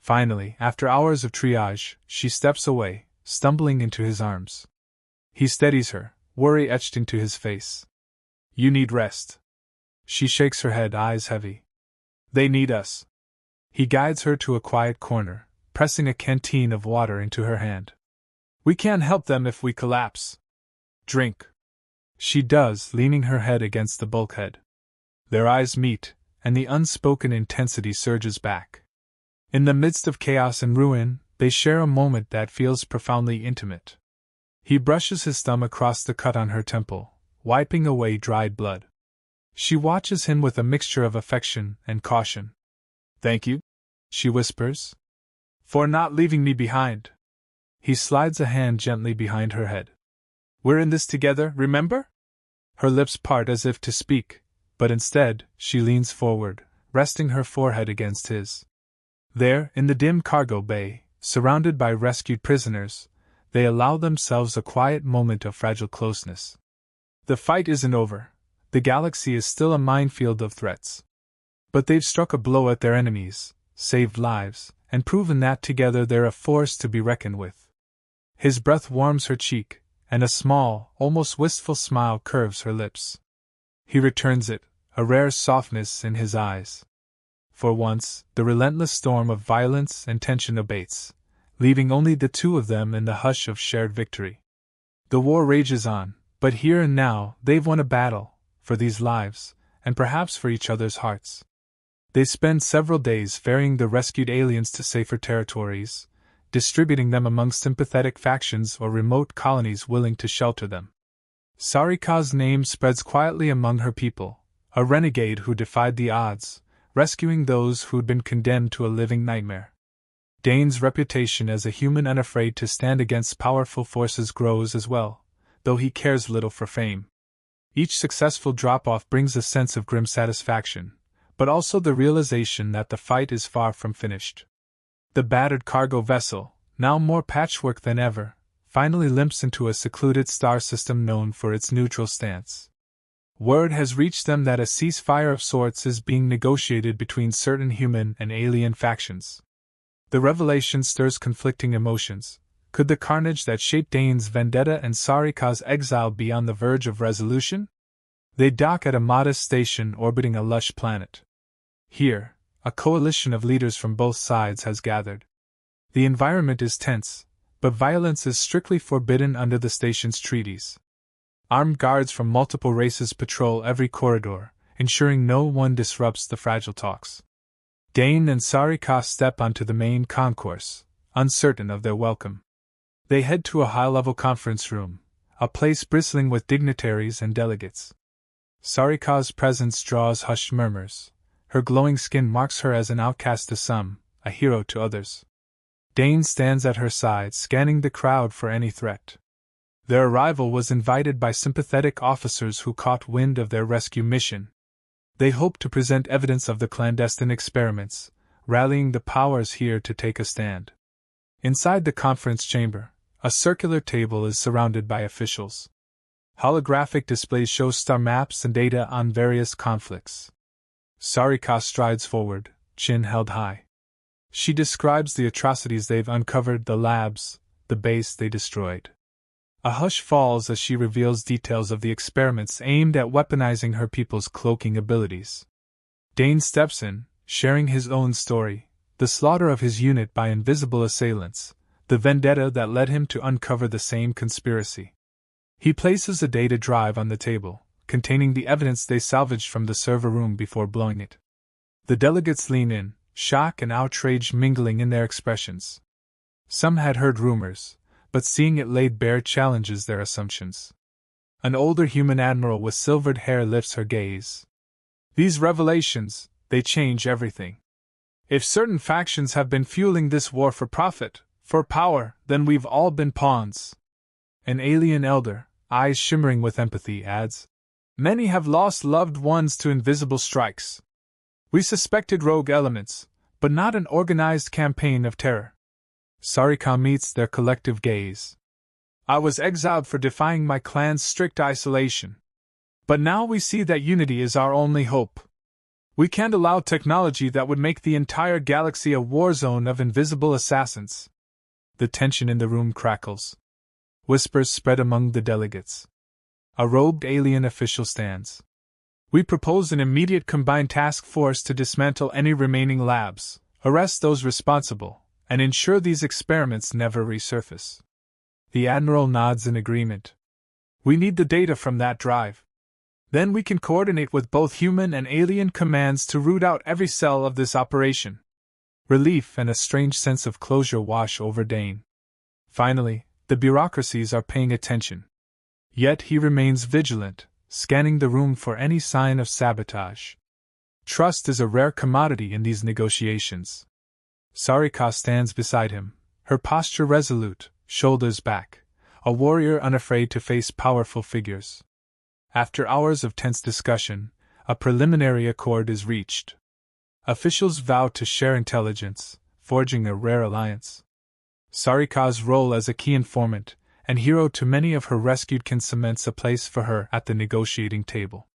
Finally, after hours of triage, she steps away, stumbling into his arms. He steadies her, worry etched into his face. "You need rest." She shakes her head, eyes heavy. "They need us." He guides her to a quiet corner, pressing a canteen of water into her hand. "We can't help them if we collapse. Drink." She does, leaning her head against the bulkhead. Their eyes meet, and the unspoken intensity surges back. In the midst of chaos and ruin, they share a moment that feels profoundly intimate. He brushes his thumb across the cut on her temple, wiping away dried blood. She watches him with a mixture of affection and caution. "Thank you," she whispers, "for not leaving me behind." He slides a hand gently behind her head. "We're in this together, remember?" Her lips part as if to speak, but instead, she leans forward, resting her forehead against his. There, in the dim cargo bay, surrounded by rescued prisoners, they allow themselves a quiet moment of fragile closeness. The fight isn't over. The galaxy is still a minefield of threats. But they've struck a blow at their enemies, saved lives, and proven that together they're a force to be reckoned with. His breath warms her cheek, and a small, almost wistful smile curves her lips. He returns it, a rare softness in his eyes. For once, the relentless storm of violence and tension abates, leaving only the two of them in the hush of shared victory. The war rages on, but here and now, they've won a battle, for these lives, and perhaps for each other's hearts. They spend several days ferrying the rescued aliens to safer territories, distributing them among sympathetic factions or remote colonies willing to shelter them. Sarika's name spreads quietly among her people, a renegade who defied the odds, rescuing those who'd been condemned to a living nightmare. Dane's reputation as a human unafraid to stand against powerful forces grows as well, though he cares little for fame. Each successful drop-off brings a sense of grim satisfaction, but also the realization that the fight is far from finished. The battered cargo vessel, now more patchwork than ever, finally limps into a secluded star system known for its neutral stance. Word has reached them that a ceasefire of sorts is being negotiated between certain human and alien factions. The revelation stirs conflicting emotions. Could the carnage that shaped Dane's vendetta and Sarika's exile be on the verge of resolution? They dock at a modest station orbiting a lush planet. Here, a coalition of leaders from both sides has gathered. The environment is tense, but violence is strictly forbidden under the station's treaties. Armed guards from multiple races patrol every corridor, ensuring no one disrupts the fragile talks. Dane and Sarika step onto the main concourse, uncertain of their welcome. They head to a high-level conference room, a place bristling with dignitaries and delegates. Sarika's presence draws hushed murmurs. Her glowing skin marks her as an outcast to some, a hero to others. Dane stands at her side, scanning the crowd for any threat. Their arrival was invited by sympathetic officers who caught wind of their rescue mission. They hoped to present evidence of the clandestine experiments, rallying the powers here to take a stand. Inside the conference chamber, a circular table is surrounded by officials. Holographic displays show star maps and data on various conflicts. Sarika strides forward, chin held high. She describes the atrocities they've uncovered, the labs, the base they destroyed. A hush falls as she reveals details of the experiments aimed at weaponizing her people's cloaking abilities. Dane steps in, sharing his own story, the slaughter of his unit by invisible assailants, the vendetta that led him to uncover the same conspiracy. He places a data drive on the table, containing the evidence they salvaged from the server room before blowing it. The delegates lean in, shock and outrage mingling in their expressions. Some had heard rumors, but seeing it laid bare challenges their assumptions. An older human admiral with silvered hair lifts her gaze. These revelations, they change everything. If certain factions have been fueling this war for profit, for power, then we've all been pawns. An alien elder, eyes shimmering with empathy, adds, "Many have lost loved ones to invisible strikes. We suspected rogue elements, but not an organized campaign of terror. Sarika meets their collective gaze. I was exiled for defying my clan's strict isolation. But now we see that unity is our only hope. We can't allow technology that would make the entire galaxy a war zone of invisible assassins. The tension in the room crackles. Whispers spread among the delegates. A robed alien official stands. We propose an immediate combined task force to dismantle any remaining labs, arrest those responsible, and ensure these experiments never resurface. The Admiral nods in agreement. We need the data from that drive. Then we can coordinate with both human and alien commands to root out every cell of this operation. Relief and a strange sense of closure wash over Dane. Finally, the bureaucracies are paying attention. Yet he remains vigilant, scanning the room for any sign of sabotage. Trust is a rare commodity in these negotiations. Sarika stands beside him, her posture resolute, shoulders back, a warrior unafraid to face powerful figures. After hours of tense discussion, a preliminary accord is reached. Officials vow to share intelligence, forging a rare alliance. Sarika's role as a key informant and hero to many of her rescued can cement a place for her at the negotiating table.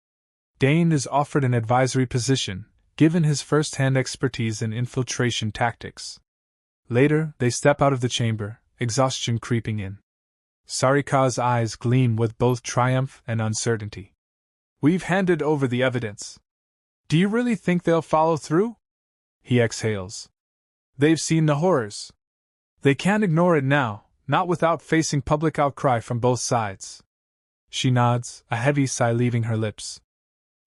Dane is offered an advisory position, given his first-hand expertise in infiltration tactics. Later, they step out of the chamber, exhaustion creeping in. Sarika's eyes gleam with both triumph and uncertainty. We've handed over the evidence. Do you really think they'll follow through? He exhales. They've seen the horrors. They can't ignore it now, not without facing public outcry from both sides. She nods, a heavy sigh leaving her lips.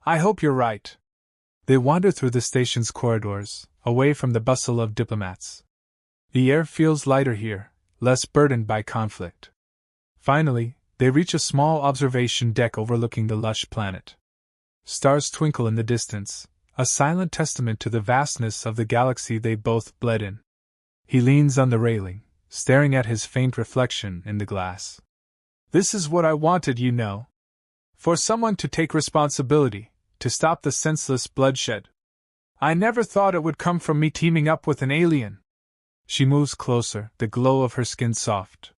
I hope you're right. They wander through the station's corridors, away from the bustle of diplomats. The air feels lighter here, less burdened by conflict. Finally, they reach a small observation deck overlooking the lush planet. Stars twinkle in the distance, a silent testament to the vastness of the galaxy they both bled in. He leans on the railing, staring at his faint reflection in the glass. This is what I wanted, you know. For someone to take responsibility, to stop the senseless bloodshed. I never thought it would come from me teaming up with an alien. She moves closer, the glow of her skin soft.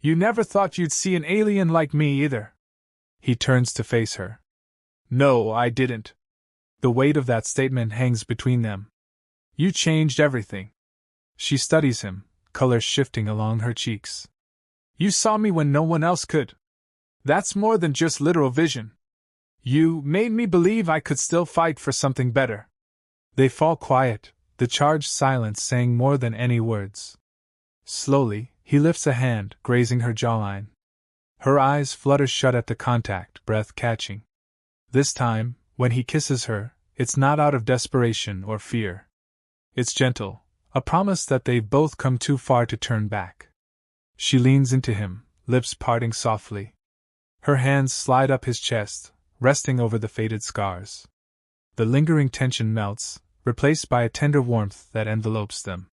You never thought you'd see an alien like me either. He turns to face her. No, I didn't. The weight of that statement hangs between them. You changed everything. She studies him, color shifting along her cheeks. You saw me when no one else could. That's more than just literal vision. You made me believe I could still fight for something better. They fall quiet, the charged silence saying more than any words. Slowly, he lifts a hand, grazing her jawline. Her eyes flutter shut at the contact, breath catching. This time, when he kisses her, it's not out of desperation or fear. It's gentle, a promise that they've both come too far to turn back. She leans into him, lips parting softly. Her hands slide up his chest, resting over the faded scars. The lingering tension melts, replaced by a tender warmth that envelopes them.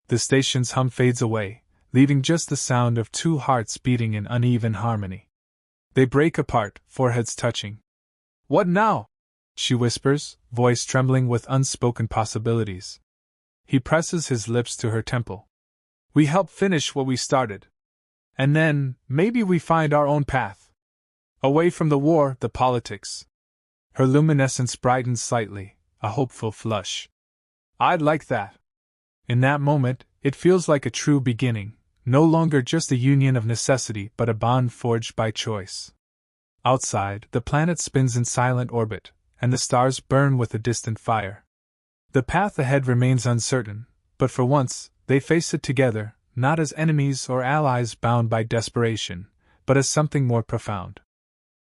The station's hum fades away, leaving just the sound of two hearts beating in uneven harmony. They break apart, foreheads touching. What now? She whispers, voice trembling with unspoken possibilities. He presses his lips to her temple. We help finish what we started. And then, maybe we find our own path. Away from the war, the politics. Her luminescence brightens slightly, a hopeful flush. I'd like that. In that moment, it feels like a true beginning, no longer just a union of necessity but a bond forged by choice. Outside, the planet spins in silent orbit, and the stars burn with a distant fire. The path ahead remains uncertain, but for once, they face it together, not as enemies or allies bound by desperation, but as something more profound.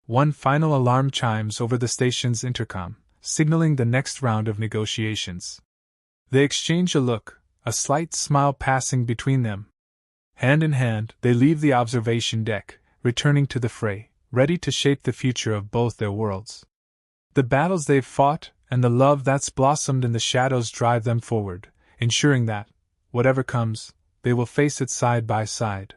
One final alarm chimes over the station's intercom, signaling the next round of negotiations. They exchange a look, a slight smile passing between them. Hand in hand, they leave the observation deck, returning to the fray, ready to shape the future of both their worlds. The battles they've fought, and the love that's blossomed in the shadows drive them forward, ensuring that, whatever comes, they will face it side by side.